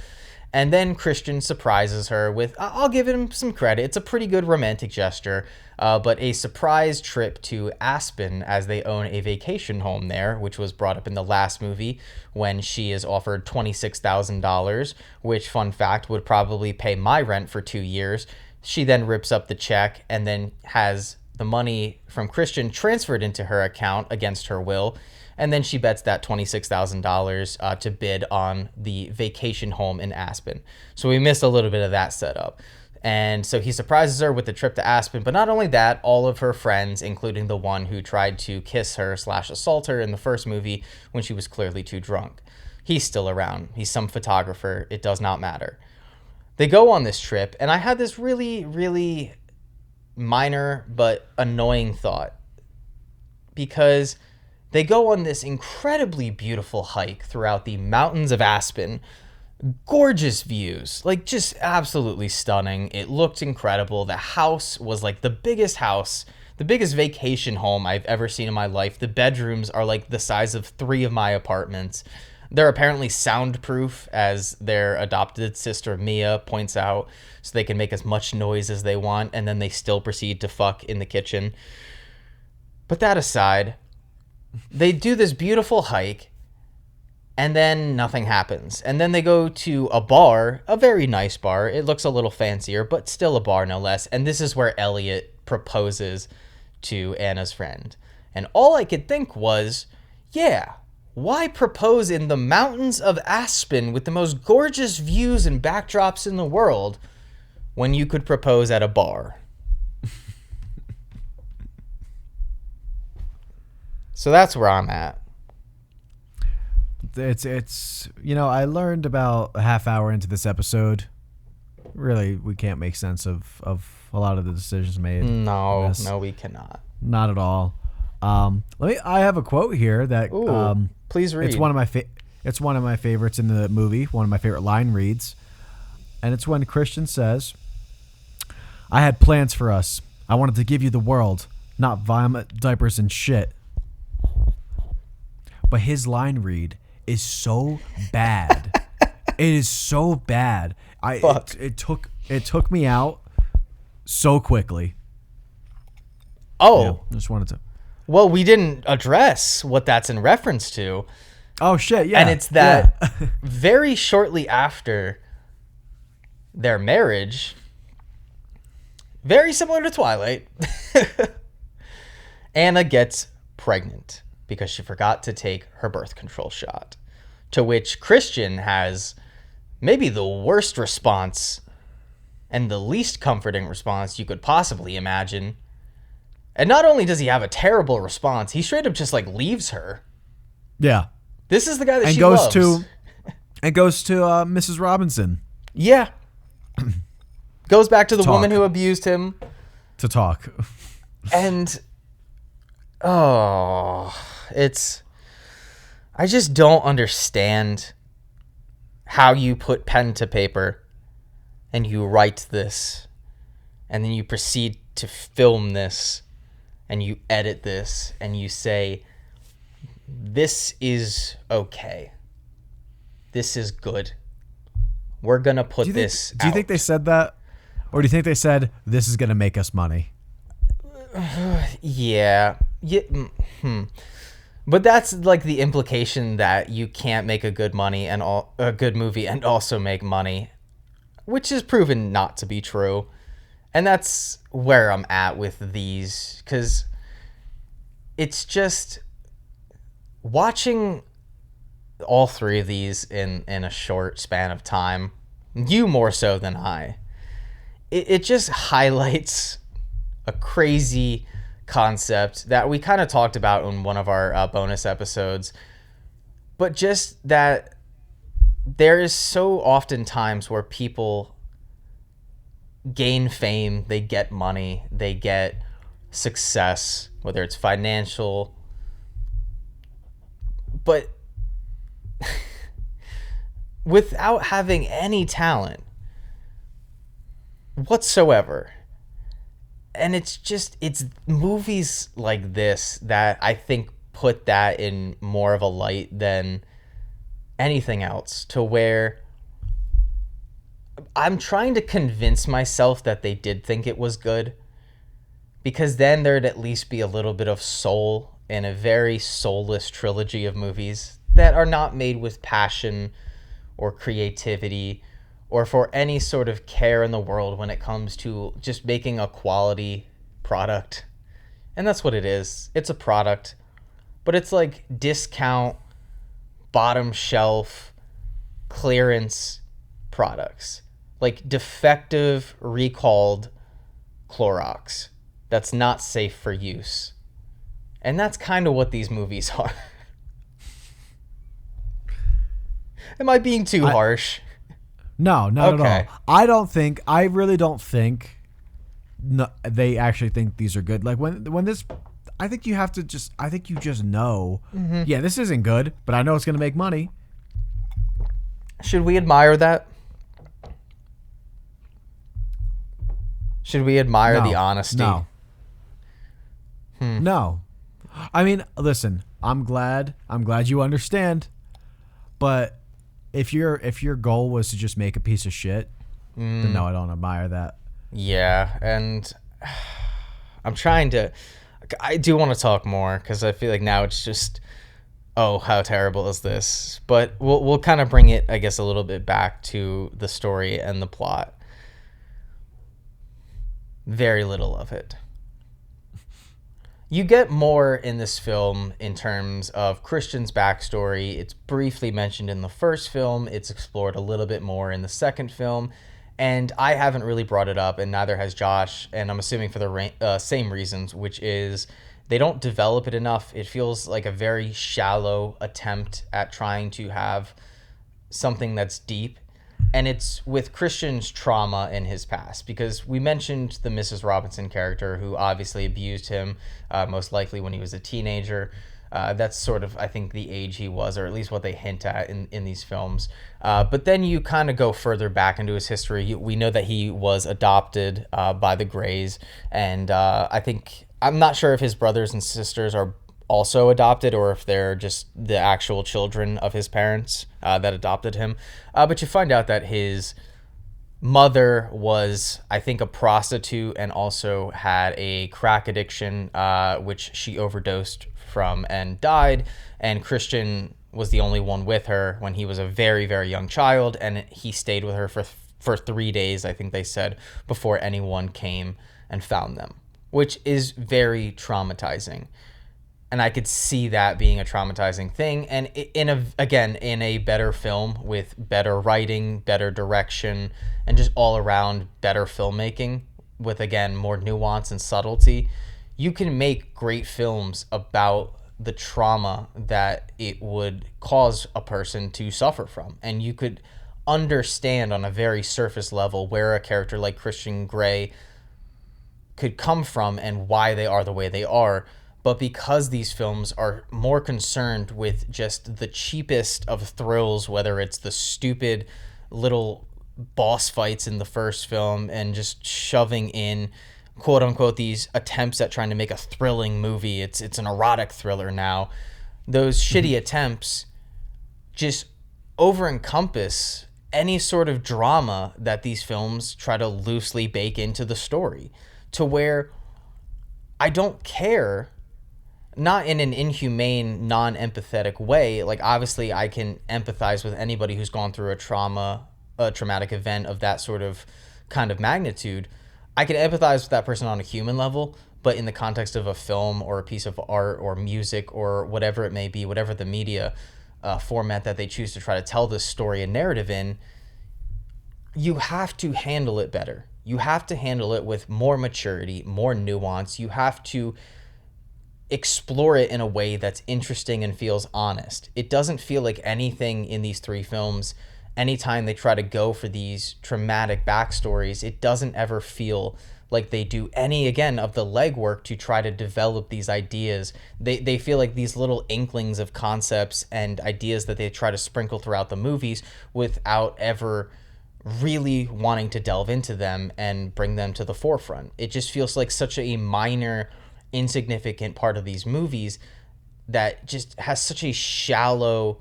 Speaker 2: And then Christian surprises her with, I'll give him some credit, it's a pretty good romantic gesture, but a surprise trip to Aspen, as they own a vacation home there, which was brought up in the last movie when she is offered $26,000, which, fun fact, would probably pay my rent for 2 years. She then rips up the check and then has the money from Christian transferred into her account against her will. And then she bets that $26,000 to bid on the vacation home in Aspen. So we missed a little bit of that setup. And so he surprises her with the trip to Aspen. But not only that, all of her friends, including the one who tried to kiss her / assault her in the first movie when she was clearly too drunk, he's still around. He's some photographer. It does not matter. They go on this trip, and I had this really, really minor but annoying thought, because they go on this incredibly beautiful hike throughout the mountains of Aspen. Gorgeous views, like just absolutely stunning. It looked incredible. The house was like the biggest vacation home I've ever seen in my life. The bedrooms are like the size of 3 of my apartments. They're apparently soundproof, as their adopted sister Mia points out, so they can make as much noise as they want, and then they still proceed to fuck in the kitchen. But that aside, they do this beautiful hike, and then nothing happens. And then they go to a bar, a very nice bar. It looks a little fancier, but still a bar no less. And this is where Elliot proposes to Anna's friend. And all I could think was, yeah, why propose in the mountains of Aspen with the most gorgeous views and backdrops in the world when you could propose at a bar? So that's where I'm at.
Speaker 3: It's I learned about a half hour into this episode, really, we can't make sense of a lot of the decisions made.
Speaker 2: No, we cannot.
Speaker 3: Not at all. I have a quote here that
Speaker 2: please read.
Speaker 3: It's one of my favorites in the movie. One of my favorite line reads, and it's when Christian says, "I had plans for us. I wanted to give you the world, not vomit, diapers, and shit. But his line read is so bad. It is so bad. It took me out so quickly.
Speaker 2: Oh,
Speaker 3: Yeah, just wanted to.
Speaker 2: well, we didn't address what that's in reference to.
Speaker 3: Oh shit! Yeah,
Speaker 2: And it's that very shortly after their marriage, very similar to Twilight, Anna gets pregnant because she forgot to take her birth control shot. To which Christian has maybe the worst response and the least comforting response you could possibly imagine. And not only does he have a terrible response, he straight up just like leaves her.
Speaker 3: Yeah,
Speaker 2: This is the guy that
Speaker 3: and
Speaker 2: she
Speaker 3: goes
Speaker 2: loves.
Speaker 3: to Mrs. Robinson
Speaker 2: Yeah. Goes back to the
Speaker 3: Talk.
Speaker 2: woman who abused him.
Speaker 3: to talk.
Speaker 2: And I just don't understand how you put pen to paper and you write this and then you proceed to film this and you edit this and you say, this is okay. This is good. We're going to put this
Speaker 3: Do you think
Speaker 2: out.
Speaker 3: they said that, or do you think they said this is gonna make us money?
Speaker 2: Yeah. But that's like the implication that you can't make a good movie and also make money, which is proven not to be true. And that's where I'm at with these, because it's just watching all three of these in a short span of time, you more so than I, it just highlights a crazy concept that we kind of talked about in one of our bonus episodes, but just that there is so often times where people gain fame, they get money, they get success, whether it's financial, but without having any talent whatsoever. And it's movies like this that I think put that in more of a light than anything else, to where I'm trying to convince myself that they did think it was good, because then there'd at least be a little bit of soul in a very soulless trilogy of movies that are not made with passion or creativity or for any sort of care in the world when it comes to just making a quality product. And that's what it is. It's a product, but it's like discount, bottom shelf, clearance products. Like defective, recalled Clorox that's not safe for use. And that's kind of what these movies are. Am I being too harsh?
Speaker 3: No, not
Speaker 2: Okay.
Speaker 3: at all. I really don't think they actually think these are good. Like when this, I think you just know, yeah, this isn't good, but I know it's going to make money.
Speaker 2: Should we admire that? Should we admire the honesty?
Speaker 3: No. No. I mean, listen, I'm glad you understand, but if your goal was to just make a piece of shit, then no, I don't admire that.
Speaker 2: Yeah, and I do want to talk more, because I feel like now it's just, oh, how terrible is this? But we'll kind of bring it, I guess, a little bit back to the story and the plot. Very little of it. You get more in this film in terms of Christian's backstory. It's briefly mentioned in the first film. It's explored a little bit more in the second film. And I haven't really brought it up, and neither has Josh, and I'm assuming for the same reasons, which is they don't develop it enough. It feels like a very shallow attempt at trying to have something that's deep. And it's with Christian's trauma in his past, because we mentioned the Mrs. Robinson character, who obviously abused him, most likely when he was a teenager. That's sort of, I think, the age he was, or at least what they hint at in these films. But then you kind of go further back into his history. We know that he was adopted by the Greys, and I'm not sure if his brothers and sisters are also adopted or if they're just the actual children of his parents that adopted him. But you find out that his mother was, I think, a prostitute and also had a crack addiction, which she overdosed from and died. And Christian was the only one with her when he was a very, very young child, and he stayed with her for 3 days, I think they said, before anyone came and found them, which is very traumatizing. And I could see that being a traumatizing thing. And in a better film with better writing, better direction, and just all around better filmmaking with, again, more nuance and subtlety, you can make great films about the trauma that it would cause a person to suffer from. And you could understand on a very surface level where a character like Christian Grey could come from and why they are the way they are. But because these films are more concerned with just the cheapest of thrills, whether it's the stupid little boss fights in the first film and just shoving in, quote unquote, these attempts at trying to make a thrilling movie, it's an erotic thriller now, those shitty attempts just over encompass any sort of drama that these films try to loosely bake into the story, to where I don't care, not in an inhumane, non-empathetic way. Like, obviously I can empathize with anybody who's gone through a traumatic event of that sort of kind of magnitude. I can empathize with that person on a human level, but in the context of a film or a piece of art or music or whatever it may be, whatever the media format that they choose to try to tell this story and narrative in, you have to handle it better. You have to handle it with more maturity, more nuance. You have to explore it in a way that's interesting and feels honest. It doesn't feel like anything in these three films, anytime they try to go for these traumatic backstories, it doesn't ever feel like they do any, again, of the legwork to try to develop these ideas. They feel like these little inklings of concepts and ideas that they try to sprinkle throughout the movies without ever really wanting to delve into them and bring them to the forefront. It just feels like such a minor, insignificant part of these movies that just has such a shallow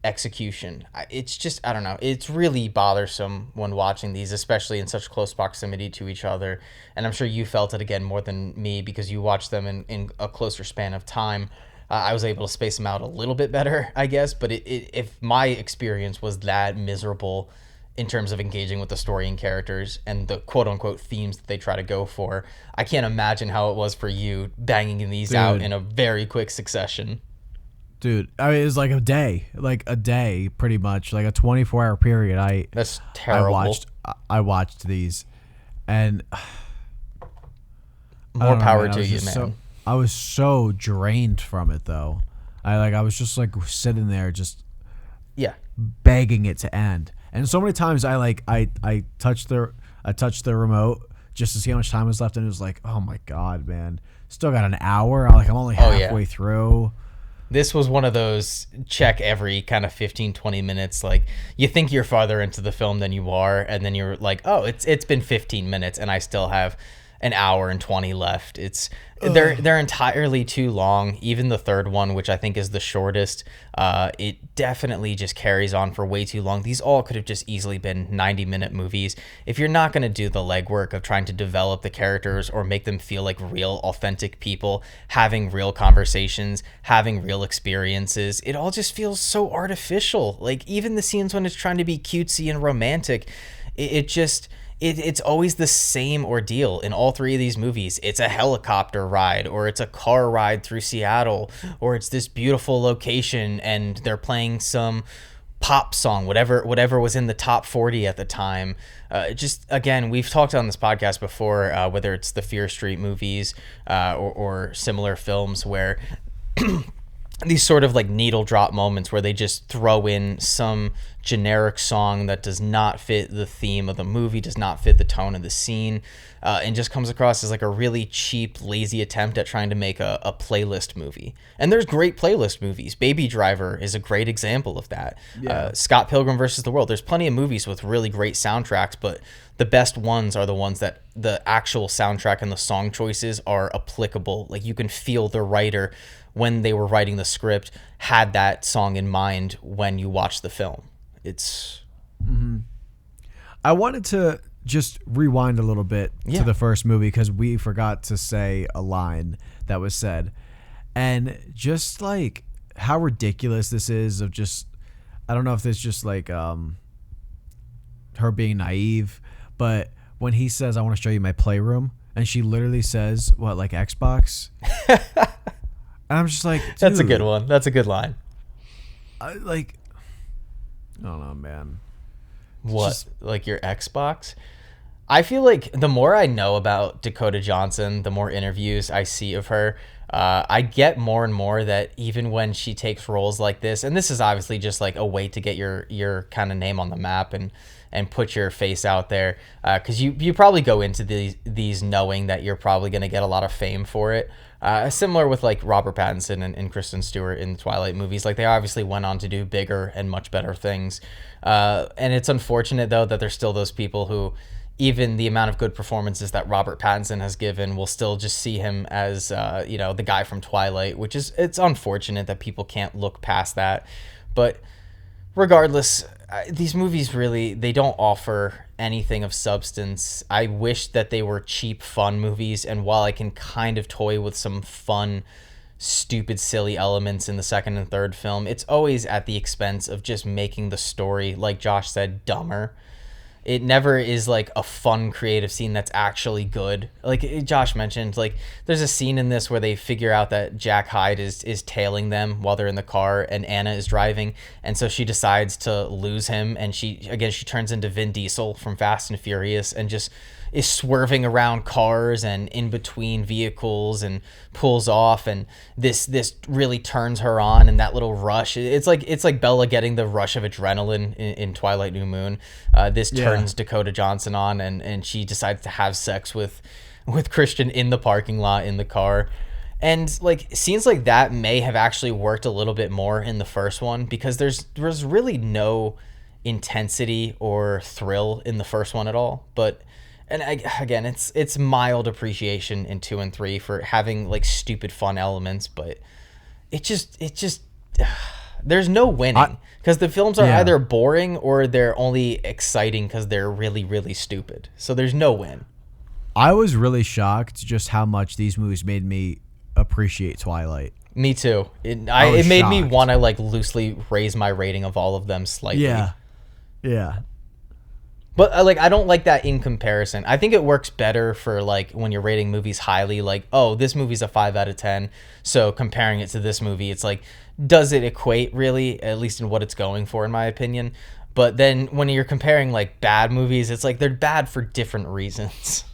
Speaker 2: execution. It's just, I don't know, it's really bothersome when watching these, especially in such close proximity to each other. And I'm sure you felt it again more than me because you watched them in a closer span of time. I was able to space them out a little bit better, I guess, but if my experience was that miserable in terms of engaging with the story and characters and the quote-unquote themes that they try to go for, I can't imagine how it was for you banging these out in a very quick succession.
Speaker 3: Dude, I mean, it was like a day, pretty much, like a 24-hour period.
Speaker 2: That's terrible.
Speaker 3: I watched these, and
Speaker 2: more power to you, man.
Speaker 3: I was so drained from it, though. I was just like sitting there, just begging it to end. And so many times I touched the remote just to see how much time was left, and it was like, oh my god, man, still got an hour. I'm only halfway through.
Speaker 2: This was one of those check every kind of 15, 20 minutes. Like, you think you're farther into the film than you are, and then you're like, oh, it's been 15 minutes, and I still have an hour and 20 left. They're entirely too long. Even the third one, which I think is the shortest, it definitely just carries on for way too long. These all could have just easily been 90-minute movies. If you're not going to do the legwork of trying to develop the characters or make them feel like real, authentic people, having real conversations, having real experiences, it all just feels so artificial. Like, even the scenes when it's trying to be cutesy and romantic, it's always the same ordeal in all three of these movies. It's a helicopter ride, or it's a car ride through Seattle, or it's this beautiful location and they're playing some pop song, whatever was in the top 40 at the time. Just, again, we've talked on this podcast before, whether it's the Fear Street movies or similar films where these sort of like needle drop moments where they just throw in some generic song that does not fit the theme of the movie, does not fit the tone of the scene, and just comes across as like a really cheap, lazy attempt at trying to make a playlist movie. And there's great playlist movies. Baby Driver is a great example of that. Scott Pilgrim versus the World. There's plenty of movies with really great soundtracks, but the best ones are the ones that the actual soundtrack and the song choices are applicable. Like you can feel the writer, when they were writing the script, had that song in mind when you watch the film. It's...
Speaker 3: I wanted to just rewind a little bit to the first movie because we forgot to say a line that was said. And just like how ridiculous this is of just... I don't know if it's just like her being naive, but when he says, I want to show you my playroom, and she literally says, what, like Xbox? And I'm just like, dude,
Speaker 2: that's a good one. That's a good line.
Speaker 3: I don't know, man.
Speaker 2: What? Just, like your Xbox? I feel like the more I know about Dakota Johnson, the more interviews I see of her, I get more and more that even when she takes roles like this, and this is obviously just like a way to get your kind of name on the map and put your face out there, because you probably go into these knowing that you're probably going to get a lot of fame for it. Similar with like Robert Pattinson and Kristen Stewart in Twilight movies. Like they obviously went on to do bigger and much better things. And it's unfortunate though that there's still those people who, even the amount of good performances that Robert Pattinson has given, will still just see him as the guy from Twilight, which is, it's unfortunate that people can't look past that. But regardless, these movies really, they don't offer anything of substance. I wish that they were cheap, fun movies, and while I can kind of toy with some fun, stupid, silly elements in the second and third film, it's always at the expense of just making the story, like Josh said, dumber. It never is like a fun, creative scene that's actually good. Like Josh mentioned, like there's a scene in this where they figure out that Jack Hyde is tailing them while they're in the car and Anna is driving. And so she decides to lose him. And she turns into Vin Diesel from Fast and Furious and just is swerving around cars and in between vehicles and pulls off, and this really turns her on, and that little rush, it's like Bella getting the rush of adrenaline in Twilight New Moon. This turns Dakota Johnson on, and she decides to have sex with Christian in the parking lot in the car. And like scenes like that may have actually worked a little bit more in the first one, because there's really no intensity or thrill in the first one at all. But again, it's mild appreciation in 2 and 3 for having like stupid fun elements, but it just there's no winning, because the films are either boring or they're only exciting because they're really, really stupid. So there's no win.
Speaker 3: I was really shocked just how much these movies made me appreciate Twilight.
Speaker 2: Me too. It made me want to like loosely raise my rating of all of them slightly.
Speaker 3: Yeah.
Speaker 2: But like I don't like that in comparison. I think it works better for like when you're rating movies highly, like, oh, this movie's a 5 out of 10. So comparing it to this movie, it's like, does it equate really, at least in what it's going for, in my opinion? But then when you're comparing like bad movies, it's like they're bad for different reasons.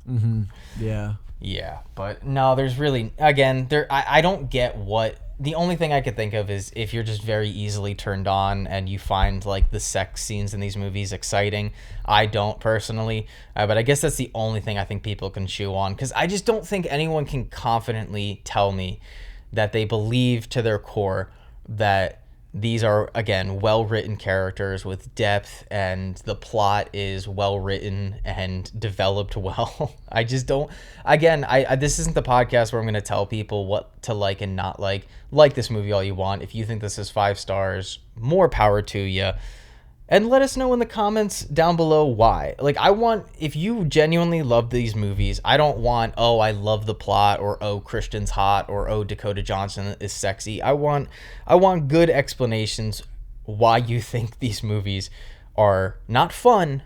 Speaker 3: Mm-hmm. Yeah.
Speaker 2: Yeah, but no, there's really, again, I don't get what, the only thing I could think of is if you're just very easily turned on and you find like the sex scenes in these movies exciting. I don't personally, but I guess that's the only thing I think people can chew on, because I just don't think anyone can confidently tell me that they believe to their core that these are, again, well-written characters with depth and the plot is well-written and developed well. I just don't... Again, this isn't the podcast where I'm going to tell people what to like and not like. Like this movie all you want. If you think this is 5 stars, more power to you. And let us know in the comments down below why. Like, I want, if you genuinely love these movies, I don't want, oh, I love the plot, or oh, Christian's hot, or oh, Dakota Johnson is sexy. I want good explanations why you think these movies are not fun,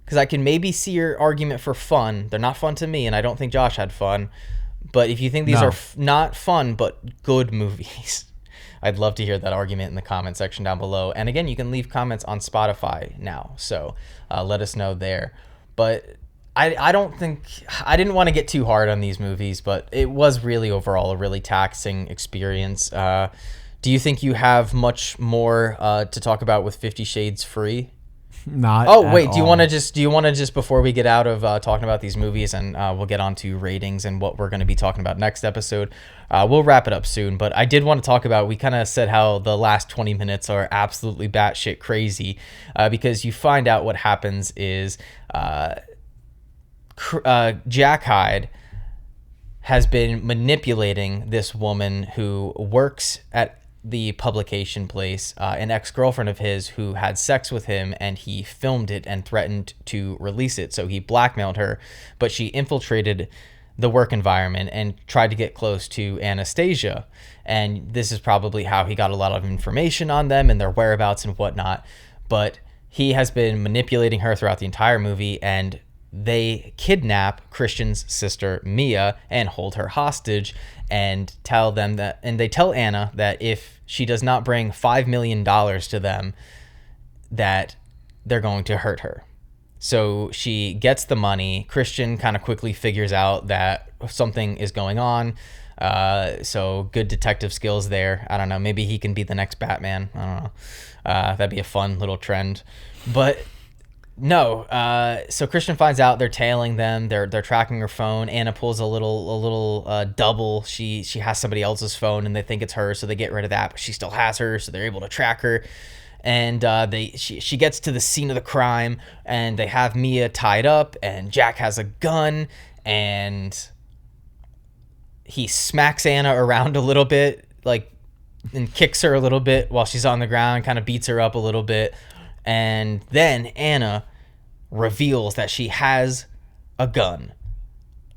Speaker 2: because I can maybe see your argument for fun. They're not fun to me, and I don't think Josh had fun. But if you think these are not fun, but good movies, I'd love to hear that argument in the comment section down below. And again, you can leave comments on Spotify now, so let us know there. But I don't think I didn't want to get too hard on these movies, but it was really overall a really taxing experience. Do you think you have much more to talk about with 50 Shades Free?
Speaker 3: Not.
Speaker 2: Oh wait,
Speaker 3: at
Speaker 2: do you
Speaker 3: all.
Speaker 2: want to just before we get out of talking about these movies and we'll get on to ratings and what we're going to be talking about next episode. We'll wrap it up soon, but I did want to talk about, we kind of said how the last 20 minutes are absolutely batshit crazy because you find out what happens is Jack Hyde has been manipulating this woman who works at the publication place, an ex-girlfriend of his who had sex with him, and he filmed it and threatened to release it. So he blackmailed her, but she infiltrated the work environment and tried to get close to Anastasia. And this is probably how he got a lot of information on them and their whereabouts and whatnot. But he has been manipulating her throughout the entire movie, and they kidnap Christian's sister Mia and hold her hostage and tell them that, and they tell Anna that if she does not bring $5 million to them, that they're going to hurt her. So she gets the money. Christian kind of quickly figures out that something is going on. So good detective skills there. I don't know. Maybe he can be the next Batman. I don't know. That'd be a fun little trend. But no. So Christian finds out they're tailing them. They're tracking her phone. Anna pulls a little double. She has somebody else's phone and they think it's her, so they get rid of that. But she still has her, so they're able to track her. And she gets to the scene of the crime, and they have Mia tied up, and Jack has a gun, and he smacks Anna around a little bit, like, and kicks her a little bit while she's on the ground, kind of beats her up a little bit. And then Anna reveals that she has a gun.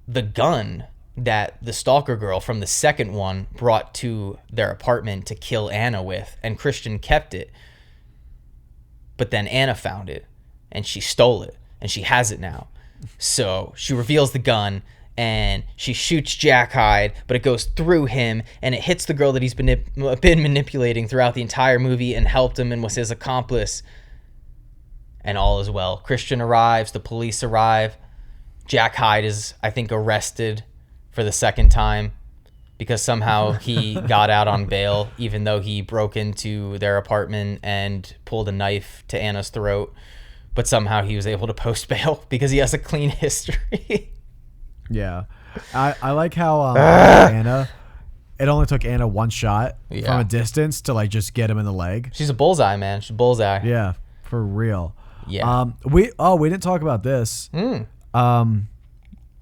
Speaker 2: The gun that the stalker girl from the second one brought to their apartment to kill Anna with, and Christian kept it. But then Anna found it, and she stole it, and she has it now. So she reveals the gun, and she shoots Jack Hyde, but it goes through him, and it hits the girl that he's been manipulating throughout the entire movie and helped him and was his accomplice. And all is well. Christian arrives, the police arrive. Jack Hyde is, I think, arrested for the second time because somehow he got out on bail, even though he broke into their apartment and pulled a knife to Anna's throat. But somehow he was able to post bail because he has a clean history.
Speaker 3: Yeah. I like how Anna, it only took Anna one shot from a distance to like just get him in the leg.
Speaker 2: She's a bullseye, man. She's a bullseye.
Speaker 3: Yeah, for real.
Speaker 2: Yeah.
Speaker 3: We didn't talk about this.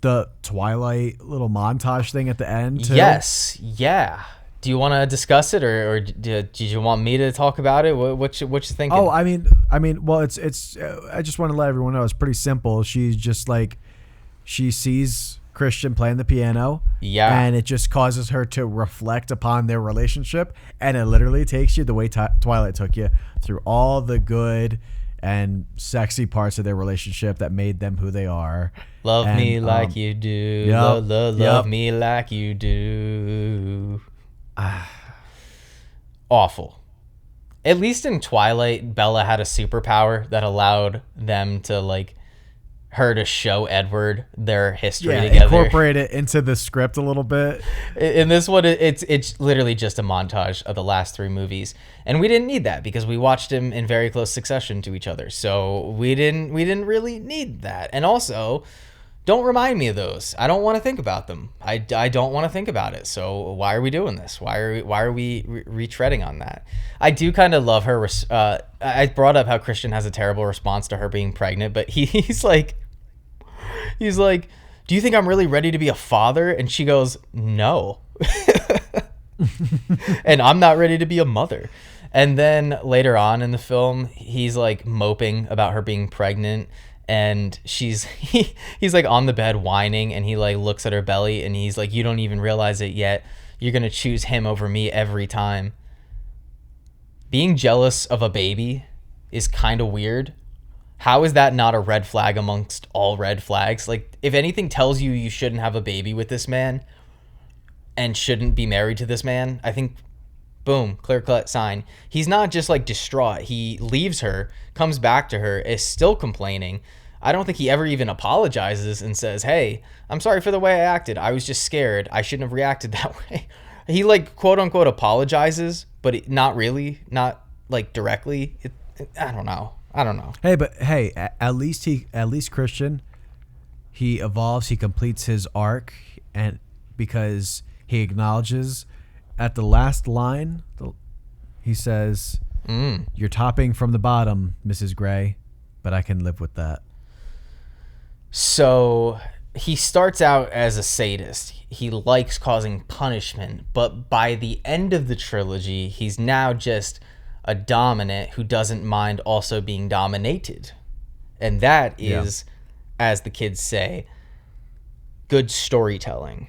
Speaker 3: The Twilight little montage thing at the end too.
Speaker 2: Yes. Yeah. Do you want to discuss it, or did you want me to talk about it? What you thinking?
Speaker 3: Oh, I mean, well, it's. I just want to let everyone know it's pretty simple. She's just like, she sees Christian playing the piano, and it just causes her to reflect upon their relationship, and it literally takes you the way Twilight took you through all the good and sexy parts of their relationship that made them who they are.
Speaker 2: Love me like you do.
Speaker 3: Yep,
Speaker 2: Love me like you do. Awful. At least in Twilight, Bella had a superpower that allowed them to, like, her to show Edward their history together.
Speaker 3: Incorporate it into the script a little bit.
Speaker 2: In this one, it's literally just a montage of the last three movies, and we didn't need that because we watched them in very close succession to each other. So we didn't really need that. And also, don't remind me of those. I don't want to think about them. I don't want to think about it. So why are we doing this? Why are we retreading on that? I do kind of love her. I brought up how Christian has a terrible response to her being pregnant, but he's like, do you think I'm really ready to be a father? And she goes, no. And I'm not ready to be a mother. And then later on in the film, he's like moping about her being pregnant. And he's like on the bed whining, and he like looks at her belly, and he's like, you don't even realize it yet. You're going to choose him over me every time. Being jealous of a baby is kind of weird. How is that not a red flag amongst all red flags? Like, if anything tells you you shouldn't have a baby with this man and shouldn't be married to this man, I think, boom, clear-cut sign. He's not just like distraught. He leaves her, comes back to her, is still complaining I don't think he ever even apologizes and says, hey, I'm sorry for the way I acted. I was just scared. I shouldn't have reacted that way. He like quote unquote apologizes, but not really, not like directly. I don't know.
Speaker 3: Hey, but hey, at least Christian, he evolves, he completes his arc, and because he acknowledges at the last line, he says, "You're topping from the bottom, Mrs. Gray, but I can live with that."
Speaker 2: So he starts out as a sadist. He likes causing punishment, but by the end of the trilogy, he's now just a dominant who doesn't mind also being dominated. And that is, as the kids say, good storytelling.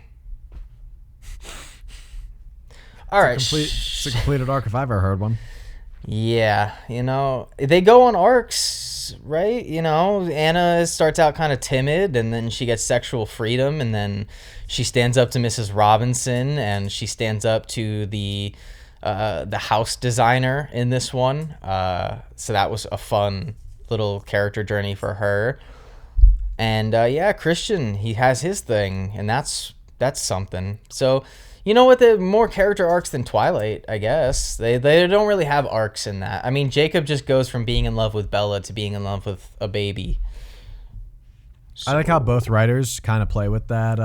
Speaker 2: All right.
Speaker 3: It's a completed arc if I've ever heard one.
Speaker 2: Yeah, they go on arcs, right? Anna starts out kind of timid, and then she gets sexual freedom, and then she stands up to Mrs. Robinson, and she stands up to the house designer in this one. So that was a fun little character journey for her. And Christian, he has his thing, and that's something. So you know what? The more character arcs than Twilight, I guess. They don't really have arcs in that. I mean, Jacob just goes from being in love with Bella to being in love with a baby.
Speaker 3: I like how both writers kind of play with that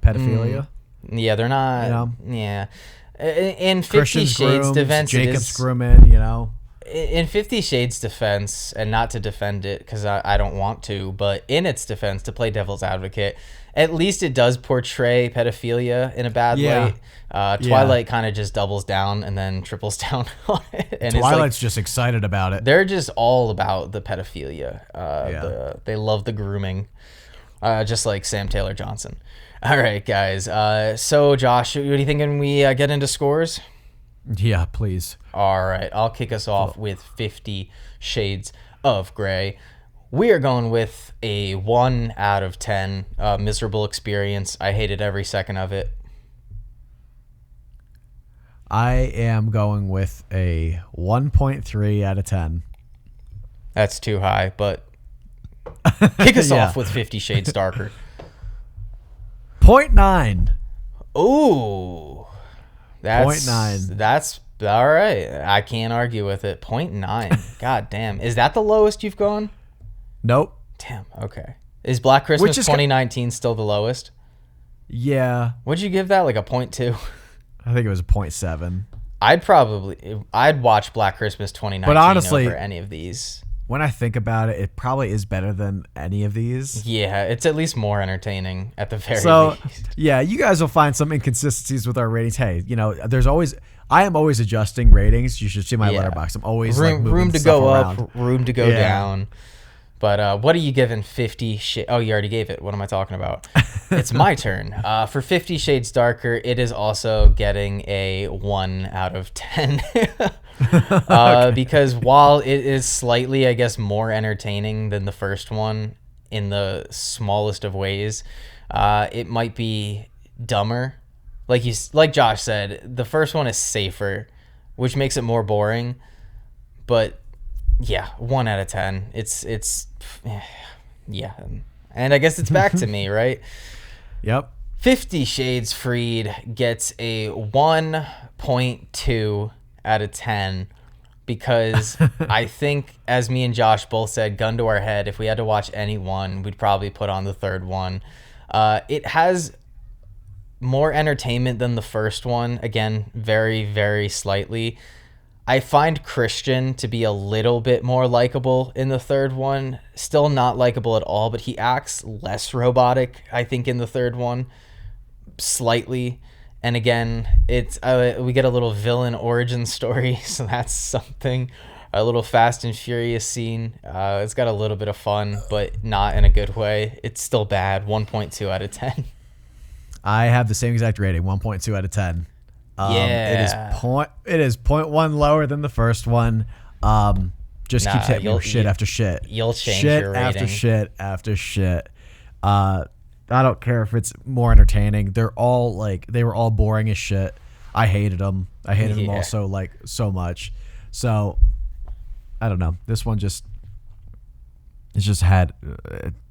Speaker 3: pedophilia.
Speaker 2: Yeah, they're not. Yeah. In 50
Speaker 3: Christian's
Speaker 2: Shades
Speaker 3: grooms,
Speaker 2: defense,
Speaker 3: Jacob's grooming,
Speaker 2: In 50 Shades defense, and not to defend it because I don't want to, but in its defense, to play devil's advocate, at least it does portray pedophilia in a bad light. Twilight kind of just doubles down and then triples down on it. And
Speaker 3: Twilight's just excited about it.
Speaker 2: They're just all about the pedophilia. They love the grooming, just like Sam Taylor Johnson. All right, guys. So, Josh, what do you think when we get into scores?
Speaker 3: Yeah, please.
Speaker 2: All right, I'll kick us off with 50 Shades of Grey. We are going with a 1 out of 10. Miserable experience. I hated every second of it.
Speaker 3: I am going with a 1.3 out of 10.
Speaker 2: That's too high, but kick us off with 50 Shades Darker.
Speaker 3: 0.9.
Speaker 2: Ooh. That's
Speaker 3: 0.9.
Speaker 2: That's all right. I can't argue with it. 0.9. God damn. Is that the lowest you've gone?
Speaker 3: Nope.
Speaker 2: Damn. Okay. Is Black Christmas 2019 still the lowest?
Speaker 3: Yeah.
Speaker 2: Would you give that like a 0.2?
Speaker 3: I think it was a 0.7.
Speaker 2: I'd watch Black Christmas 2019
Speaker 3: but honestly,
Speaker 2: over any of these.
Speaker 3: When I think about it, it probably is better than any of these.
Speaker 2: Yeah, it's at least more entertaining at the very least.
Speaker 3: Yeah, you guys will find some inconsistencies with our ratings. Hey, I am always adjusting ratings. You should see my letterbox. I'm always
Speaker 2: room to go up, room to go
Speaker 3: Yeah.
Speaker 2: down. But what are you giving 50 Shades? Oh, you already gave it. What am I talking about? It's my turn. For 50 Shades Darker, it is also getting a 1 out of 10. Okay. Because while it is slightly, I guess, more entertaining than the first one in the smallest of ways, it might be dumber. Like Josh said, the first one is safer, which makes it more boring. But yeah, 1 out of 10. It's yeah. And I guess it's back to me, right?
Speaker 3: Yep.
Speaker 2: 50 Shades Freed gets a 1.2 out of 10 because I think, as me and Josh both said, gun to our head, if we had to watch any one, we'd probably put on the third one. It has more entertainment than the first one. Again, very, very slightly. I find Christian to be a little bit more likable in the third one. Still not likable at all, but he acts less robotic, I think, in the third one. Slightly. And again, it's we get a little villain origin story, so that's something. A little Fast and Furious scene. It's got a little bit of fun, but not in a good way. It's still bad. 1.2 out of 10.
Speaker 3: I have the same exact rating, 1.2 out of 10.
Speaker 2: Yeah.
Speaker 3: It is 0.1 lower than the first one. Just keeps hitting me with shit after shit.
Speaker 2: You'll change
Speaker 3: shit
Speaker 2: your rating.
Speaker 3: after shit after shit. I don't care if it's more entertaining. They were all boring as shit. I hated them. I hated them all so much. So I don't know. This one just It's just had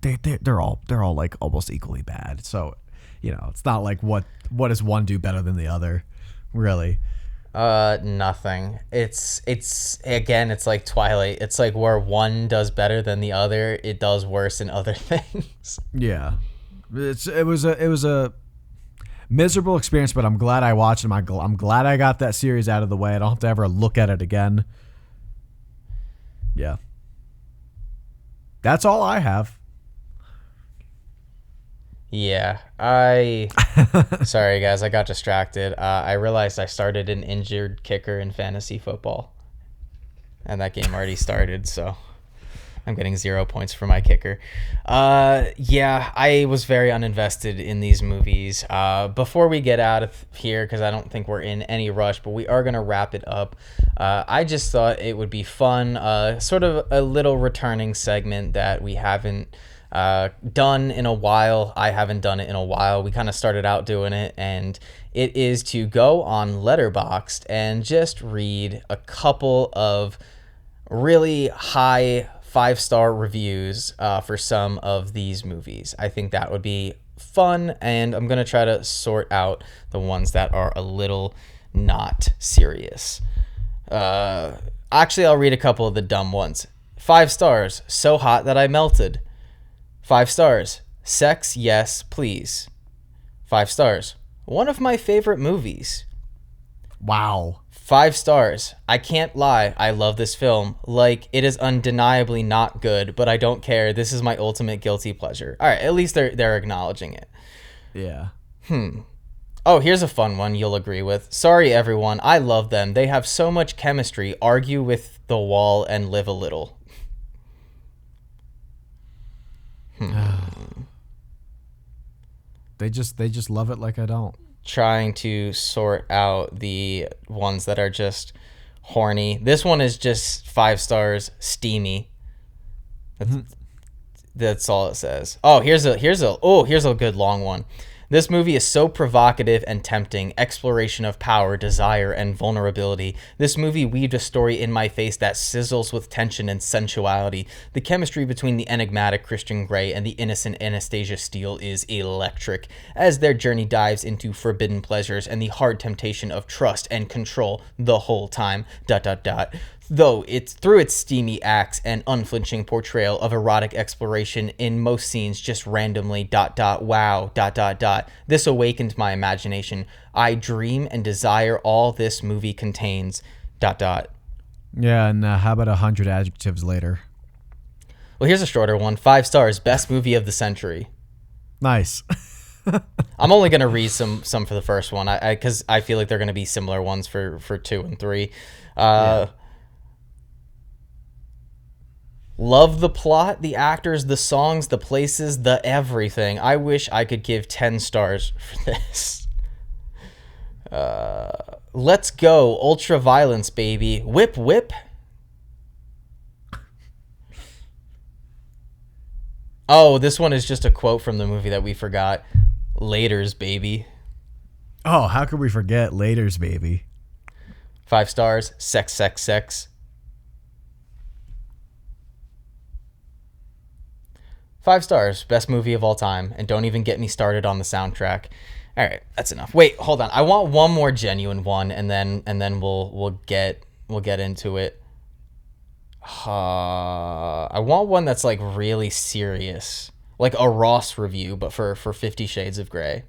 Speaker 3: they're all like almost equally bad. So, it's not like what does one do better than the other, really.
Speaker 2: Nothing. It's again, it's like Twilight. It's like where one does better than the other, it does worse in other things.
Speaker 3: Yeah, it was a miserable experience, but I'm glad I watched them. I'm glad I got that series out of the way. I don't have to ever look at it again. Yeah, that's all I have.
Speaker 2: Yeah, sorry guys, I got distracted. I realized I started an injured kicker in fantasy football, and that game already started, so I'm getting 0 points for my kicker. Yeah, I was very uninvested in these movies. Before we get out of here, because I don't think we're in any rush, but we are going to wrap it up. I just thought it would be fun, sort of a little returning segment that we haven't done in a while. I haven't done it in a while. We kind of started out doing it, and it is to go on Letterboxd and just read a couple of really high 5-star reviews for some of these movies. I think that would be fun, and I'm going to try to sort out the ones that are a little not serious. Actually, I'll read a couple of the dumb ones. 5 stars, so hot that I melted. 5 stars, sex, yes, please. 5 stars, one of my favorite movies.
Speaker 3: Wow.
Speaker 2: 5 stars, I can't lie, I love this film. Like, it is undeniably not good, but I don't care. This is my ultimate guilty pleasure. All right, at least they're acknowledging it.
Speaker 3: Yeah.
Speaker 2: Oh, here's a fun one you'll agree with. Sorry, everyone, I love them. They have so much chemistry. Argue with the wall and live a little.
Speaker 3: They just love it like I don't.
Speaker 2: Trying to sort out the ones that are just horny. This one is just 5 stars, steamy. That's all it says. Oh, here's a good long one. This movie is so provocative and tempting, exploration of power, desire, and vulnerability. This movie weaved a story in my face that sizzles with tension and sensuality. The chemistry between the enigmatic Christian Grey and the innocent Anastasia Steele is electric, as their journey dives into forbidden pleasures and the hard temptation of trust and control the whole time. ... Though it's through its steamy acts and unflinching portrayal of erotic exploration in most scenes just randomly ... wow ... This awakened my imagination. I dream and desire all this movie contains ...
Speaker 3: Yeah, and how about 100 adjectives later?
Speaker 2: Well, here's a shorter one. 5 stars, best movie of the century.
Speaker 3: Nice.
Speaker 2: I'm only going to read some for the first one, because I feel like they're going to be similar ones for 2 and 3. Yeah. Love the plot, the actors, the songs, the places, the everything. I wish I could give 10 stars for this. Let's go. Ultra violence, baby. Whip, whip. Oh, this one is just a quote from the movie that we forgot. Laters, baby.
Speaker 3: Oh, how could we forget Laters, baby?
Speaker 2: 5 stars. Sex, sex, sex. 5 stars, best movie of all time, and don't even get me started on the soundtrack. All right, that's enough. Wait, hold on. I want one more genuine one, and then we'll get into it. I want one that's like really serious, like a Ross review, but for 50 Shades of Grey.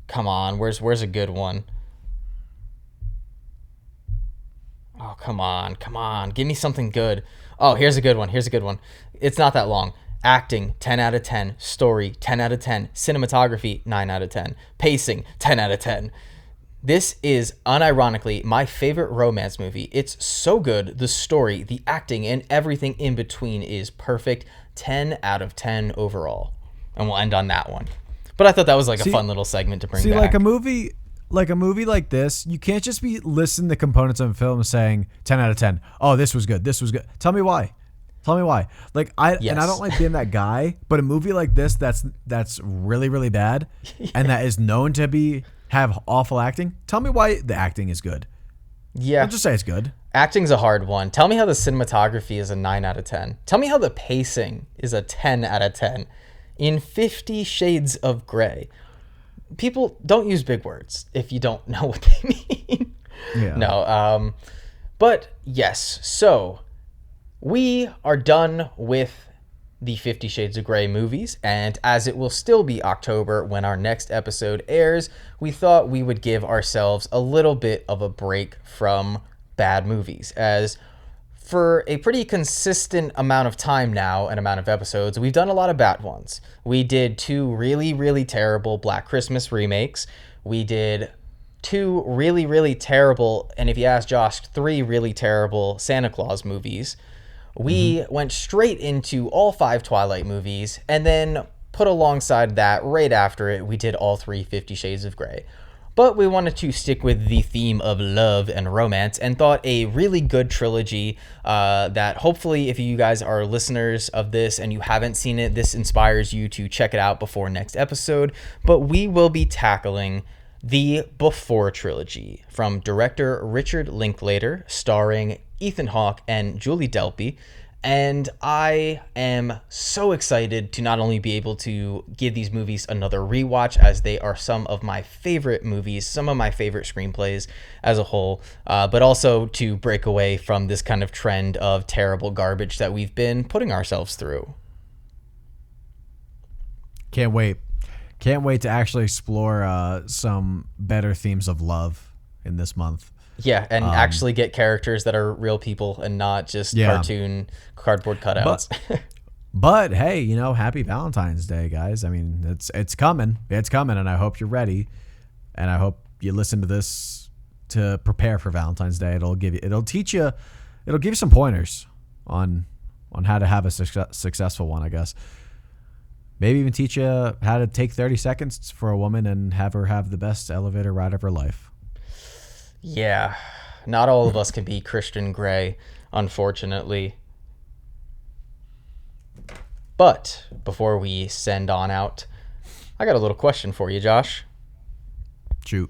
Speaker 2: Come on, where's a good one? Oh, come on. Give me something good. Oh, here's a good one. It's not that long. Acting, 10 out of 10. Story, 10 out of 10. Cinematography, 9 out of 10. Pacing, 10 out of 10. This is, unironically, my favorite romance movie. It's so good. The story, the acting, and everything in between is perfect. 10 out of 10 overall. And we'll end on that one. But I thought that was like a fun little segment to bring back.
Speaker 3: Like a movie like this, you can't just be listing the components of a film saying 10 out of 10. Oh, this was good. Tell me why. Like and I don't like being that guy, but a movie like this that's really, really bad and that is known to have awful acting. Tell me why the acting is good.
Speaker 2: Yeah.
Speaker 3: I'll just say it's good.
Speaker 2: Acting's a hard one. Tell me how the cinematography is a 9 out of 10. Tell me how the pacing is a 10 out of 10 in 50 Shades of Grey. People don't use big words if you don't know what they mean.
Speaker 3: Yeah.
Speaker 2: No, but yes, so we are done with the 50 Shades of Grey movies, and as it will still be October when our next episode airs, we thought we would give ourselves a little bit of a break from bad movies, as for a pretty consistent amount of time now and amount of episodes, we've done a lot of bad ones. We did 2 really, really terrible Black Christmas remakes. We did 2 really, really terrible, and if you ask Josh, 3 really terrible Santa Claus movies. We went straight into all 5 Twilight movies, and then put alongside that, right after it, we did all 3 50 Shades of Grey. But we wanted to stick with the theme of love and romance and thought a really good trilogy that hopefully if you guys are listeners of this and you haven't seen it, this inspires you to check it out before next episode. But we will be tackling the Before trilogy from director Richard Linklater, starring Ethan Hawke and Julie Delpy. And I am so excited to not only be able to give these movies another rewatch, as they are some of my favorite movies, some of my favorite screenplays as a whole, but also to break away from this kind of trend of terrible garbage that we've been putting ourselves through.
Speaker 3: Can't wait. Can't wait to actually explore some better themes of love in this month.
Speaker 2: Yeah, and actually get characters that are real people and not just cartoon cardboard cutouts.
Speaker 3: But hey, happy Valentine's Day, guys. I mean, it's coming. It's coming, and I hope you're ready. And I hope you listen to this to prepare for Valentine's Day. It'll give you some pointers on how to have a successful one, I guess. Maybe even teach you how to take 30 seconds for a woman and have her have the best elevator ride of her life.
Speaker 2: Yeah, not all of us can be Christian Grey, unfortunately. But before we send on out, I got a little question for you, Josh.
Speaker 3: Shoot.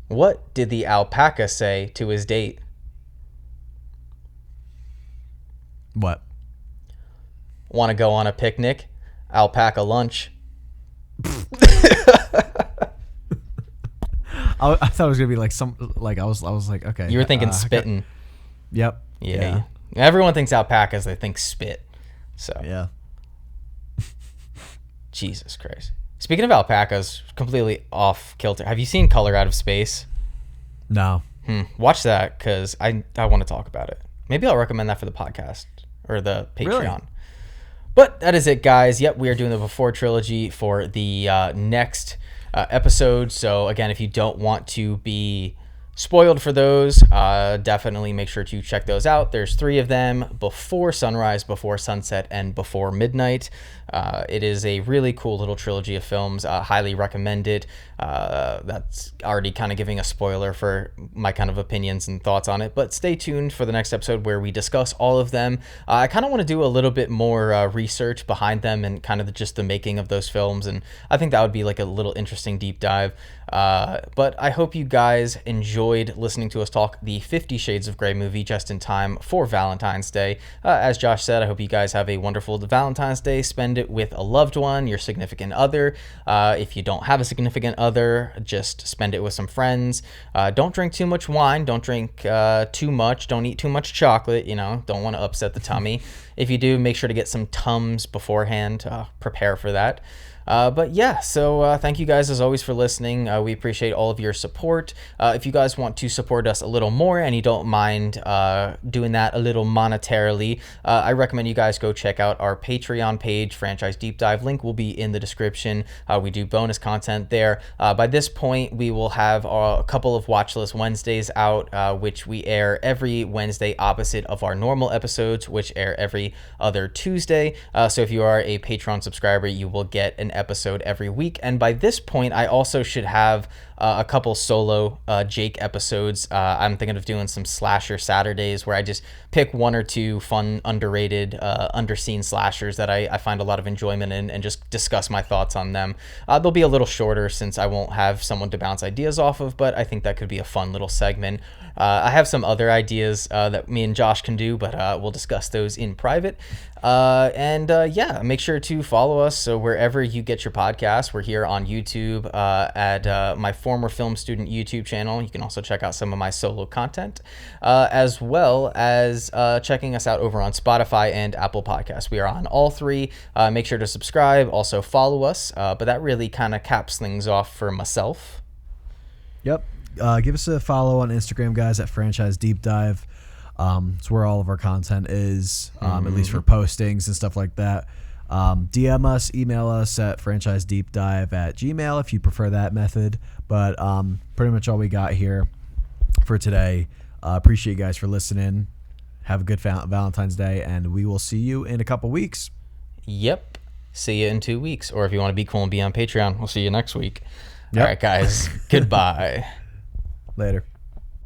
Speaker 2: What did the alpaca say to his date?
Speaker 3: What?
Speaker 2: Want to go on a picnic? Alpaca lunch.
Speaker 3: I thought it was gonna be I was like, okay.
Speaker 2: You were thinking spitting.
Speaker 3: Yep.
Speaker 2: Yeah. Everyone thinks alpacas. They think spit. So
Speaker 3: yeah.
Speaker 2: Jesus Christ. Speaking of alpacas, completely off kilter. Have you seen Color Out of Space?
Speaker 3: No.
Speaker 2: Watch that because I want to talk about it. Maybe I'll recommend that for the podcast or the Patreon.
Speaker 3: Really?
Speaker 2: But that is it, guys. Yep, we are doing the Before trilogy for the next episode. So again, if you don't want to be spoiled for those, definitely make sure to check those out. There's 3 of them: Before Sunrise, Before Sunset, and Before Midnight. It is a really cool little trilogy of films. Highly recommend it. That's already kind of giving a spoiler for my kind of opinions and thoughts on it, but stay tuned for the next episode where we discuss all of them. I kind of want to do a little bit more research behind them and kind of just the making of those films, and I think that would be like a little interesting deep dive. But I hope you guys enjoyed listening to us talk the 50 Shades of Grey movie just in time for Valentine's Day. As Josh said, I hope you guys have a wonderful Valentine's Day. Spend it with a loved one, your significant other. If you don't have a significant other, just spend it with some friends. Don't drink too much wine. Don't drink too much. Don't eat too much chocolate. Don't want to upset the tummy. If you do, make sure to get some Tums beforehand. Prepare for that. But yeah, so thank you guys as always for listening. We appreciate all of your support. If you guys want to support us a little more and you don't mind doing that a little monetarily, I recommend you guys go check out our Patreon page, Franchise Deep Dive. Link will be in the description. We do bonus content there. By this point, we will have a couple of Watchlist Wednesdays out, which we air every Wednesday opposite of our normal episodes, which air every other Tuesday. So if you are a Patreon subscriber, you will get an episode every week. And by this point, I also should have a couple solo Jake episodes. I'm thinking of doing some slasher Saturdays where I just pick one or two fun, underrated, underseen slashers that I find a lot of enjoyment in and just discuss my thoughts on them. They'll be a little shorter since I won't have someone to bounce ideas off of, but I think that could be a fun little segment. I have some other ideas that me and Josh can do, but we'll discuss those in private. Yeah, make sure to follow us. So wherever you get your podcasts, we're here on YouTube at my former film student YouTube channel. You can also check out some of my solo content, as well as checking us out over on Spotify and Apple Podcasts. We are on all three. Make sure to subscribe. Also follow us. But that really kind of caps things off for myself.
Speaker 3: Yep. Give us a follow on Instagram, guys, at Franchise Deep Dive. It's where all of our content is, at least for postings and stuff like that. DM us, email us at franchisedeepdive@gmail if you prefer that method. But pretty much all we got here for today. Appreciate you guys for listening. Have a good Valentine's Day, and we will see you in a couple weeks.
Speaker 2: Yep. See you in 2 weeks. Or if you want to be cool and be on Patreon, we'll see you next week.
Speaker 3: Yep.
Speaker 2: All right, guys. Goodbye.
Speaker 3: Later.